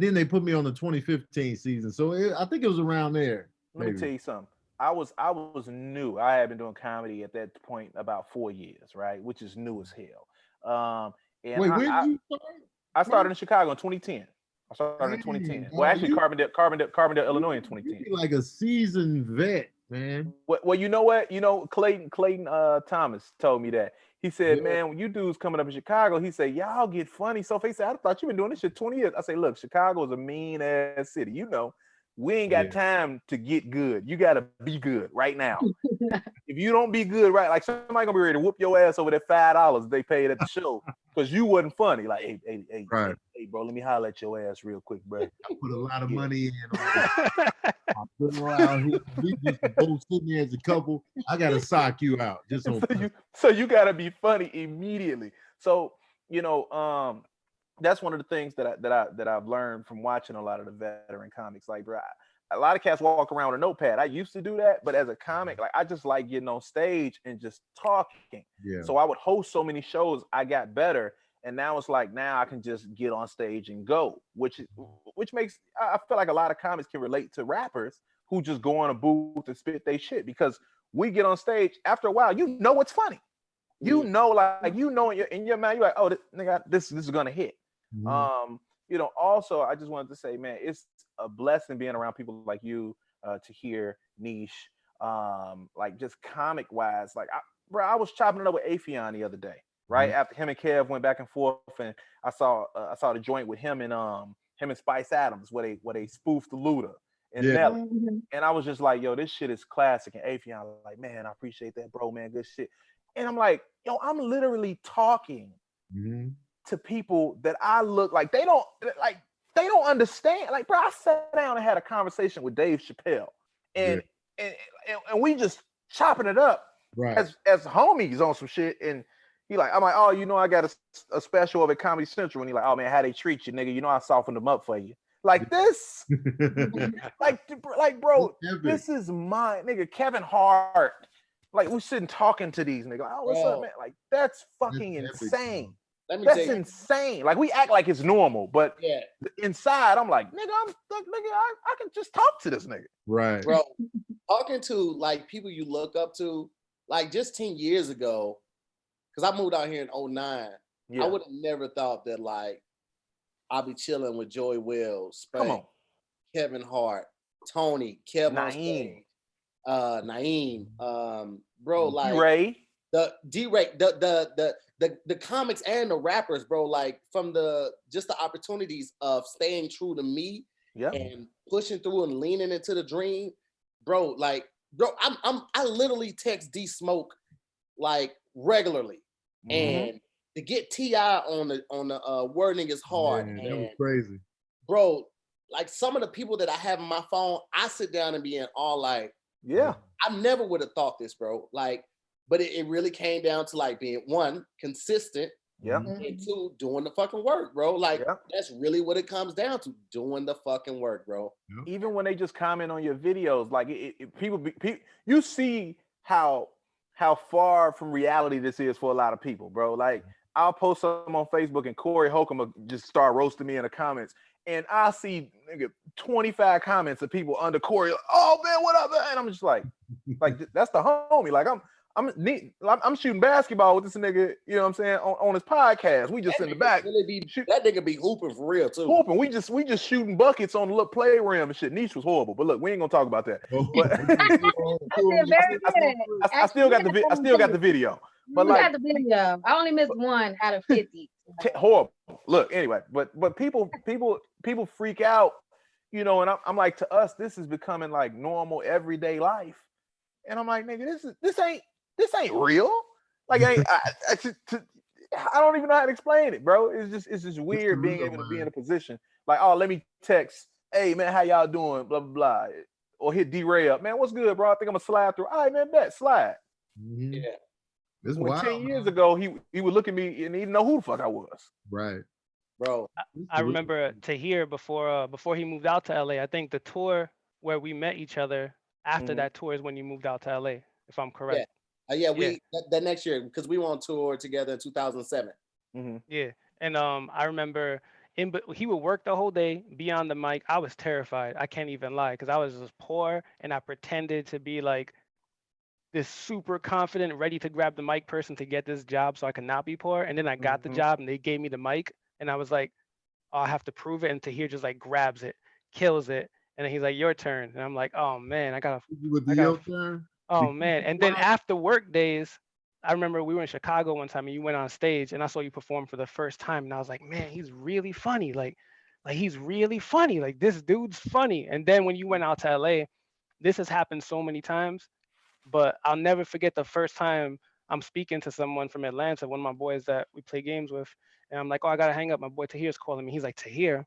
Speaker 1: then they put me on the 2015 season. So I think it was around there.
Speaker 6: Let me tell you something. I was new. I had been doing comedy at that point about 4 years, right? Which is new as hell. And
Speaker 1: wait, when did you start?
Speaker 6: I started in Chicago in 2010. I started in 2010. Well, actually, Carbondale, Illinois in 2010.
Speaker 1: You're like a seasoned vet, man.
Speaker 6: Well, you know what? You know, Clayton Thomas told me that. He said, man, when you dudes coming up in Chicago, he said, y'all get funny. So he said, I thought you've been doing this shit 20 years. I say, look, Chicago is a mean ass city. You know, we ain't got time to get good. You got to be good right now. If you don't be good, right, like somebody gonna be ready to whoop your ass over that $5 they paid at the show because you wasn't funny. Like, hey, bro, let me holler at your ass real quick, bro.
Speaker 1: I put a lot of money in on this. I put it around here. We just both sitting there as a couple. I gotta sock you out. Just
Speaker 6: so you gotta be funny immediately. So you know, that's one of the things that I've learned from watching a lot of the veteran comics. Like, bro, a lot of cats walk around with a notepad. I used to do that, but as a comic, like I just like getting on stage and just talking. Yeah. So I would host so many shows, I got better. And now it's like, now I can just get on stage and go, which makes, I feel like a lot of comics can relate to rappers who just go on a booth and spit they shit, because we get on stage after a while, you know what's funny. You know, like you know in your mind, you're like, oh, this is gonna hit. You know, also I just wanted to say, man, it's a blessing being around people like you, Tahir, Nesh, like just comic wise. Like I was chopping it up with Afion the other day, right? After him and Kev went back and forth, and I saw the joint with him and Spice Adams where they spoofed the Luda and Nelly. And I was just like, yo, this shit is classic. And Afion was like, man, I appreciate that, bro, man, good shit. And I'm like, yo, I'm literally talking to people that I look like they don't understand. Like, bro, I sat down and had a conversation with Dave Chappelle, and we just chopping it up as homies on some shit. And I'm like, oh, you know, I got a special of at Comedy Central. And he like, oh man, how they treat you, nigga? You know, I softened them up for you. Like this, like, bro, this is mine, nigga. Kevin Hart. Like, we're sitting talking to these niggas. Like, oh, what's up, man? Like, that's fucking insane. That's insane. Like, we act like it's normal, but inside, I'm like, nigga, I can just talk to this nigga.
Speaker 2: Right. Bro, talking to, like, people you look up to, like, just 10 years ago, because I moved out here in 2009, I would have never thought that, like, I'll be chilling with Joey Wells, Spank, Kevin Hart, Tony, Kevin Naeem. Bro, like D-Ray, the comics and the rappers, bro, like from the opportunities of staying true to me and pushing through and leaning into the dream, bro. Like, bro, I literally text D Smoke like regularly, and to get T.I. on the wording is hard.
Speaker 1: Man, that was crazy,
Speaker 2: bro. Like, some of the people that I have on my phone, I sit down and be in awe, like, I never would have thought this, bro. Like, but it really came down to, like, being, one, consistent, and two, doing the fucking work, bro. Like, that's really what it comes down to, doing the fucking work, bro.
Speaker 6: Even when they just comment on your videos, like, people, you see how far from reality this is for a lot of people, bro. Like, I'll post something on Facebook and Corey Holcomb will just start roasting me in the comments. And I see 25 comments of people under Corey, oh man, what up, man? And I'm just like that's the homie. Like, I'm shooting basketball with this nigga, you know what I'm saying, on his podcast. We just in the back.
Speaker 2: That nigga be hooping for real too.
Speaker 6: Hooping. We just shooting buckets on the little play rim and shit. Nesh was horrible, but look, we ain't gonna talk about that. But I still got the video. But
Speaker 5: you got the video. I only missed one out of 50.
Speaker 6: Horrible. Look, anyway, but people freak out, you know, and I'm like, to us, this is becoming like normal everyday life. And I'm like, nigga, this ain't real. Like, I don't even know how to explain it, bro. It's just weird being able to be in a position like, oh, let me text, hey man, how y'all doing? Blah blah blah. Or hit D-Ray up, man, what's good, bro? I think I'm gonna slide through. All right, man, bet, slide.
Speaker 2: Yeah.
Speaker 6: When 10 years ago, he would look at me and he didn't know who the fuck I was.
Speaker 1: Right.
Speaker 2: Bro.
Speaker 4: I remember Tahir before he moved out to LA. I think the tour where we met each other after that tour is when you moved out to LA, if I'm correct.
Speaker 2: That next year, because we were on tour together in 2007.
Speaker 4: Yeah. And I remember he would work the whole day, be on the mic. I was terrified. I can't even lie, because I was just poor and I pretended to be like this super confident, ready to grab the mic person to get this job so I could not be poor. And then I got the job and they gave me the mic and I was like, oh, I have to prove it. And Tahir just like grabs it, kills it. And then he's like, your turn. And I'm like, oh man, I gotta
Speaker 1: turn.
Speaker 4: Oh man. And then after work days, I remember we were in Chicago one time and you went on stage and I saw you perform for the first time. And I was like, man, he's really funny. Like he's really funny. Like, this dude's funny. And then when you went out to LA, this has happened so many times. But I'll never forget the first time I'm speaking to someone from Atlanta, one of my boys that we play games with. And I'm like, oh, I got to hang up. My boy Tahir's calling me. He's like, Tahir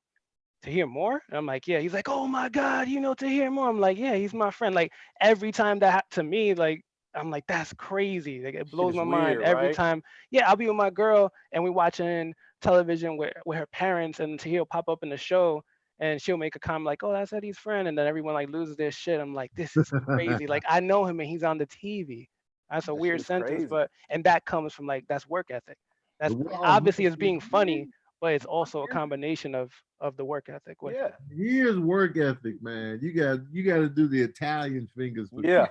Speaker 4: Moore? And I'm like, yeah. He's like, oh my God, you know Tahir Moore? I'm like, yeah, he's my friend. Like, every time that to me, like, I'm like, that's crazy. Like, it blows my mind every time. Yeah, I'll be with my girl and we watching television with her parents and Tahir will pop up in the show. And she'll make a comment like, oh, that's Eddie's friend. And then everyone like loses their shit. I'm like, this is crazy. Like, I know him and he's on the TV. That's a weird sentence, and that comes from like, that's work ethic. That's obviously as being funny, but it's also a combination of the work ethic.
Speaker 6: Yeah.
Speaker 1: Here's work ethic, man. You got to do the Italian fingers.
Speaker 6: Yeah.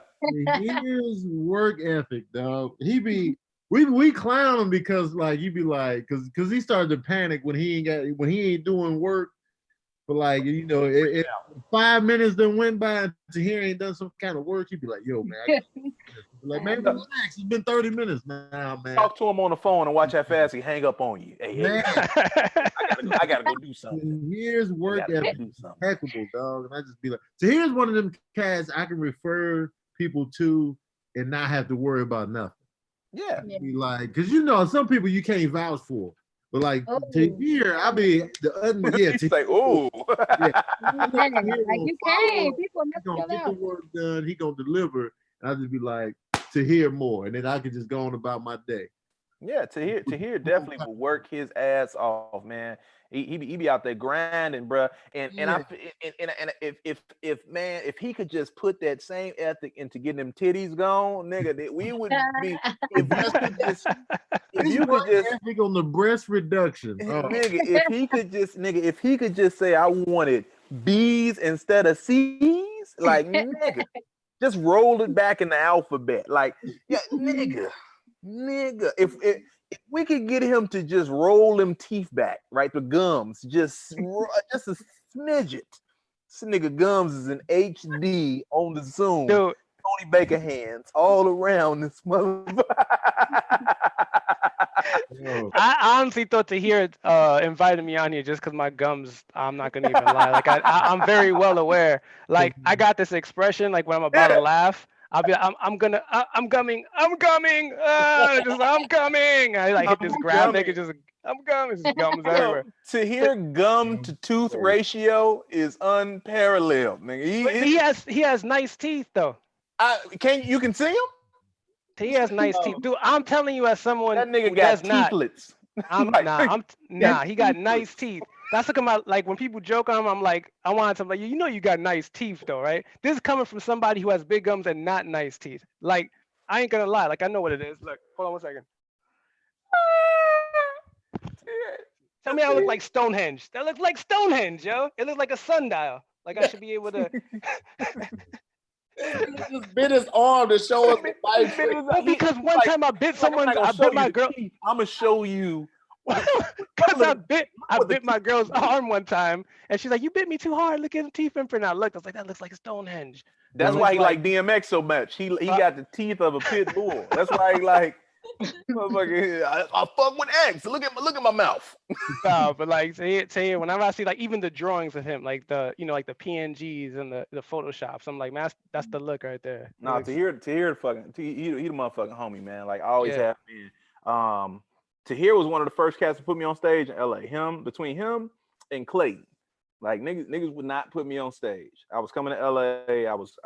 Speaker 1: Here's work ethic, dog. We clown him because like he be like, cause he started to panic when he ain't doing work. But like, you know, if 5 minutes then went by and Tahir ain't done some kind of work, he'd be like, yo, man. Like, man, relax. It's been 30 minutes now, man.
Speaker 6: Talk to him on the phone and watch how fast he hang up on you. Hey, I gotta go do something.
Speaker 1: Here's work ethic. Impeccable, dog. And I just be like, so here's one of them cats I can refer people to and not have to worry about nothing.
Speaker 6: Yeah.
Speaker 1: Be like, because you know, some people you can't vouch for. But like Tahir, I be
Speaker 6: He's like, oh,
Speaker 5: like you can't. People
Speaker 1: gonna get the work done. He gonna deliver, and I just be like Tahir Moore, and then I can just go on about my day.
Speaker 6: Yeah, Tahir definitely will work his ass off, man. He be out there grinding, bro. And if he could just put that same ethic into getting them titties gone, nigga, that we would be. If you could just
Speaker 1: ethic on the breast reduction,
Speaker 6: nigga. If he could just say, I wanted B's instead of C's, like nigga, just roll it back in the alphabet, like yeah, nigga. If we could get him to just roll them teeth back, right? The gums, just a smidget. This nigga gums is in HD on the Zoom.
Speaker 4: Dude.
Speaker 6: Tony Baker hands all around this motherfucker.
Speaker 4: I honestly thought Tahir invited me on here just because my gums. I'm not gonna even lie. Like I'm very well aware. Like I got this expression. Like when I'm about to laugh, I'll be. I'm coming. I'm coming. I'm coming. I like hit this graphic and just. I'm coming. It's gums everywhere.
Speaker 6: Tahir gum to tooth ratio is unparalleled, nigga.
Speaker 4: He has nice teeth though.
Speaker 6: You can see him?
Speaker 4: He has nice teeth, dude. I'm telling you, as someone
Speaker 6: that nigga got teethlets.
Speaker 4: He got nice teeth. That's like when people joke on him. I'm like, I want something like, you know, you got nice teeth though, right? This is coming from somebody who has big gums and not nice teeth. Like, I ain't gonna lie, like I know what it is. Look, hold on 1 second. Tell me I look like Stonehenge. That looks like Stonehenge, yo. It looks like a sundial. Like I should be able to.
Speaker 2: Just bit his arm to show us the fight.
Speaker 4: Because one time I bit someone. I bit my girl.
Speaker 6: I'm gonna show you.
Speaker 4: Because I bit my girl's arm one time, and she's like, "You bit me too hard. Look at the teeth imprint." I looked. I was like, "That looks like Stonehenge."
Speaker 6: That's why he like DMX so much. He got the teeth of a pit bull. That's why he like. I fuck with X. Look at my mouth.
Speaker 4: No, but like say whenever I see like even the drawings of him, like the like the PNGs and the Photoshops, I'm like, man, that's the look right there.
Speaker 6: Nah, Tahir he the motherfucking homie, man. Like I always have been. Tahir was one of the first cats to put me on stage in LA. Between him and Clayton. Like niggas would not put me on stage. I was coming to LA. I was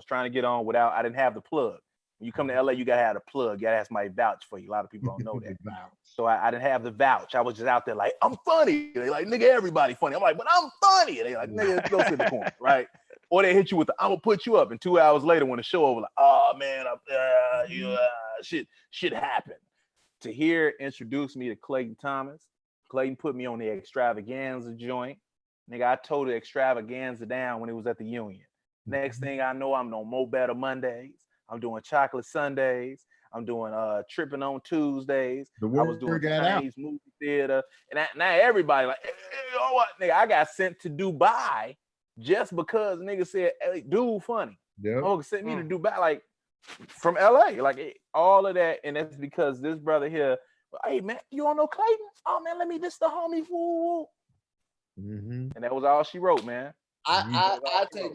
Speaker 6: trying to get on I didn't have the plug. When you come to LA, you gotta have a plug. You gotta have somebody vouch for you. A lot of people don't know that. So I didn't have the vouch. I was just out there like, I'm funny. They like, nigga, everybody funny. I'm like, but I'm funny. And they like, nigga, go sit in the corner, right? Or they hit you with I'm gonna put you up. And 2 hours later, when the show over, like, oh man, shit happened. Tahir introduced me to Clayton Thomas. Clayton put me on the extravaganza joint. Nigga, I tore the extravaganza down when it was at the Union. Next thing I know, I'm on Mo Better Mondays. I'm doing chocolate Sundays. I'm doing tripping on Tuesdays. I was doing Chinese movie theater. And now everybody like, hey, you know what, nigga, I got sent to Dubai just because nigga said, hey, dude, funny.
Speaker 1: Yeah.
Speaker 6: Oh, sent me to Dubai, like from LA. Like all of that. And that's because this brother here, hey man, you don't know Clayton? Oh man, this the homie. Woo. Mm-hmm. And that was all she wrote, man.
Speaker 2: I take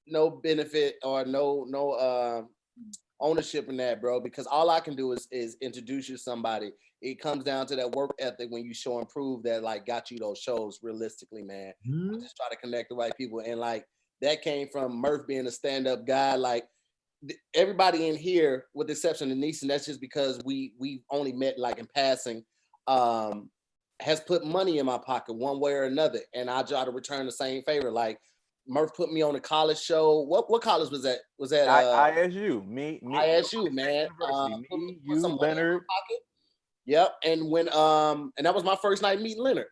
Speaker 2: no benefit or no ownership in that, bro, because all I can do is introduce you to somebody. It comes down to that work ethic when you show and prove that like got you those shows realistically, man. I just try to connect the right people, and like that came from Murph being a stand-up guy. Like everybody in here, with the exception of Nesh, and that's just because we only met like in passing, has put money in my pocket one way or another, and I try to return the same favor. Like Murph put me on a college show. What college was that? Was that
Speaker 6: ISU? Me.
Speaker 2: ISU, man.
Speaker 6: Me, you, Leonard.
Speaker 2: Yep. And when and that was my first night meeting Leonard.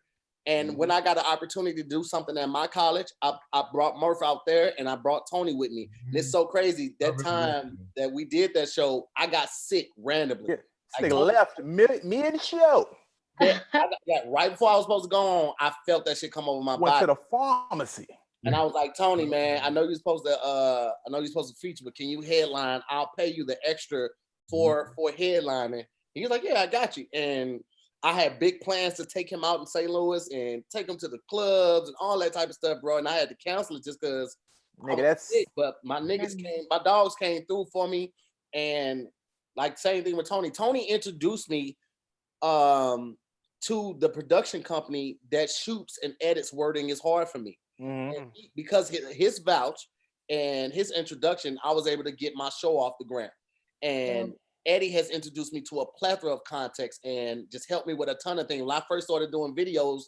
Speaker 2: And when I got an opportunity to do something at my college, I brought Murph out there and I brought Tony with me. And it's so crazy. That time that we did that show, I got sick randomly.
Speaker 6: They left mid-show.
Speaker 2: I got right before I was supposed to go on, I felt that shit come over my body.
Speaker 6: Went to the pharmacy.
Speaker 2: And I was like, Tony, man, I know you're supposed to feature, but can you headline? I'll pay you the extra for headlining. He was like, yeah, I got you. And I had big plans to take him out in St. Louis and take him to the clubs and all that type of stuff, bro. And I had to cancel it just because sick. But my niggas my dogs came through for me. And like same thing with Tony. Tony introduced me to the production company that shoots and edits Wording Is Hard for me. Because his vouch and his introduction, I was able to get my show off the ground. And Eddie has introduced me to a plethora of contexts and just helped me with a ton of things. When I first started doing videos,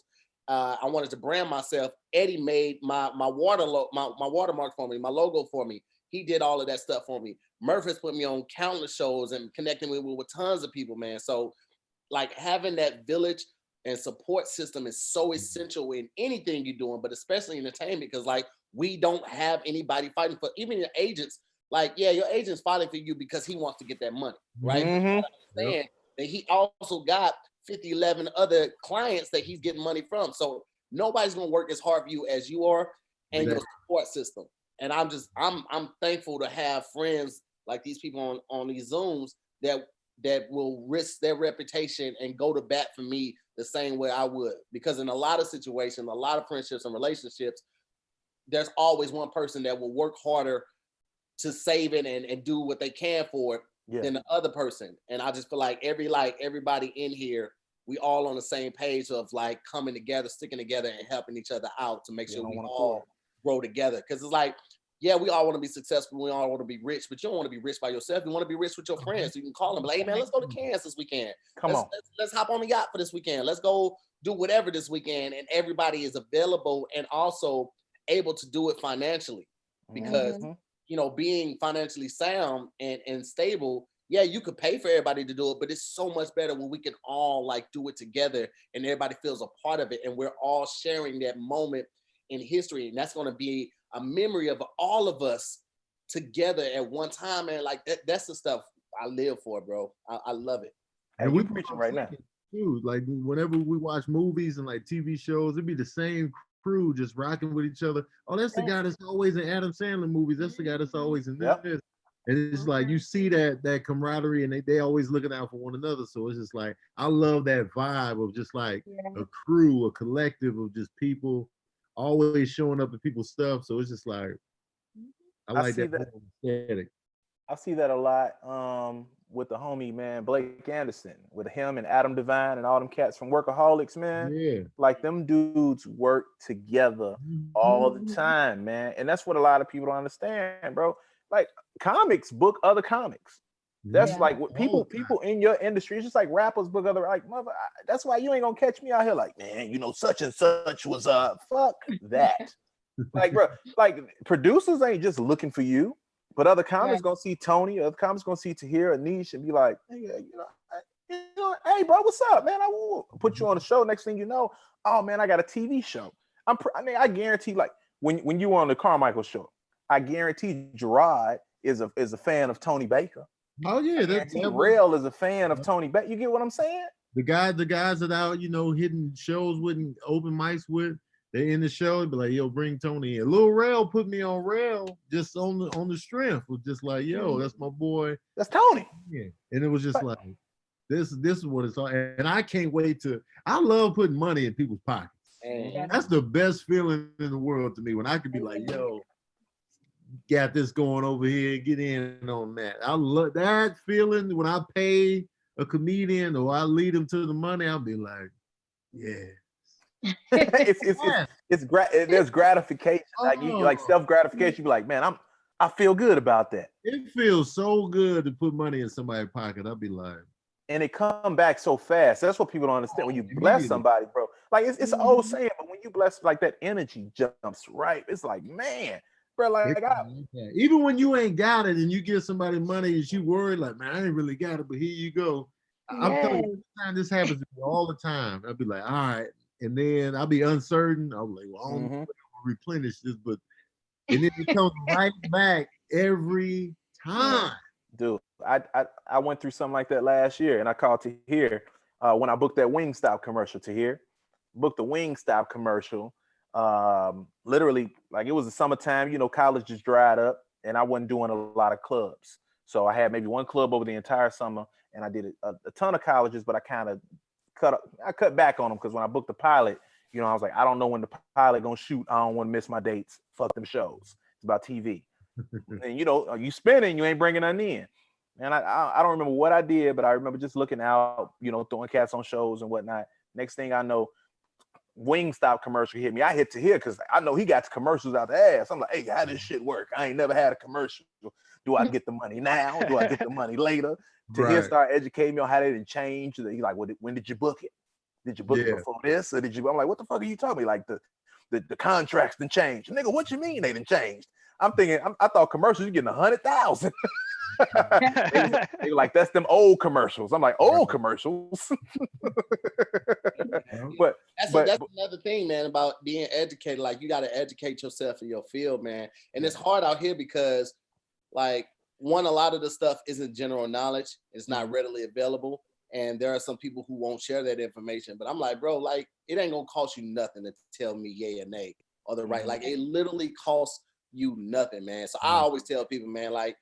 Speaker 2: I wanted to brand myself. Eddie made my watermark for me, my logo for me. He did all of that stuff for me. Murph has put me on countless shows and connecting me with tons of people, man. So like having that village and support system is so essential in anything you're doing, but especially entertainment, because like we don't have anybody fighting for, even your agents. Like, yeah, your agent's fighting for you because he wants to get that money, right? Understand that he also got 11 other clients that he's getting money from. So nobody's gonna work as hard for you as you are and your support system. And I'm thankful to have friends like these people on these Zooms that will risk their reputation and go to bat for me the same way I would. Because in a lot of situations, a lot of friendships and relationships, there's always one person that will work harder to save it and do what they can for it than the other person. And I just feel like everybody in here, we all on the same page of like coming together, sticking together and helping each other out to make sure we all grow together. Cause it's like, yeah, we all want to be successful. We all want to be rich, but you don't want to be rich by yourself. You want to be rich with your friends. So you can call them like, hey man, let's go to Kansas this weekend. Let's hop on the yacht for this weekend. Let's go do whatever this weekend. And everybody is available and also able to do it financially because you know, being financially sound and stable, yeah, you could pay for everybody to do it, but it's so much better when we can all like do it together and everybody feels a part of it and we're all sharing that moment in history. And that's going to be a memory of all of us together at one time. And like that's the stuff I live for, bro. I love it.
Speaker 6: And we're preaching right now.
Speaker 1: Too. Like whenever we watch movies and like TV shows, it'd be the same crew just rocking with each other. Oh, that's the guy that's always in Adam Sandler movies. That's the guy that's always in this. And it's like you see that camaraderie and they always looking out for one another. So it's just like I love that vibe of just like a crew, a collective of just people always showing up at people's stuff. So it's just like I like that aesthetic.
Speaker 6: I see that a lot with the homie, man, Blake Anderson, with him and Adam Devine and all them cats from Workaholics, man. Yeah. Like them dudes work together all the time, man. And that's what a lot of people don't understand, bro. Like comics book other comics. That's like what people in your industry, it's just like rappers book other, like, mother, that's why you ain't gonna catch me out here like, man, you know, such and such was fuck that. Like, bro, like producers ain't just looking for you. But other comics gonna see Tony, other comics gonna see Tahir or Nesh and be like, hey, hey, bro, what's up, man? I will put you on the show. Next thing you know, oh man, I got a TV show. I guarantee, like when you were on the Carmichael show, I guarantee Gerard is a fan of Tony Baker.
Speaker 1: Oh yeah,
Speaker 6: Rail is a fan of Tony Baker. You get what I'm saying?
Speaker 1: The guys that out, you know, hitting shows with and open mics with. They in the show and be like, yo, bring Tony in. Lil Rail put me on Rail just on the strength of just like, yo, that's my boy.
Speaker 6: That's Tony.
Speaker 1: Yeah. And it was just like, this is what it's all. And I can't wait I love putting money in people's pockets. That's the best feeling in the world to me when I could be like, yo, got this going over here, get in on that. I love that feeling when I pay a comedian or I lead them to the money, I'll be like, yeah.
Speaker 6: There's gratification, like you like self-gratification. You be like, man, I feel good about that.
Speaker 1: It feels so good to put money in somebody's pocket. I'll be like,
Speaker 6: and it come back so fast. That's what people don't understand. When you bless somebody, bro, like it's an old saying, but when you bless, like that energy jumps right. It's like, man, bro, like
Speaker 1: even when you ain't got it and you give somebody money and you worried, like, man, I ain't really got it, but here you go. I'm telling you, this happens to me all the time. I'll be like, all right, and then I'll be uncertain. I'll be like, well, I don't know if I'll replenish this, but and then it comes right back every time.
Speaker 6: Dude, I went through something like that last year, and I called Tahir when I booked that Wingstop commercial. Tahir booked the Wingstop commercial. Literally, like it was the summertime. You know, college just dried up, and I wasn't doing a lot of clubs. So I had maybe one club over the entire summer, and I did a ton of colleges, but I kind of cut back on them because when I booked the pilot, you know, I was like, I don't know when the pilot gonna shoot. I don't want to miss my dates. Fuck them shows. It's about TV. And you know, you spinning, you ain't bringing none in. And I don't remember what I did, but I remember just looking out, you know, throwing cats on shows and whatnot. Next thing I know, Wingstop commercial hit me. I hit Tahir because I know he got commercials out the ass. I'm like, hey, how this shit work? I ain't never had a commercial. Do I get the money now? Do I get the money later? Tahir start educating me on how they didn't change. He's like, when did you book it? Did you book it before this? Or did you? I'm like, what the fuck are you talking me? Like the contracts didn't change. Nigga, what you mean they didn't change? I'm thinking, I thought commercials, you getting 100,000. They were like, that's them old commercials. I'm like, old commercials. but
Speaker 2: that's another thing, man, about being educated. Like, you got to educate yourself in your field, man. And it's hard out here because, like, one, a lot of the stuff isn't general knowledge. It's not readily available. And there are some people who won't share that information. But I'm like, bro, like, it ain't gonna cost you nothing to tell me yay or nay or the right. Like, it literally costs you nothing, man. So I always tell people, man, like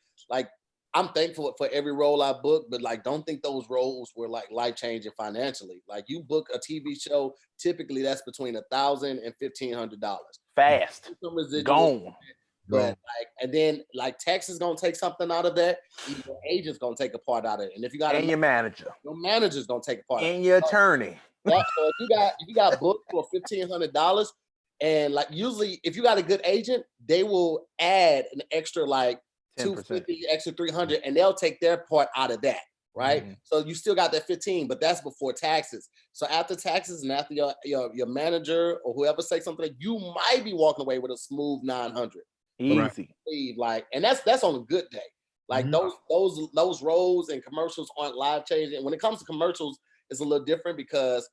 Speaker 2: I'm thankful for every role I book, but like, don't think those roles were like life-changing financially. Like, you book a TV show, typically that's between $1,000 and $1,500.
Speaker 6: Fast. Gone.
Speaker 2: But like, and then like Tex is gonna take something out of that. Your agent's gonna take a part out of it. And if you got
Speaker 6: your manager,
Speaker 2: your manager's gonna take a part.
Speaker 6: And your attorney.
Speaker 2: So if you got booked for $1,500, and like usually if you got a good agent, they will add an extra like 250, extra 300, and they'll take their part out of that, right? So you still got that 15, but that's before taxes. So after taxes and after your manager or whoever says something, you might be walking away with a smooth 900.
Speaker 6: Easy.
Speaker 2: Like, and that's on a good day. Like those roles and commercials aren't live changing. When it comes to commercials, it's a little different because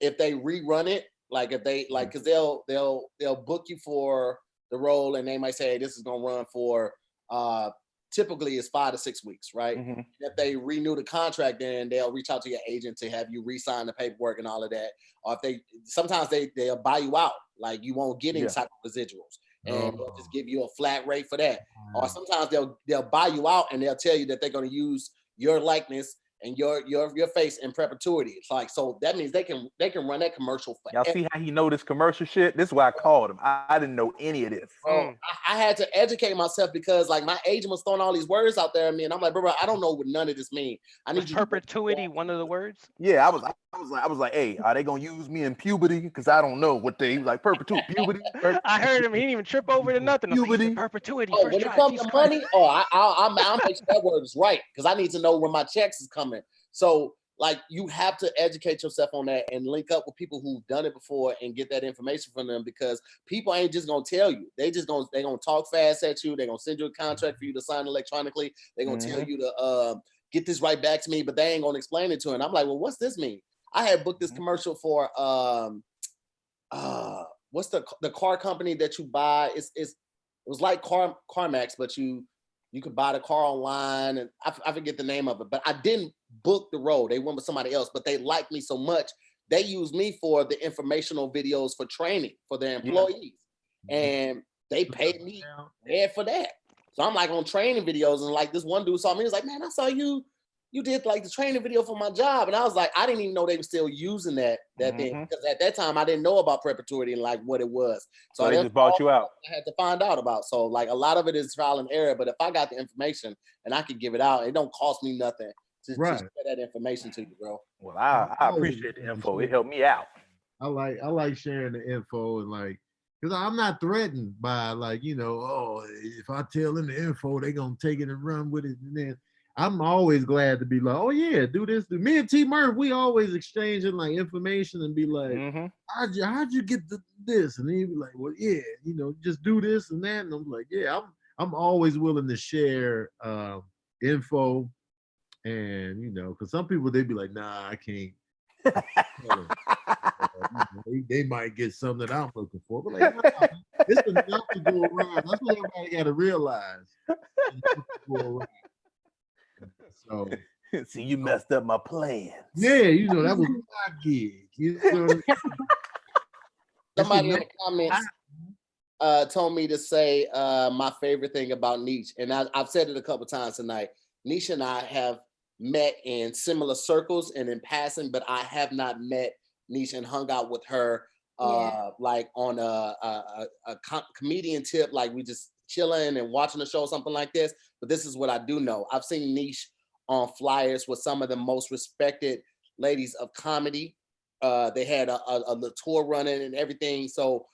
Speaker 2: if they rerun it, like if they like, because they'll book you for the role and they might say, hey, this is gonna run for typically it's 5 to 6 weeks, right? If they renew the contract, then they'll reach out to your agent to have you re-sign the paperwork and all of that. Or if sometimes they'll buy you out, like you won't get any type of residuals. And they'll just give you a flat rate for that. Or sometimes they'll buy you out and they'll tell you that they're going to use your likeness and your face in perpetuity. It's like, so that means they can run that commercial forever.
Speaker 6: Y'all see how he know this commercial shit? This is why I called him. I didn't know any of this.
Speaker 2: I had to educate myself because like my agent was throwing all these words out there at me, and I'm like, bro, I don't know what none of this means. I need
Speaker 4: perpetuity one of the words?
Speaker 6: Yeah, I was like, hey, are they gonna use me in puberty? Because I don't know what they like perpetuity, puberty.
Speaker 4: I heard him. He didn't even trip over to nothing.
Speaker 6: Puberty,
Speaker 4: perpetuity.
Speaker 2: Oh, when it comes to money, I'll make sure that word is right because I need to know when my checks is coming. So like you have to educate yourself on that and link up with people who've done it before and get that information from them because people ain't just gonna tell you. They're gonna talk fast at you. They're gonna send you a contract for you to sign electronically. They're gonna tell you to get this right back to me, but they ain't gonna explain it to you. And I'm like, well, what's this mean? I had booked this commercial for what's the car company that you buy? It was like CarMax, but you could buy the car online, and I forget the name of it, but I didn't book the role. They went with somebody else, but they liked me so much. They used me for the informational videos for training for their employees. And they paid me for that. So I'm like on training videos, and like this one dude saw me, he was like, man, I saw you did like the training video for my job. And I was like, I didn't even know they were still using that thing. Because at that time I didn't know about perpetuity and like what it was. So
Speaker 6: they just bought you out.
Speaker 2: I had to find out about. So like a lot of it is trial and error. But if I got the information and I could give it out, it don't cost me nothing to share that information to you, bro.
Speaker 6: Well, I appreciate the info. It helped me out.
Speaker 1: I like sharing the info and like, because I'm not threatened by like, if I tell them the info, they're going to take it and run with it. And then I'm always glad to be like, oh yeah, do this. Me and T Murph, we always exchanging like information and be like, how'd you get this? And he'd be like, well, yeah, just do this and that. And I'm like, yeah, I'm always willing to share info And because some people they be like, nah, I can't. They might get something that I'm looking for, but like, nah, it's enough to go around. That's what everybody got to realize. So,
Speaker 6: see, you messed up my plans.
Speaker 1: Yeah, that was my gig.
Speaker 2: Somebody in the comments told me to say my favorite thing about Nesh, and I've said it a couple times tonight. Nesh and I have met in similar circles and in passing, but I have not met Nesh and hung out with her like on a comedian tip, like we just chilling and watching a show or something like this. But this is what I do know. I've seen Nesh on flyers with some of the most respected ladies of comedy. They had a tour running and everything. So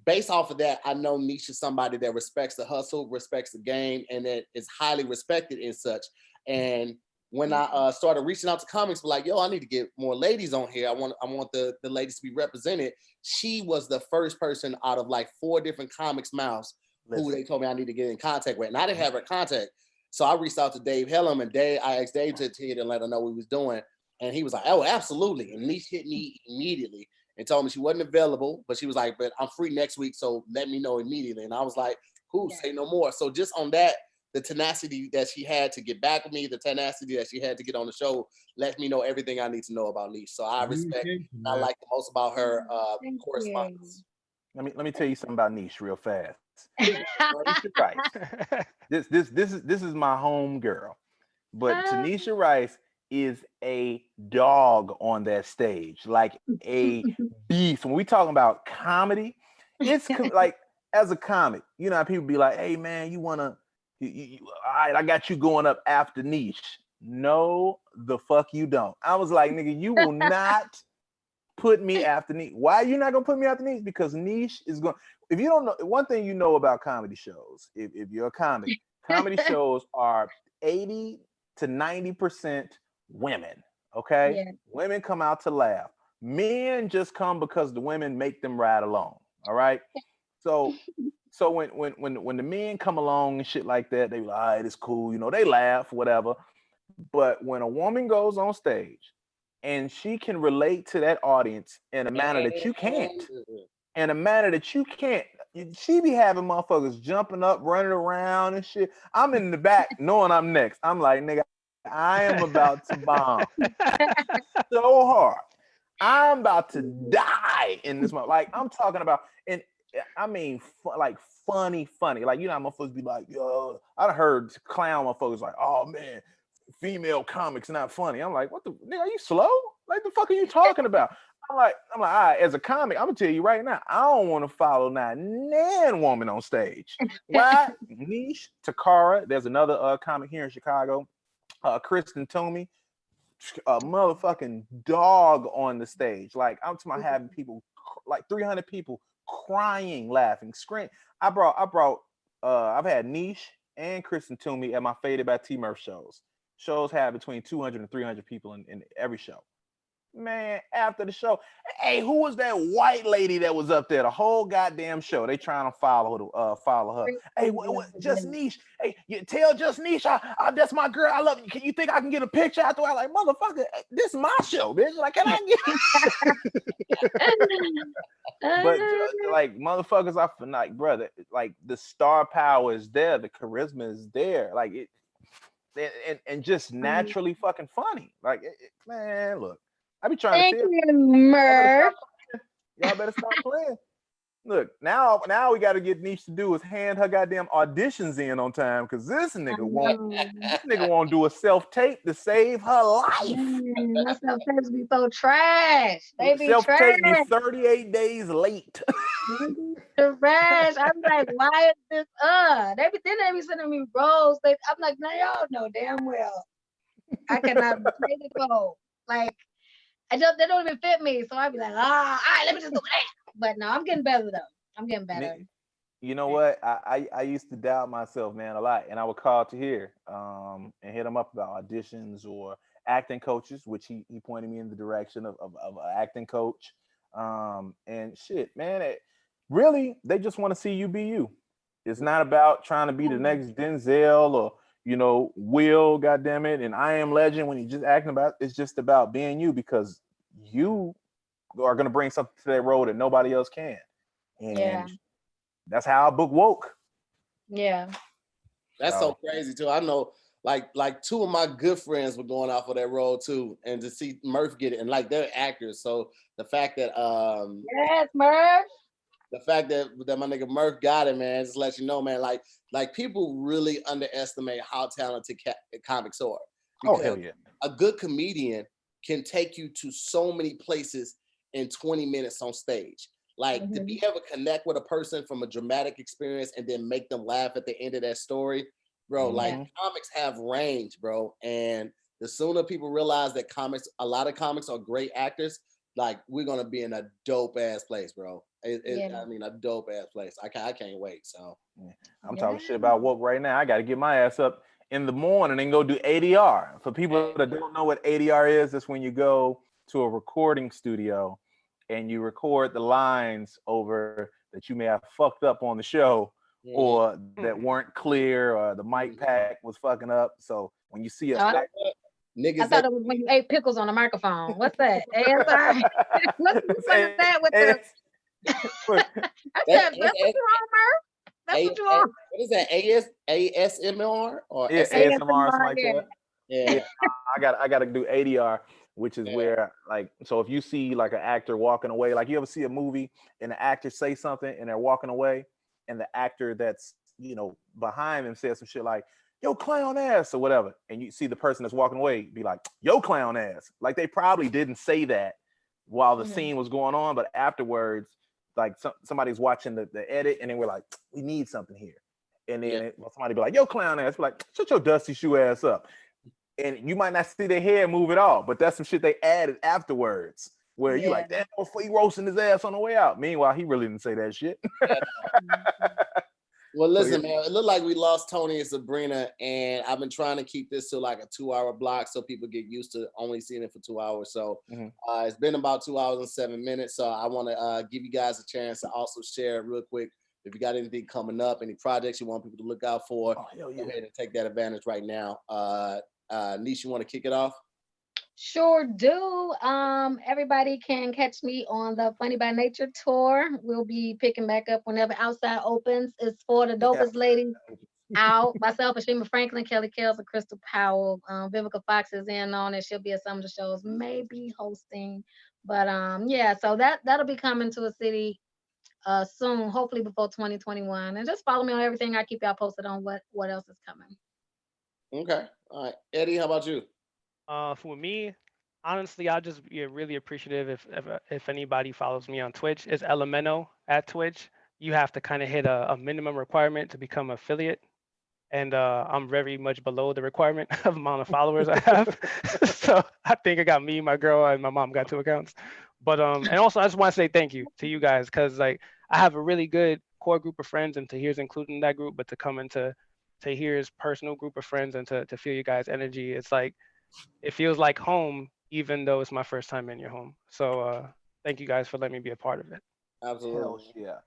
Speaker 2: based off of that, I know Nesh is somebody that respects the hustle, respects the game, and that is highly respected in such. And when I started reaching out to comics, like, yo, I need to get more ladies on here. I want the ladies to be represented. She was the first person out of like 4 different comics mouths who they told me I need to get in contact with. And I didn't have her contact. So I reached out to Dave Hellum, and I asked Dave to hit and let her know what he was doing. And he was like, oh, absolutely. And Nesh hit me immediately and told me she wasn't available, but she was like, but I'm free next week, so let me know immediately. And I was like, cool, say no more. So just on that, the tenacity that she had to get back with me, the tenacity that she had to get on the show, let me know everything I need to know about Nesh. So I respect, I like the most about her correspondence.
Speaker 6: Let me tell you something about Nesh real fast. Rice. This is my home girl, but Tanisha Rice is a dog on that stage, like a beast. When we talking about comedy, it's like as a comic, how people be like, hey man, you wanna, all right, I got you going up after Nesh. No, the fuck you don't. I was like, nigga, you will not put me after Nesh. Why are you not gonna put me after Nesh? Because Nesh is going. If you don't know, one thing you know about comedy shows, if you're a comic, comedy shows are 80 to 90% women. Okay, women come out to laugh. Men just come because the women make them ride along. All right, so when the men come along and shit like that, they be like, all right, it's cool. They laugh, whatever. But when a woman goes on stage and she can relate to that audience in a manner that you can't, she be having motherfuckers jumping up, running around and shit. I'm in the back knowing I'm next. I'm like, nigga, I am about to bomb so hard. I'm about to die in this moment. Like, I'm talking about, and I mean, like funny. Like, how motherfuckers be like, yo, I heard clown motherfuckers like, oh man, female comics not funny. I'm like, what the nigga, are you slow? Like, the fuck are you talking about? I'm like, all right, as a comic, I'm gonna tell you right now, I don't want to follow not nan woman on stage. Why? Nesh, Takara, there's another comic here in Chicago, Kristen Toomey, a motherfucking dog on the stage. Like, I'm talking about having people, like 300 people crying, laughing, screaming. I've had Nesh and Kristen Toomey at my Faded by T Murph shows. Shows have between 200 and 300 people in every show. Man, after the show, hey, who was that white lady that was up there the whole goddamn show? They trying to follow her. Hey, what just Nesh? Hey, you tell just Nesh, that's my girl. I love you. Can you think I can get a picture after? I like, motherfucker, this is my show, bitch. Like, can I get? But like, motherfuckers, I feel like, brother, like the star power is there, the charisma is there, like it, and just naturally fucking funny. Like, man, look. I be trying to tell
Speaker 5: you, Murph.
Speaker 6: Y'all better stop playing. Look, now we got to get Nesh to do is hand her goddamn auditions in on time, because this nigga won't do a self-tape to save her life.
Speaker 5: My self-tapes be so trash. They be
Speaker 6: self-tape
Speaker 5: trash.
Speaker 6: be 38 days late.
Speaker 5: Trash. I'm like, why is this They be sending me roles. I'm like, now y'all know damn well I cannot play the role. Like, they don't even fit me. So I'd be like, all right, let me just do that. But no, I'm getting better though. I'm getting better.
Speaker 6: You know what? I used to doubt myself, man, a lot. And I would call Tahir and hit him up about auditions or acting coaches, which he pointed me in the direction of an acting coach. And shit, man, really, they just want to see you be you. It's not about trying to be the next Denzel or, you know, Will, goddamn it, and I Am Legend. When you're just acting about, it's just about being you, because you are gonna bring something to that role that nobody else can. And that's how I book Woke.
Speaker 5: Yeah.
Speaker 2: That's so crazy too. I know like two of my good friends were going out for that role too, and to see Murph get it, and like they're actors, so the fact that
Speaker 5: yes, Murph.
Speaker 2: The fact that my nigga Murph got it, man, just let you know, man, like people really underestimate how talented comics are.
Speaker 6: Oh, hell yeah.
Speaker 2: A good comedian can take you to so many places in 20 minutes on stage. Like to be able to connect with a person from a dramatic experience and then make them laugh at the end of that story, bro. Like comics have range, bro. And the sooner people realize that a lot of comics are great actors, like we're gonna be in a dope ass place, bro. I mean, a dope ass place. I can't wait. So
Speaker 6: I'm talking shit about Woke right now. I got to get my ass up in the morning and go do ADR. For people that don't know what ADR is, it's when you go to a recording studio and you record the lines over that you may have fucked up on the show, or that weren't clear, or the mic pack was fucking up. So when you see a
Speaker 5: niggas, I thought it was when you ate pickles on the microphone. What's that? ASR. What's that with the? That's what you on, Murph. That's what you on.
Speaker 2: What is that? ASMR or
Speaker 6: ASMR, something like that. Yeah. I got to do ADR, which is where, like, so if you see like an actor walking away, like you ever see a movie and the actor say something and they're walking away, and the actor that's, you know, behind them says some shit like, yo, clown ass, or whatever, and you see the person that's walking away be like, yo, clown ass. Like they probably didn't say that while the scene was going on, but afterwards, like somebody's watching the edit, and then we're like, we need something here. And then somebody be like, yo, clown ass, be like, shut your dusty shoe ass up. And you might not see their hair move at all, but that's some shit they added afterwards, where you like, damn, he roasting his ass on the way out. Meanwhile, he really didn't say that shit.
Speaker 2: Well, listen, man, it looked like we lost Tony and Sabrina, and I've been trying to keep this to like a 2-hour block so people get used to only seeing it for 2 hours. So it's been about 2 hours and 7 minutes. So I want to give you guys a chance to also share real quick. If you got anything coming up, any projects you want people to look out for, go ahead and take that advantage right now. Nesh, you want to kick it off?
Speaker 5: Sure do. Everybody can catch me on the Funny by Nature tour. We'll be picking back up whenever Outside opens. It's for the dopest ladies out. Myself, Ashima Franklin, Kelly Kells, and Crystal Powell. Vivica Fox is in on it. She'll be at some of the shows, maybe hosting. But yeah, so that'll be coming to a city soon, hopefully before 2021. And just follow me on everything. I keep y'all posted on what else is coming.
Speaker 2: Okay. All right. Eddie, how about you?
Speaker 4: For me, honestly, I'll just be really appreciative if anybody follows me on Twitch. It's Elemento at Twitch. You have to kind of hit a minimum requirement to become affiliate, and I'm very much below the requirement of the amount of followers I have. So I think I got me, my girl, and my mom got 2 accounts. But and also I just want to say thank you to you guys, because like I have a really good core group of friends, and Tahir's included in that group. But to come into Tahir's personal group of friends and to feel you guys' energy, it's like, it feels like home, even though it's my first time in your home. So thank you guys for letting me be a part of it.
Speaker 2: Absolutely.
Speaker 6: Hell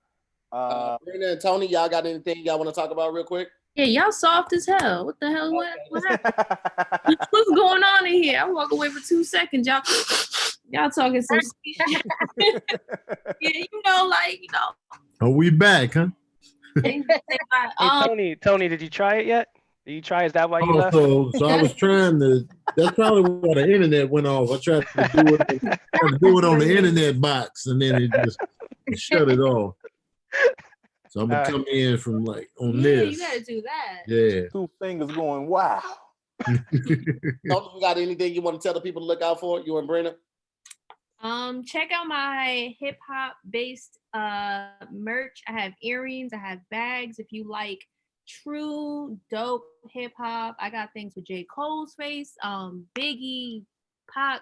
Speaker 6: yeah.
Speaker 2: Sabrina and Tony, y'all got anything y'all want to talk about real quick?
Speaker 3: Yeah, y'all soft as hell. What the hell? What happened? What's going on in here? I walk away for 2 seconds. Y'all talking some shit. Yeah,
Speaker 1: Are we back, huh?
Speaker 4: Hey, Tony, did you try it yet? Did you try? Is that why you left?
Speaker 1: So I was trying to. That's probably why the internet went off. I tried to do it on the internet box, and then it just shut it off. So I'm gonna come in from like on this.
Speaker 3: You gotta do that.
Speaker 1: Yeah.
Speaker 6: 2 fingers going, wow.
Speaker 2: Tony, you got anything you want to tell the people to look out for? You and Brina?
Speaker 3: Check out my hip hop based merch. I have earrings. I have bags. If you like true dope hip hop, I got things with J. Cole's face, Biggie, Pac,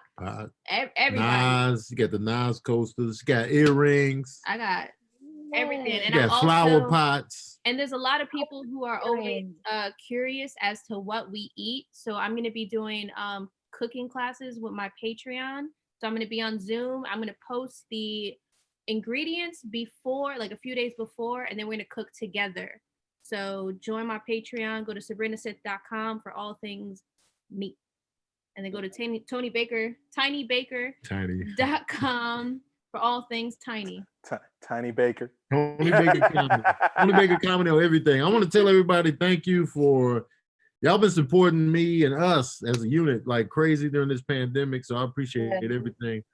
Speaker 3: everybody.
Speaker 1: Nas, you got the Nas coasters. You got earrings.
Speaker 3: I got everything. And
Speaker 1: you got flower pots.
Speaker 3: And there's a lot of people who are always curious as to what we eat. So I'm going to be doing cooking classes with my Patreon. So I'm going to be on Zoom. I'm going to post the ingredients before, like a few days before, and then we're going to cook together. So join my Patreon. Go to sabrinasith.com for all things meat. And then go to tinybaker.com for all things tiny.
Speaker 6: Tiny Baker.
Speaker 1: Tony Baker Comedy. Tony Baker Comedy on everything. I want to tell everybody thank you for y'all been supporting me and us as a unit like crazy during this pandemic. So I appreciate everything.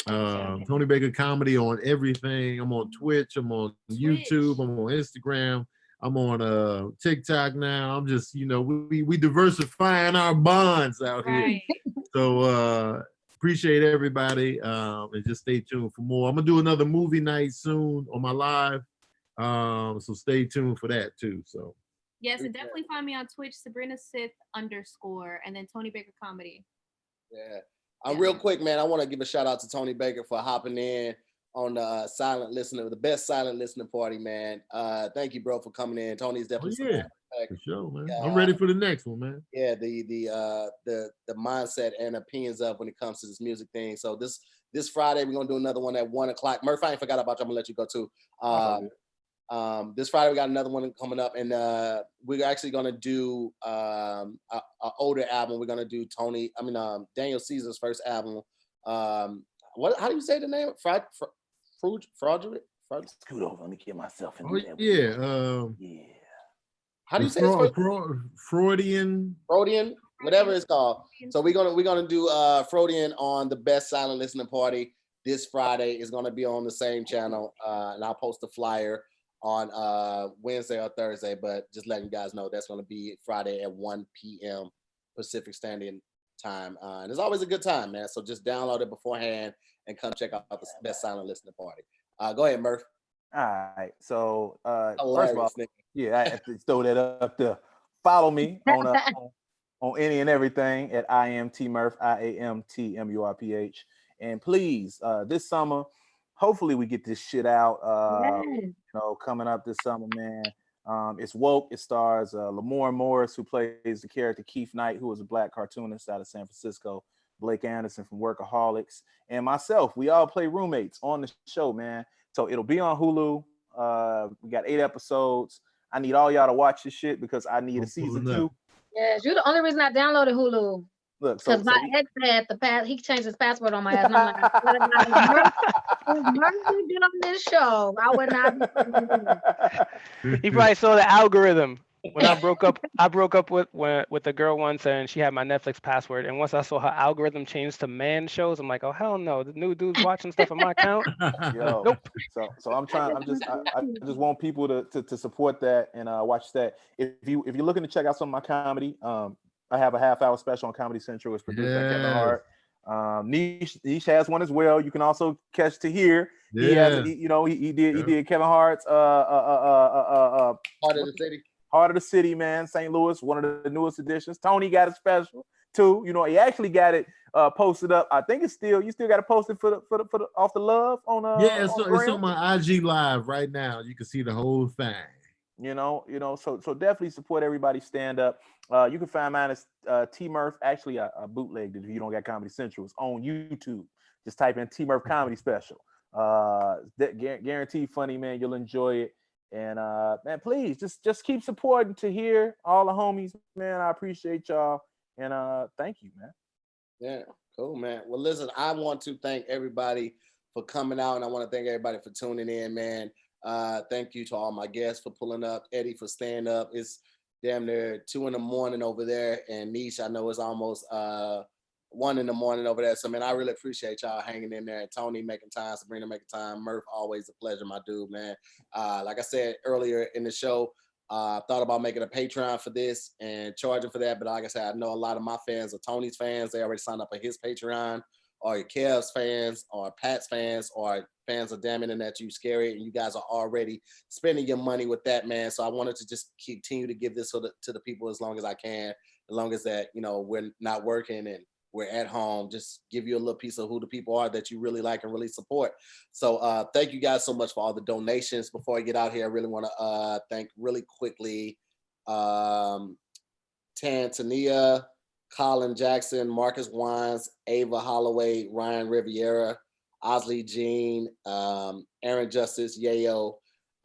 Speaker 1: Tony Baker Comedy on everything. I'm on Twitch. I'm on YouTube. I'm on Instagram. I'm on TikTok now. I'm just, we diversifying our bonds out here. So appreciate everybody. And just stay tuned for more. I'm gonna do another movie night soon on my live. So stay tuned for that too. So
Speaker 3: yes, and definitely find me on Twitch, Sabrina Sith _ and then Tony Baker Comedy.
Speaker 2: Yeah. Real quick, man, I want to give a shout out to Tony Baker for hopping in on the silent listener, the best silent listening party, man. Thank you, bro, for coming in. Tony's definitely
Speaker 1: for sure, man. I'm ready for the next one, man.
Speaker 2: Yeah, the mindset and opinions of when it comes to this music thing. So this Friday we're gonna do another one at 1:00. Murph, I ain't forgot about you. I'm gonna let you go too. This Friday we got another one coming up, and we're actually gonna do an older album. We're gonna do Daniel Caesar's first album. How do you say the name? Fraudulent?
Speaker 6: Scoot over. Let me get myself in there.
Speaker 1: Yeah.
Speaker 2: How do you say it?
Speaker 1: Freudian,
Speaker 2: whatever it's called. So we're gonna do Freudian on the best silent listening party this Friday. Is gonna be on the same channel, and I'll post the flyer on Wednesday or Thursday. But just letting you guys know that's gonna be Friday at 1 p.m. Pacific Standard Time, and it's always a good time, man. So just download it beforehand and come check out the best silent listening party. Go ahead, Murph.
Speaker 6: All right. So first of all, I have to throw that up there. Follow me on any and everything at IamTMurph, IamTMurph. And please, this summer, hopefully we get this shit out. Coming up this summer, man. It's woke. It stars Lamorne Morris, who plays the character Keith Knight, who is a black cartoonist out of San Francisco. Blake Anderson from Workaholics, and myself. We all play roommates on the show, man. So it'll be on Hulu. We got 8 episodes. I need all y'all to watch this shit because I need a season 2.
Speaker 5: Yes, you're the only reason I downloaded Hulu. Look, because my ex had he changed his password on my ass. And I'm like, Murph did on this show. I would not.
Speaker 4: He probably saw the algorithm. When I broke up with the girl once, and she had my Netflix password. And once I saw her algorithm change to man shows, I'm like, oh hell no, the new dude's watching stuff on my account.
Speaker 6: Yo, nope. So I just want people to support that and watch that. If you're looking to check out some of my comedy, I have a half-hour special on Comedy Central. It's produced by Kevin Hart. Nesh has one as well. You can also catch Tahir. He has, he did Kevin Hart's
Speaker 2: Heart of the City.
Speaker 6: Heart of the City, man. St. Louis, one of the newest editions. Tony got a special too. He actually got it posted up. I think you still got to post it for the Off the Love on
Speaker 1: it's on my IG live right now. You can see the whole thing.
Speaker 6: So definitely support everybody stand up. You can find mine as T Murph. Actually, I bootlegged it if you don't got Comedy Central. It's on YouTube. Just type in T Murph Comedy Special. Guaranteed funny, man. You'll enjoy it. And man, please just keep supporting Tahir, all the homies, man. I appreciate y'all. And thank you, man.
Speaker 2: Yeah, cool, man. Well, listen, I want to thank everybody for coming out, and I want to thank everybody for tuning in, man. Thank you to all my guests for pulling up, Eddie for staying up. It's damn near 2 a.m. over there, and Nesh, I know it's almost 1 a.m. over there. So man, I really appreciate y'all hanging in there. And Tony making time, Sabrina making time, Murph, always a pleasure, my dude, man. Like I said earlier in the show, I thought about making a Patreon for this and charging for that, but like I said, I know a lot of my fans are Tony's fans. They already signed up for his Patreon, or your Kev's fans, or Pat's fans, or fans of Damn Internet You Scary, and you guys are already spending your money with that, man. So I wanted to just continue to give this to the people as long as I can, as long as that, we're not working and we're at home, just give you a little piece of who the people are that you really like and really support. So thank you guys so much for all the donations. Before I get out here, I really want to thank really quickly Tania, Colin Jackson, Marcus Wines, Ava Holloway, Ryan Riviera, Osley Jean, Aaron Justice, Yayo,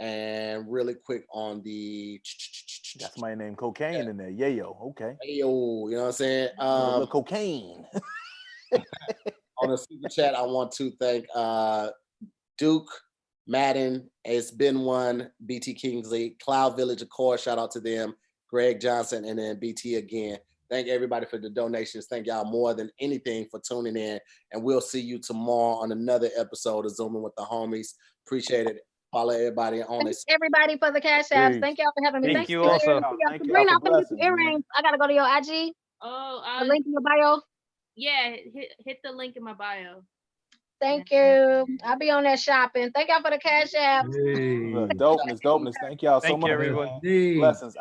Speaker 2: And really quick on the
Speaker 6: That's my name, cocaine in there. Yayo, okay.
Speaker 2: Yo, you know what I'm saying?
Speaker 6: The cocaine.
Speaker 2: On the super chat, I want to thank Duke, Madden, It's Been One, BT Kingsley, Cloud Village, of course, shout out to them, Greg Johnson, and then BT again. Thank everybody for the donations. Thank y'all more than anything for tuning in. And we'll see you tomorrow on another episode of Zooming with the Homies. Appreciate it. Follow everybody on this.
Speaker 5: Everybody for the cash apps. Thank y'all for having me.
Speaker 4: Thank you also.
Speaker 5: Sabrina, I'm gonna get some earrings. I gotta go to your IG. The link in your bio.
Speaker 3: Yeah, hit the link in my bio.
Speaker 5: Thank you. I'll be on there shopping. Thank y'all for the cash apps.
Speaker 6: Dopeness. Thank y'all so much.
Speaker 4: Thank you, everyone.
Speaker 6: Blessings.